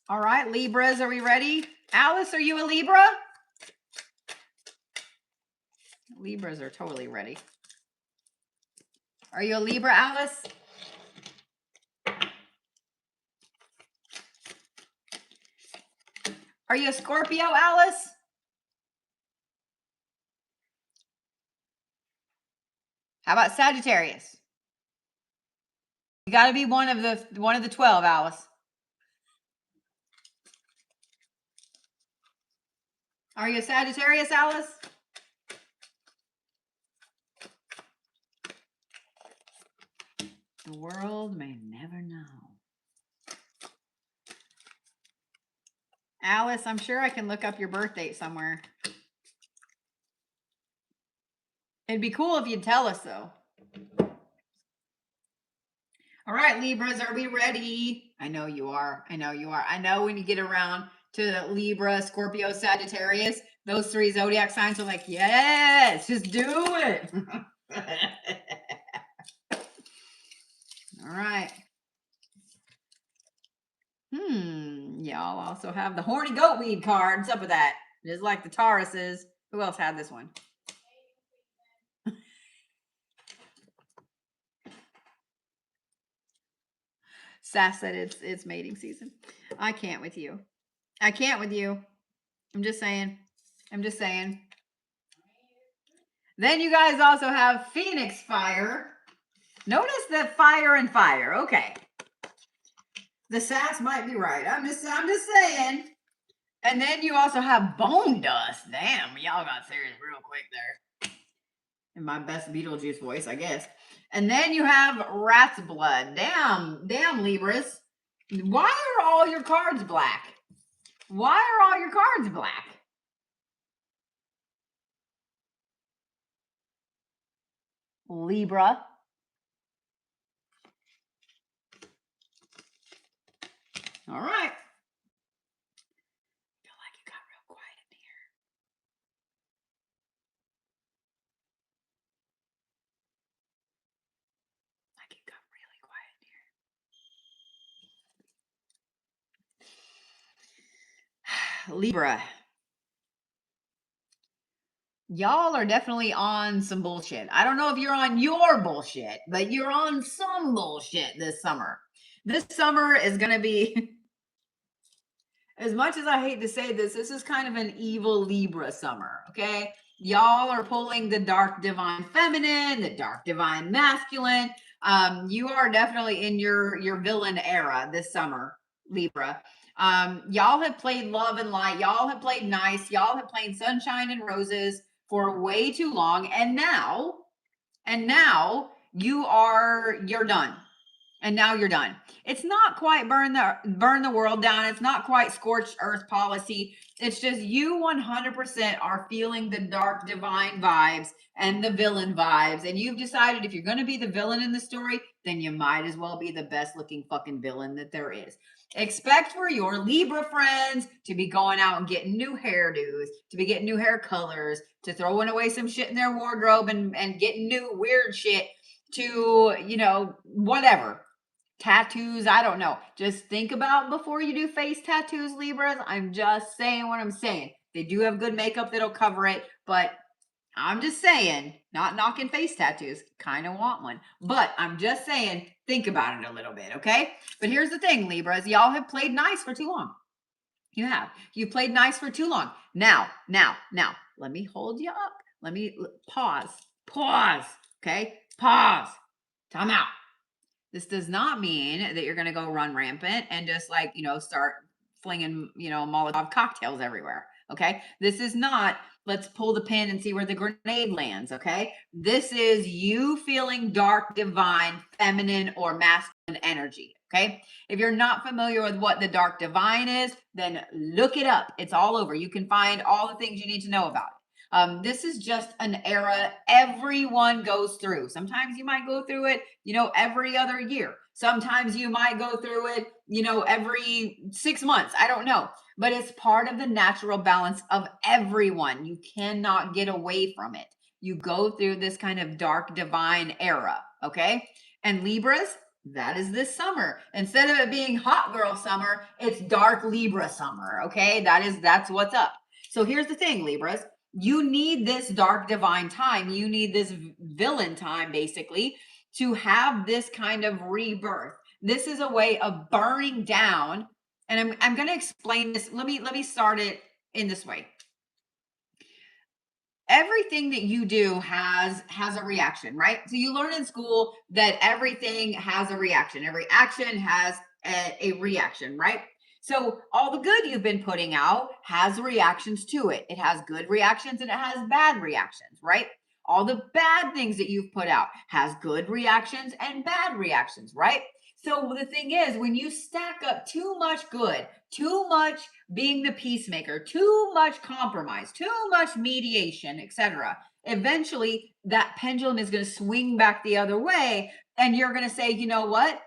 [SPEAKER 1] All right, Libras, are we ready? Alice, are you a Libra? Libras are totally ready. Are you a Libra, Alice? Are you a Scorpio, Alice? How about Sagittarius? You got to be one of the 12, Alice. Are you a Sagittarius, Alice? The world may never know. Alice, I'm sure I can look up your birth date somewhere. It'd be cool if you'd tell us, though. All right, Libras, are we ready? I know you are. I know you are. I know when you get around to Libra, Scorpio, Sagittarius, those three zodiac signs are like, yes, just do it. All right. Y'all also have the horny goatweed card. What's up with that? Just like the Tauruses. Who else had this one? Sass said it's mating season. I can't with you. I can't with you. I'm just saying. I'm just saying. Then you guys also have Phoenix fire. Notice the fire and fire. Okay. The sass might be right. I'm just saying. And then you also have bone dust. Damn, y'all got serious real quick there. In my best Beetlejuice voice, I guess. And then you have rat's blood. Damn, Libras. Why are all your cards black? Why are all your cards black? Libra. All right. I feel like it got real quiet in here. Like it got really quiet in here. Libra. Y'all are definitely on some bullshit. I don't know if you're on your bullshit, but you're on some bullshit this summer. This summer is going to be, as much as I hate to say this is kind of an evil Libra summer, okay? Y'all are pulling the dark divine feminine, the dark divine masculine. You are definitely in your villain era this summer, Libra. Y'all have played love and light. Y'all have played nice. Y'all have played sunshine and roses for way too long. And now you're done. And now you're done. It's not quite burn the world down. It's not quite scorched earth policy. It's just you 100% are feeling the dark divine vibes and the villain vibes. And you've decided if you're going to be the villain in the story, then you might as well be the best looking fucking villain that there is. Expect for your Libra friends to be going out and getting new hairdos, to be getting new hair colors, to throwing away some shit in their wardrobe and getting new weird shit to, whatever. Tattoos, I don't know. Just think about before you do face tattoos, Libras. I'm just saying what I'm saying. They do have good makeup that'll cover it, but I'm just saying, not knocking face tattoos. Kind of want one. But I'm just saying, think about it a little bit, okay? But here's the thing, Libras. Y'all have played nice for too long. You have. You played nice for too long. Now, let me hold you up. Let me pause, okay? Pause. Time out. This does not mean that you're going to go run rampant and just start flinging, Molotov cocktails everywhere. Okay. This is not, let's pull the pin and see where the grenade lands. Okay. This is you feeling dark, divine, feminine, or masculine energy. Okay. If you're not familiar with what the dark divine is, then look it up. It's all over. You can find all the things you need to know about it. This is just an era everyone goes through. Sometimes you might go through it, every other year. Sometimes you might go through it, every 6 months. I don't know. But it's part of the natural balance of everyone. You cannot get away from it. You go through this kind of dark divine era, okay? And Libras, that is this summer. Instead of it being hot girl summer, it's dark Libra summer, okay? That's what's up. So here's the thing, Libras. You need this dark divine time. You need this villain time, basically, to have this kind of rebirth. This is a way of burning down And I'm going to explain this. Let me start it in this way. Everything that you do has a reaction, right? So you learn in school that everything has a reaction. Every action has a reaction, right? So all the good you've been putting out has reactions to it. It has good reactions and it has bad reactions, right? All the bad things that you've put out has good reactions and bad reactions, right? So the thing is, when you stack up too much good, too much being the peacemaker, too much compromise, too much mediation, etc., eventually that pendulum is going to swing back the other way, and you're going to say, you know what?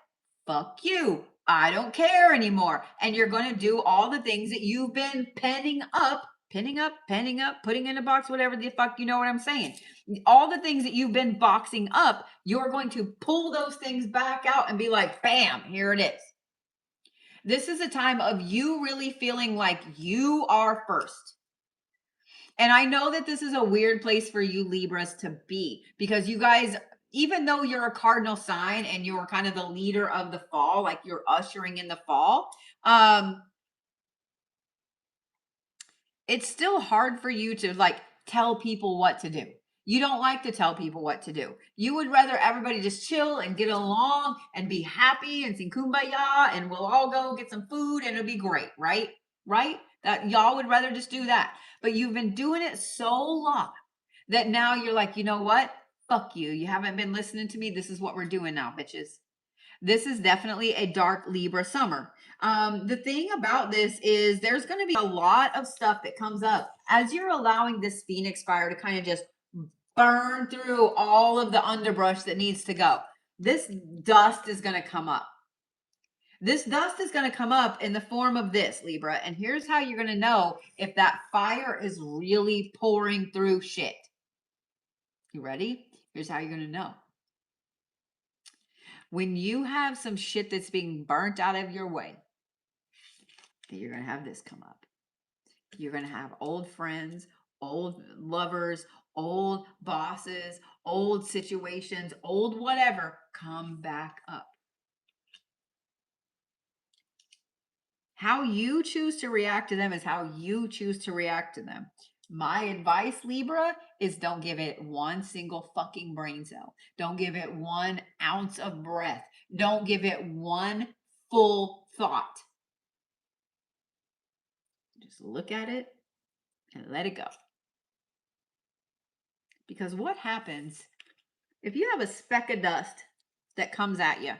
[SPEAKER 1] Fuck you. I don't care anymore. And you're going to do all the things that you've been penning up, putting in a box, whatever the fuck, you know what I'm saying? All the things that you've been boxing up, you're going to pull those things back out and be like, bam, here it is. This is a time of you really feeling like you are first. And I know that this is a weird place for you Libras to be, because you guys, even though you're a cardinal sign and you're kind of the leader of the fall, like you're ushering in the fall, it's still hard for you to like tell people what to do. You don't like to tell people what to do. You would rather everybody just chill and get along and be happy and sing kumbaya and we'll all go get some food and it'll be great, right? Right? That y'all would rather just do that. But you've been doing it so long that now you're like, you know what? Fuck you. You haven't been listening to me. This is what we're doing now, bitches. This is definitely a dark Libra summer. The thing about this is there's going to be a lot of stuff that comes up as you're allowing this Phoenix fire to kind of just burn through all of the underbrush that needs to go. This dust is going to come up. This dust is going to come up in the form of this, Libra. And here's how you're going to know if that fire is really pouring through shit. You ready? Here's how you're going to know. When you have some shit that's being burnt out of your way, you're going to have this come up. You're going to have old friends, old lovers, old bosses, old situations, old whatever come back up. How you choose to react to them is how you choose to react to them. My advice, Libra, is don't give it one single fucking brain cell. Don't give it 1 ounce of breath. Don't give it one full thought. Just look at it and let it go. Because what happens if you have a speck of dust that comes at you?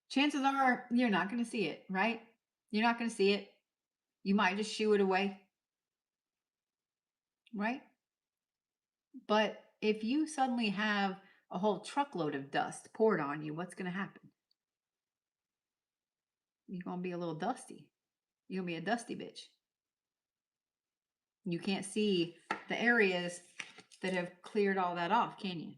[SPEAKER 1] Chances are you're not going to see it, right? You're not going to see it. You might just shoo it away, right? But if you suddenly have a whole truckload of dust poured on you, what's going to happen? You're going to be a little dusty. You're going to be a dusty bitch. You can't see the areas that have cleared all that off, can you?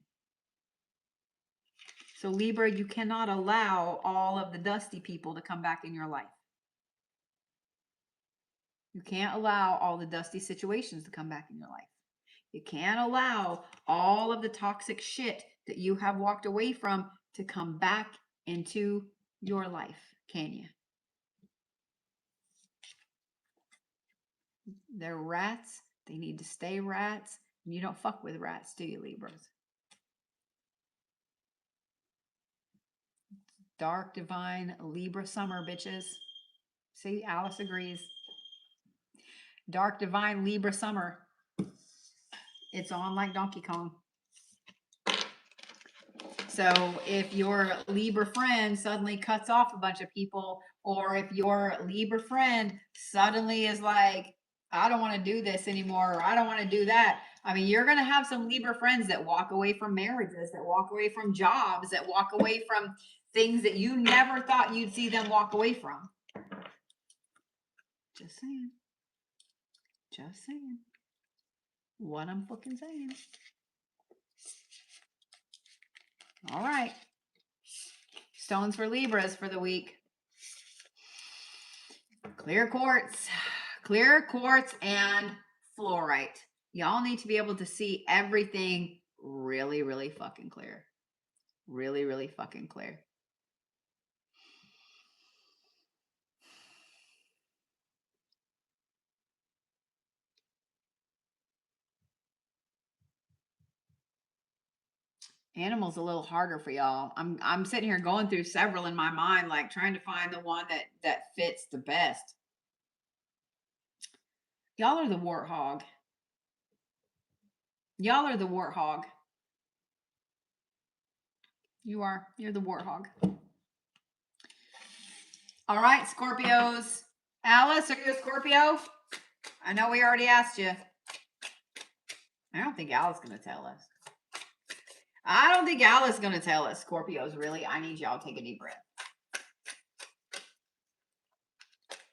[SPEAKER 1] So Libra, you cannot allow all of the dusty people to come back in your life. You can't allow all the dusty situations to come back in your life. You can't allow all of the toxic shit that you have walked away from to come back into your life, can you? They're rats. They need to stay rats. You don't fuck with rats, do you, Libras? Dark, divine, Libra summer, bitches. See, Alice agrees. Dark, divine, Libra summer. It's on like Donkey Kong. So if your Libra friend suddenly cuts off a bunch of people, or if your Libra friend suddenly is like, I don't want to do this anymore, or I don't want to do that. I mean, you're going to have some Libra friends that walk away from marriages, that walk away from jobs, that walk away from things that you never thought you'd see them walk away from. Just saying. Just saying. What I'm fucking saying. All right. Stones for Libras for the week. Clear quartz and fluorite. Y'all need to be able to see everything really, really fucking clear. Really, really fucking clear. Animals a little harder for y'all. I'm sitting here going through several in my mind, like trying to find the one that fits the best. Y'all are the warthog. Y'all are the warthog. You are. You're the warthog. All right, Scorpios. Alice, are you a Scorpio? I know we already asked you. I don't think Alice is going to tell us. I don't think Alice is going to tell us. Scorpios, really? I need y'all to take a deep breath.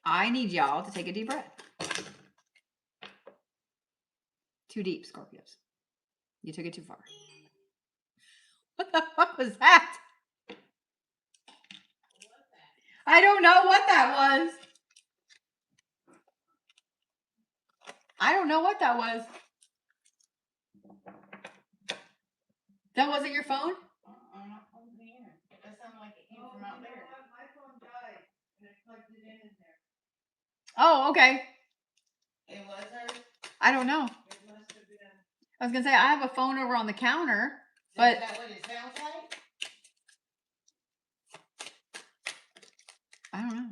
[SPEAKER 1] I need y'all to take a deep breath. Too deep, Scorpios. You took it too far. What the fuck was that? I don't know what that was. I don't know what that was. That wasn't your phone?
[SPEAKER 2] Not from here. That sounded like it came from out there. My phone died and I plugged it in there.
[SPEAKER 1] Oh, okay.
[SPEAKER 2] It was hers?
[SPEAKER 1] I don't know.
[SPEAKER 2] It must have been.
[SPEAKER 1] I was going to say, I have a phone over on the counter, but...
[SPEAKER 2] Is that what it sounds like?
[SPEAKER 1] I don't know.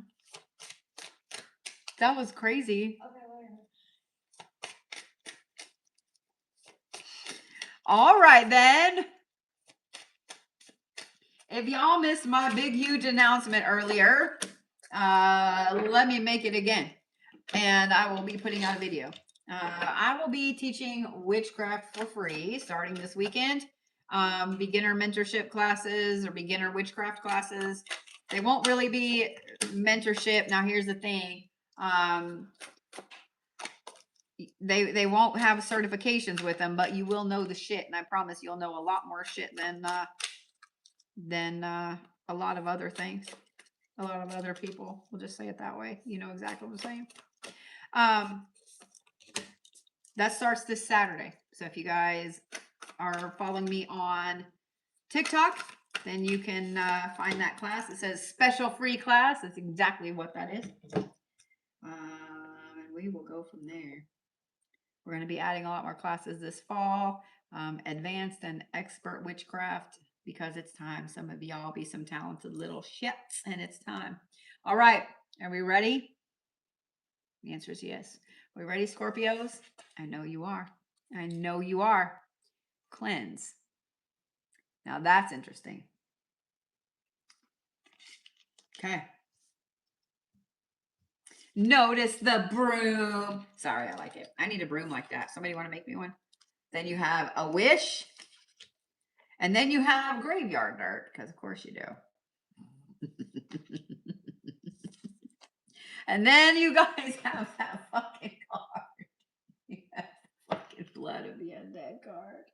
[SPEAKER 1] That was crazy.
[SPEAKER 2] Okay, whatever.
[SPEAKER 1] All right, then. If y'all missed my big, huge announcement earlier, let me make it again. And I will be putting out a video. I will be teaching witchcraft for free starting this weekend. Beginner mentorship classes or beginner witchcraft classes. They won't really be mentorship. Now, here's the thing. They won't have certifications with them, but you will know the shit. And I promise you'll know a lot more shit than a lot of other things. A lot of other people. We'll just say it that way. You know exactly what I'm saying. That starts this Saturday. So if you guys are following me on TikTok, then you can find that class. It says special free class. That's exactly what that is. And we will go from there. We're going to be adding a lot more classes this fall. Advanced and expert witchcraft, because it's time. Some of y'all be some talented little shits, and it's time. All right. Are we ready? The answer is yes. Are we ready, Scorpios? I know you are. I know you are. Cleanse. Now that's interesting. Okay. Notice the broom. Sorry, I like it. I need a broom like that. Somebody want to make me one? Then you have a wish. And then you have graveyard dirt, because of course you do. And then you guys have that fucking card. You have fucking blood of the undead card.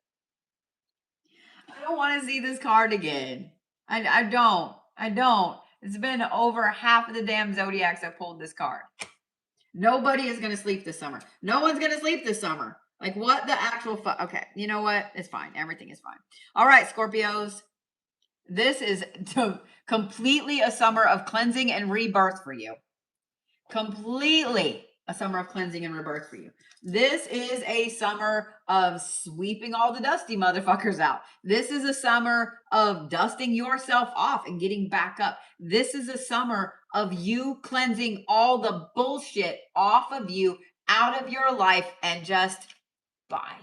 [SPEAKER 1] I don't want to see this card again. I don't. It's been over half of the damn Zodiacs that pulled this card. Nobody is going to sleep this summer. No one's going to sleep this summer. Like, what the actual fuck? Okay, you know what? It's fine. Everything is fine. All right, Scorpios. This is completely a summer of cleansing and rebirth for you. Completely a summer of cleansing and rebirth for you. This is a summer of sweeping all the dusty motherfuckers out. This is a summer of dusting yourself off and getting back up. This is a summer of you cleansing all the bullshit off of you, out of your life, and just bye.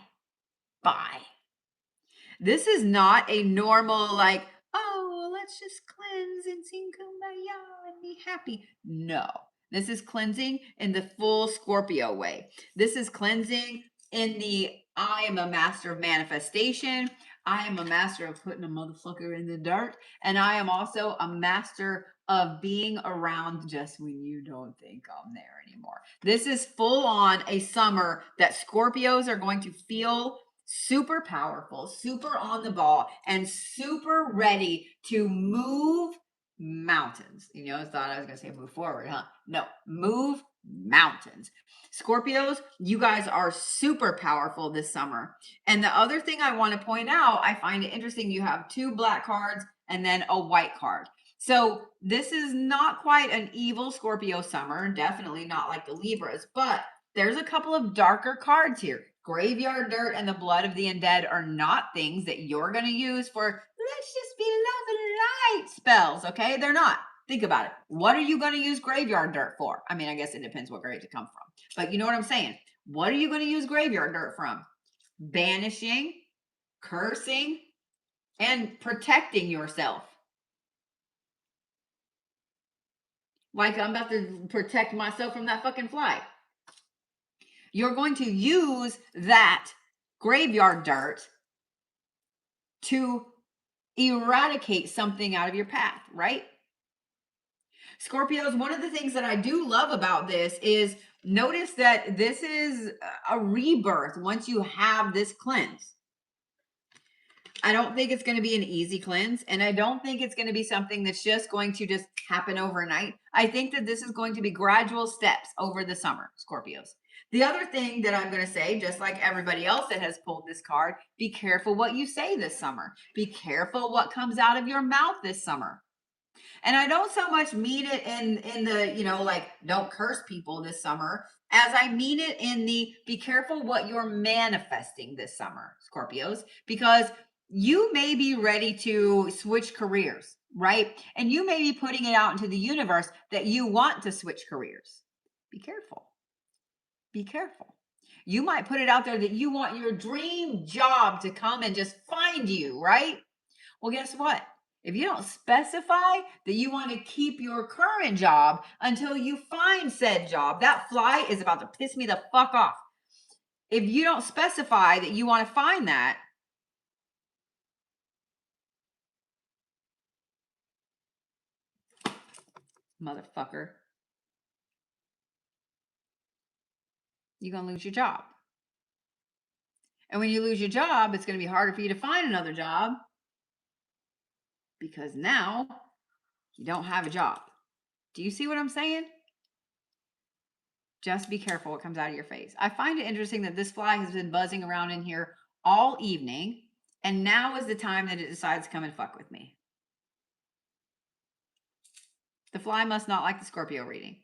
[SPEAKER 1] This is not a normal, like, oh, let's just cleanse and sing kumbaya and be happy. No. This is cleansing in the full Scorpio way. This is cleansing in the I am a master of manifestation. I am a master of putting a motherfucker in the dirt. And I am also a master of being around just when you don't think I'm there anymore. This is full on a summer that Scorpios are going to feel super powerful, super on the ball, and super ready to move mountains. You know, I thought I was going to say move forward, huh? No, move mountains. Scorpios, you guys are super powerful this summer. And the other thing I want to point out, I find it interesting, you have 2 black cards and then a white card. So this is not quite an evil Scorpio summer, definitely not like the Libras, but there's a couple of darker cards here. Graveyard dirt and the blood of the undead are not things that you're going to use for let's just be love and light spells, okay? They're not. Think about it. What are you going to use graveyard dirt for? I mean, I guess it depends what grave it come from. But you know what I'm saying? What are you going to use graveyard dirt from? Banishing, cursing, and protecting yourself. Like I'm about to protect myself from that fucking fly. You're going to use that graveyard dirt to eradicate something out of your path, right? Scorpios, one of the things that I do love about this is notice that this is a rebirth once you have this cleanse. I don't think it's going to be an easy cleanse, and I don't think it's going to be something that's just going to just happen overnight. I think that this is going to be gradual steps over the summer, Scorpios. The other thing that I'm going to say, just like everybody else that has pulled this card, be careful what you say this summer. Be careful what comes out of your mouth this summer. And I don't so much mean it in the, you know, like don't curse people this summer, as I mean it in the be careful what you're manifesting this summer, Scorpios, because you may be ready to switch careers, right? And you may be putting it out into the universe that you want to switch careers. Be careful. Be careful. You might put it out there that you want your dream job to come and just find you, right? Well, guess what? If you don't specify that you want to keep your current job until you find said job, that fly is about to piss me the fuck off. If you don't specify that you want to find that, motherfucker, you're going to lose your job. And when you lose your job, it's going to be harder for you to find another job because now you don't have a job. Do you see what I'm saying? Just be careful what comes out of your face. I find it interesting that this fly has been buzzing around in here all evening, and now is the time that it decides to come and fuck with me. The fly must not like the Scorpio reading.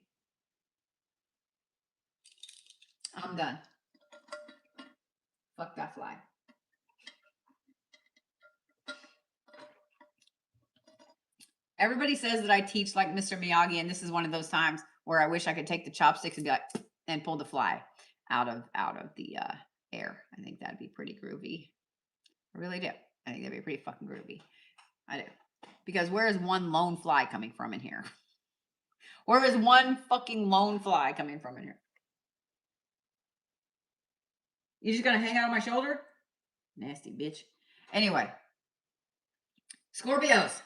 [SPEAKER 1] I'm done. Fuck that fly. Everybody says that I teach like Mr. Miyagi, and this is one of those times where I wish I could take the chopsticks and be like, and pull the fly out of the air. I think that'd be pretty groovy. I really do. I think that'd be pretty fucking groovy. I do. Because where is one lone fly coming from in here? Where is one fucking lone fly coming from in here? You just gonna hang out on my shoulder? Nasty bitch. Anyway. Scorpios.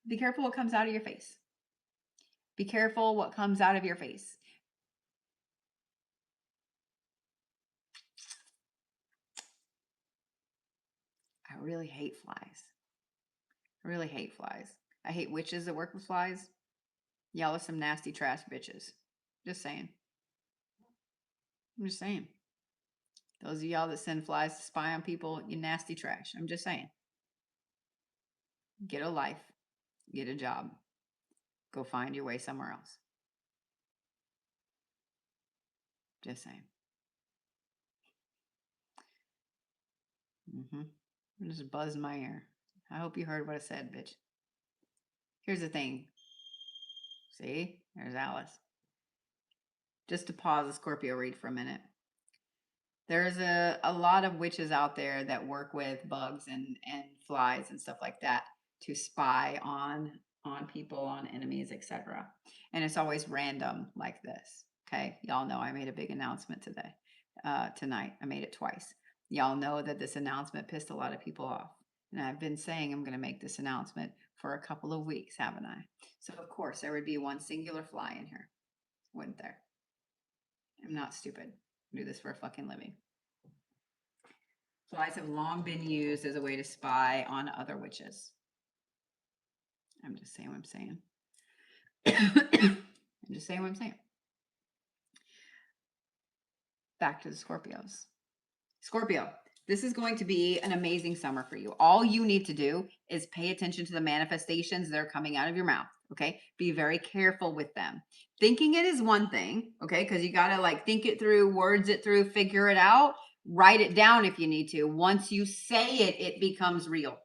[SPEAKER 1] Be careful what comes out of your face. Be careful what comes out of your face. I really hate flies. I really hate flies. I hate witches that work with flies. Y'all are some nasty trash bitches. Just saying. I'm just saying. Those of y'all that send flies to spy on people, you nasty trash. I'm just saying. Get a life. Get a job. Go find your way somewhere else. Just saying. It just buzzed in my ear. I hope you heard what I said, bitch. Here's the thing. See? There's Alice. Just to pause the Scorpio read for a minute. There's a lot of witches out there that work with bugs and flies and stuff like that to spy on people, on enemies, etc. And it's always random like this. Okay, y'all know I made a big announcement tonight. I made it twice. Y'all know that this announcement pissed a lot of people off. And I've been saying I'm going to make this announcement for a couple of weeks, haven't I? So of course there would be one singular fly in here, wouldn't there? I'm not stupid. I do this for a fucking living. Flies have long been used as a way to spy on other witches. I'm just saying what I'm saying. I'm just saying what I'm saying. Back to the Scorpios. Scorpio, This is going to be an amazing summer for you. All you need to do is pay attention to the manifestations that are coming out of your mouth. Okay. Be very careful with them. Thinking it is one thing. Okay. Because you got to like think it through, words it through, figure it out, write it down if you need to. Once you say it, it becomes real.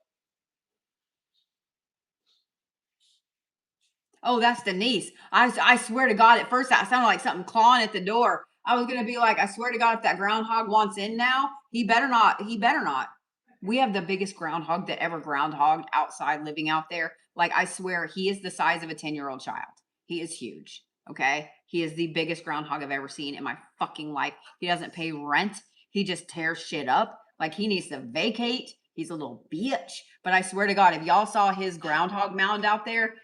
[SPEAKER 1] Oh, that's Denise. I swear to God, at first that sounded like something clawing at the door. I was going to be like, I swear to God, if that groundhog wants in now, he better not. He better not. We have the biggest groundhog that ever groundhogged outside living out there. Like, I swear, he is the size of a 10-year-old child. He is huge. Okay. He is the biggest groundhog I've ever seen in my fucking life. He doesn't pay rent. He just tears shit up. Like, he needs to vacate. He's a little bitch. But I swear to God, if y'all saw his groundhog mound out there,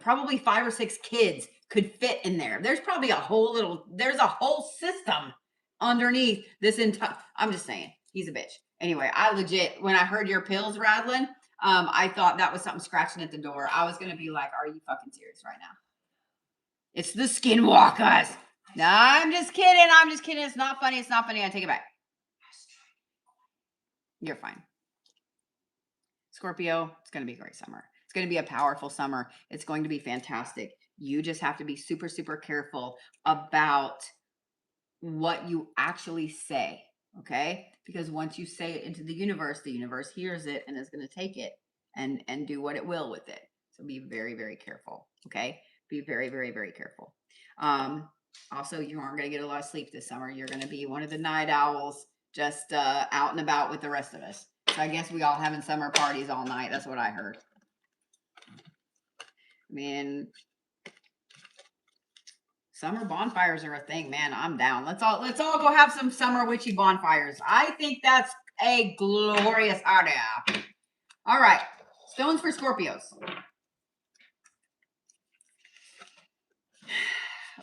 [SPEAKER 1] probably 5 or 6 kids could fit in there. There's probably there's a whole system underneath this entire, I'm just saying, he's a bitch. Anyway, I legit, when I heard your pills rattling, I thought that was something scratching at the door. I was going to be like, are you fucking serious right now? It's the skinwalkers. No, I'm just kidding. I'm just kidding. It's not funny. It's not funny. I take it back. You're fine. Scorpio, it's going to be a great summer. It's going to be a powerful summer. It's going to be fantastic. You just have to be super, super careful about what you actually say. Okay? Because once you say it into the universe hears it and is going to take it and do what it will with it. So be very, very careful. Okay? Be very, very, very careful. Also, you aren't going to get a lot of sleep this summer. You're going to be one of the night owls, just out and about with the rest of us. So I guess we all having summer parties all night. That's what I heard. I mean, summer bonfires are a thing, man. I'm down. Let's all go have some summer witchy bonfires. I think that's a glorious idea. All right, stones for Scorpios.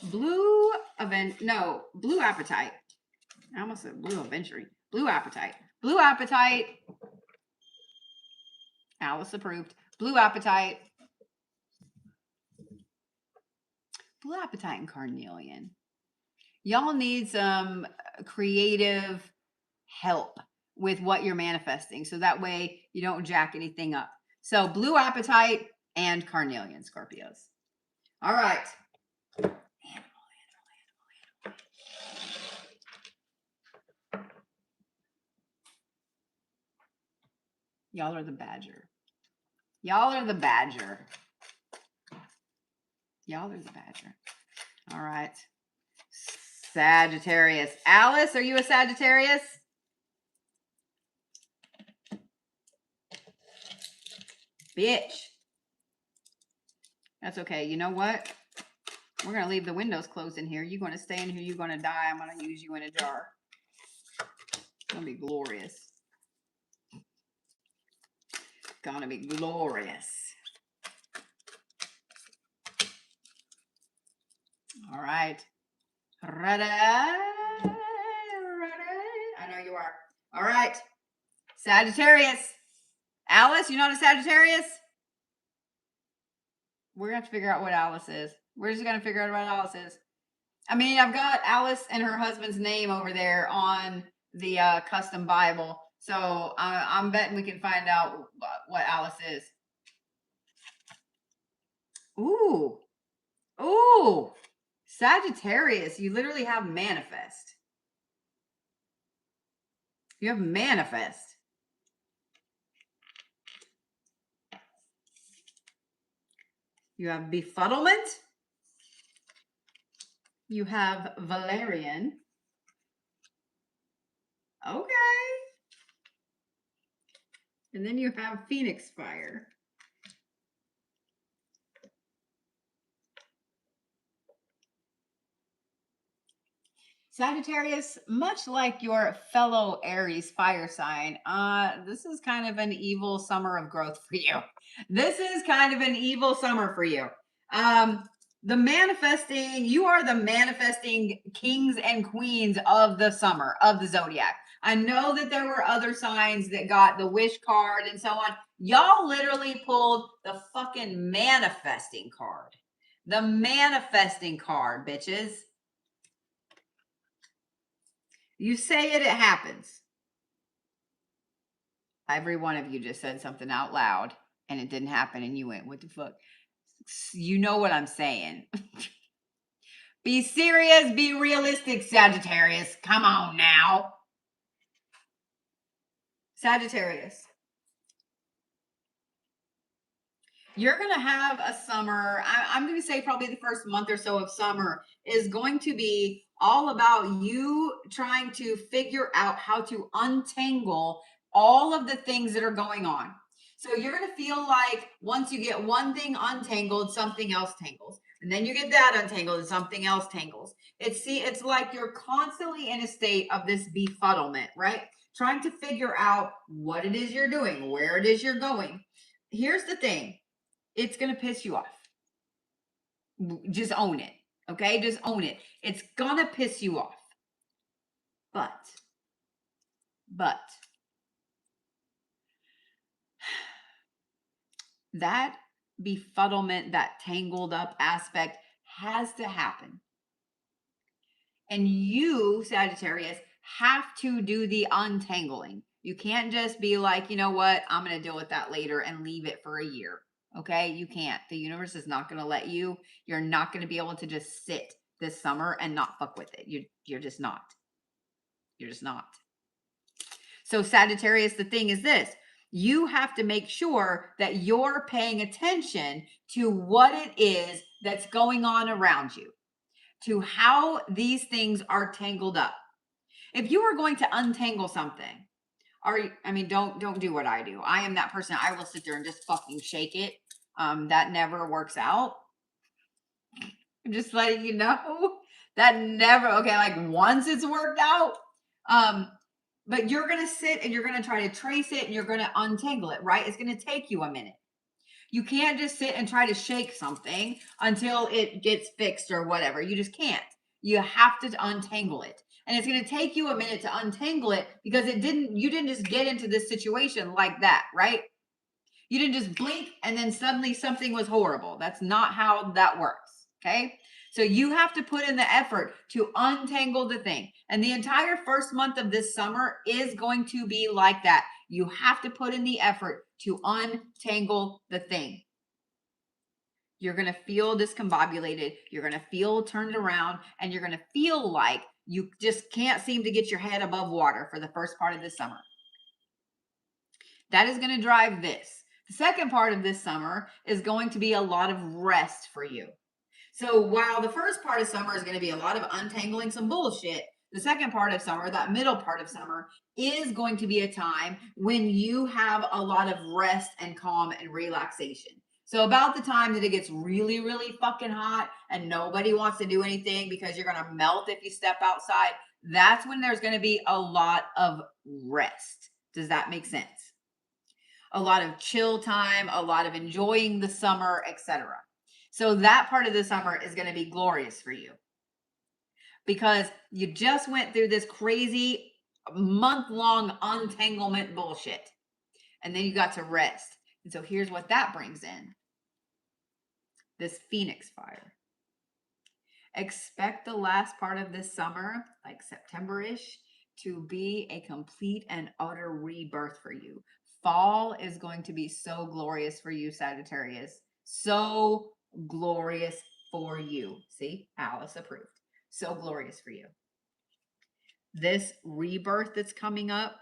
[SPEAKER 1] Blue apatite. I almost said blue aventurine. Blue apatite. Blue apatite. Alice approved. Blue apatite. Blue apatite and carnelian. Y'all need some creative help with what you're manifesting. So that way you don't jack anything up. So blue apatite and carnelian, Scorpios. All right. Y'all are the badger. Y'all are the badger. Y'all are the badger. All right. Sagittarius. Alice, are you a Sagittarius? Bitch. That's okay. You know what? We're going to leave the windows closed in here. You're going to stay in here. You're going to die. I'm going to use you in a jar. It's going to be glorious. Going to be glorious. All right. Ready? I know you are. All right. Sagittarius. Alice, you're not a Sagittarius? We're going to have to figure out what Alice is. We're just going to figure out what Alice is. I mean, I've got Alice and her husband's name over there on the custom Bible. So I'm betting we can find out what Alice is. Ooh. Ooh. Sagittarius, you literally have manifest. You have manifest. You have befuddlement. You have Valerian. Okay. And then you have Phoenix Fire. Sagittarius, much like your fellow Aries fire sign, this is kind of an evil summer of growth for you. This is kind of an evil summer for you. You are the manifesting kings and queens of the summer, of the zodiac. I know that there were other signs that got the wish card and so on. Y'all literally pulled the fucking manifesting card. The manifesting card, bitches. You say it, it happens. Every one of you just said something out loud and it didn't happen and you went, what the fuck? You know what I'm saying. Be serious, be realistic, Sagittarius. Come on now. Sagittarius. You're going to have a summer. I'm going to say probably the first month or so of summer is going to be all about you trying to figure out how to untangle all of the things that are going on. So you're going to feel like once you get one thing untangled, something else tangles. And then you get that untangled and something else tangles. It's like you're constantly in a state of this befuddlement, right? Trying to figure out what it is you're doing, where it is you're going. Here's the thing. It's going to piss you off. Just own it. Okay? Just own it. It's going to piss you off. But that befuddlement, that tangled up aspect has to happen. And you, Sagittarius, have to do the untangling. You can't just be like, you know what? I'm going to deal with that later and leave it for a year. Okay? You can't. The universe is not going to let you. You're not going to be able to just sit this summer and not fuck with it. You're just not. You're just not. So Sagittarius, the thing is this. You have to make sure that you're paying attention to what it is that's going on around you, to how these things are tangled up. If you are going to untangle something, don't do what I do. I am that person. I will sit there and just fucking shake it. That never works out. I'm just letting you know that never, okay, like once it's worked out. But you're going to sit and you're going to try to trace it and you're going to untangle it, right? It's going to take you a minute. You can't just sit and try to shake something until it gets fixed or whatever. You just can't. You have to untangle it. And it's going to take you a minute to untangle it because you didn't just get into this situation like that, right? You didn't just blink and then suddenly something was horrible. That's not how that works, okay? So you have to put in the effort to untangle the thing. And the entire first month of this summer is going to be like that. You have to put in the effort to untangle the thing. You're going to feel discombobulated. You're going to feel turned around. And you're going to feel like you just can't seem to get your head above water for the first part of this summer. That is going to drive this. The second part of this summer is going to be a lot of rest for you. So while the first part of summer is going to be a lot of untangling some bullshit, the second part of summer, that middle part of summer, is going to be a time when you have a lot of rest and calm and relaxation. So about the time that it gets really, really fucking hot and nobody wants to do anything because you're going to melt if you step outside, that's when there's going to be a lot of rest. Does that make sense? A lot of chill time, a lot of enjoying the summer, etc. So that part of the summer is going to be glorious for you because you just went through this crazy month-long untanglement bullshit. And then you got to rest. And so here's what that brings in. This Phoenix fire. Expect the last part of this summer, like September-ish, to be a complete and utter rebirth for you. Fall is going to be so glorious for you, Sagittarius. So glorious for you. See, Alice approved. So glorious for you. This rebirth that's coming up,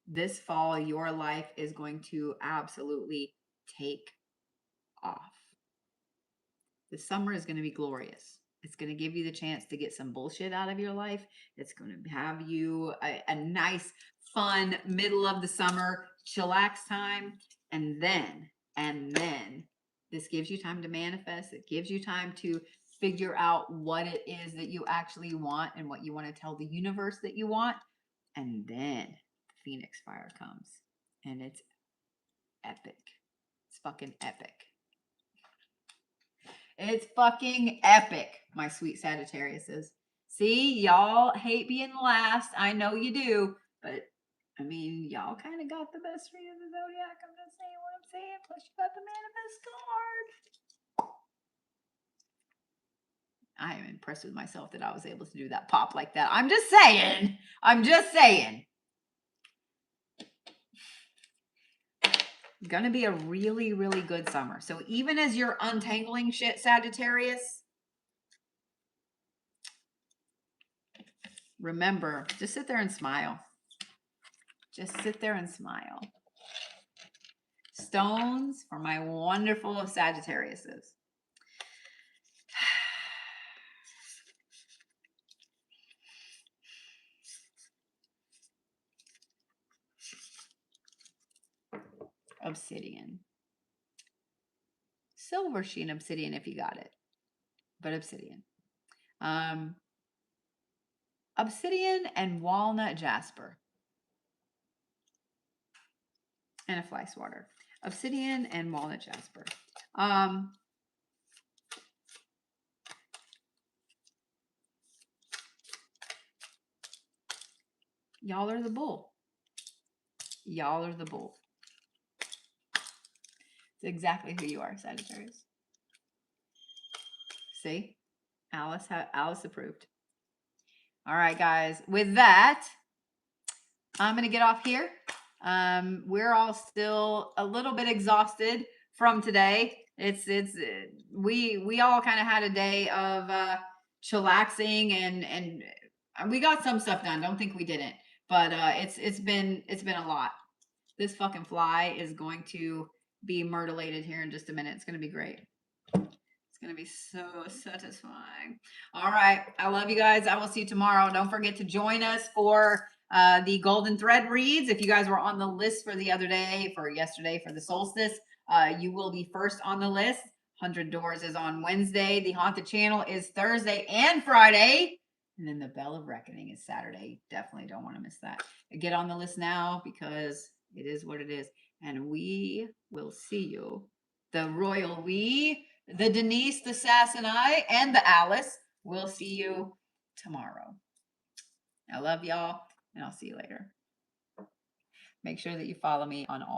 [SPEAKER 1] this fall, your life is going to absolutely take off. The summer is going to be glorious. It's going to give you the chance to get some bullshit out of your life. It's going to have you a nice, fun middle of the summer chillax time. And then this gives you time to manifest. It gives you time to figure out what it is that you actually want and what you want to tell the universe that you want. And then the Phoenix fire comes and it's epic. It's fucking epic. It's fucking epic, my sweet Sagittariuses. See, y'all hate being last. I know you do. But, I mean, y'all kind of got the best read of the Zodiac. I'm just saying what I'm saying. Plus, you got the manifest card. I am impressed with myself that I was able to do that pop like that. I'm just saying. Gonna be a really, really good summer. So even as you're untangling shit, Sagittarius, remember, just sit there and smile. Just sit there and smile. Stones for my wonderful Sagittariuses. Obsidian. Silver sheen obsidian if you got it. But obsidian. Obsidian and walnut jasper. And a fly swatter. Obsidian and walnut jasper. Y'all are the bull. Y'all are the bull. It's exactly who you are, Sagittarius. See? Alice approved. All right, guys. With that, I'm going to get off here. We're all still a little bit exhausted from today. We all kind of had a day of chillaxing and we got some stuff done. Don't think we didn't, but it's been a lot. This fucking fly is going to be myrtleated here in just a minute. It's going to be great. It's going to be so satisfying. All right. I love you guys. I will see you tomorrow. Don't forget to join us for the Golden Thread reads. If you guys were on the list for the other day, for yesterday, for the solstice, you will be first on the list. 100 Doors is on Wednesday. The Haunted Channel is Thursday and Friday. And then the Bell of Reckoning is Saturday. Definitely don't want to miss that. Get on the list now because it is what it is. And we will see you. The Royal We, the Denise, the Sass, and I, and the Alice will see you tomorrow. I love y'all, and I'll see you later. Make sure that you follow me on all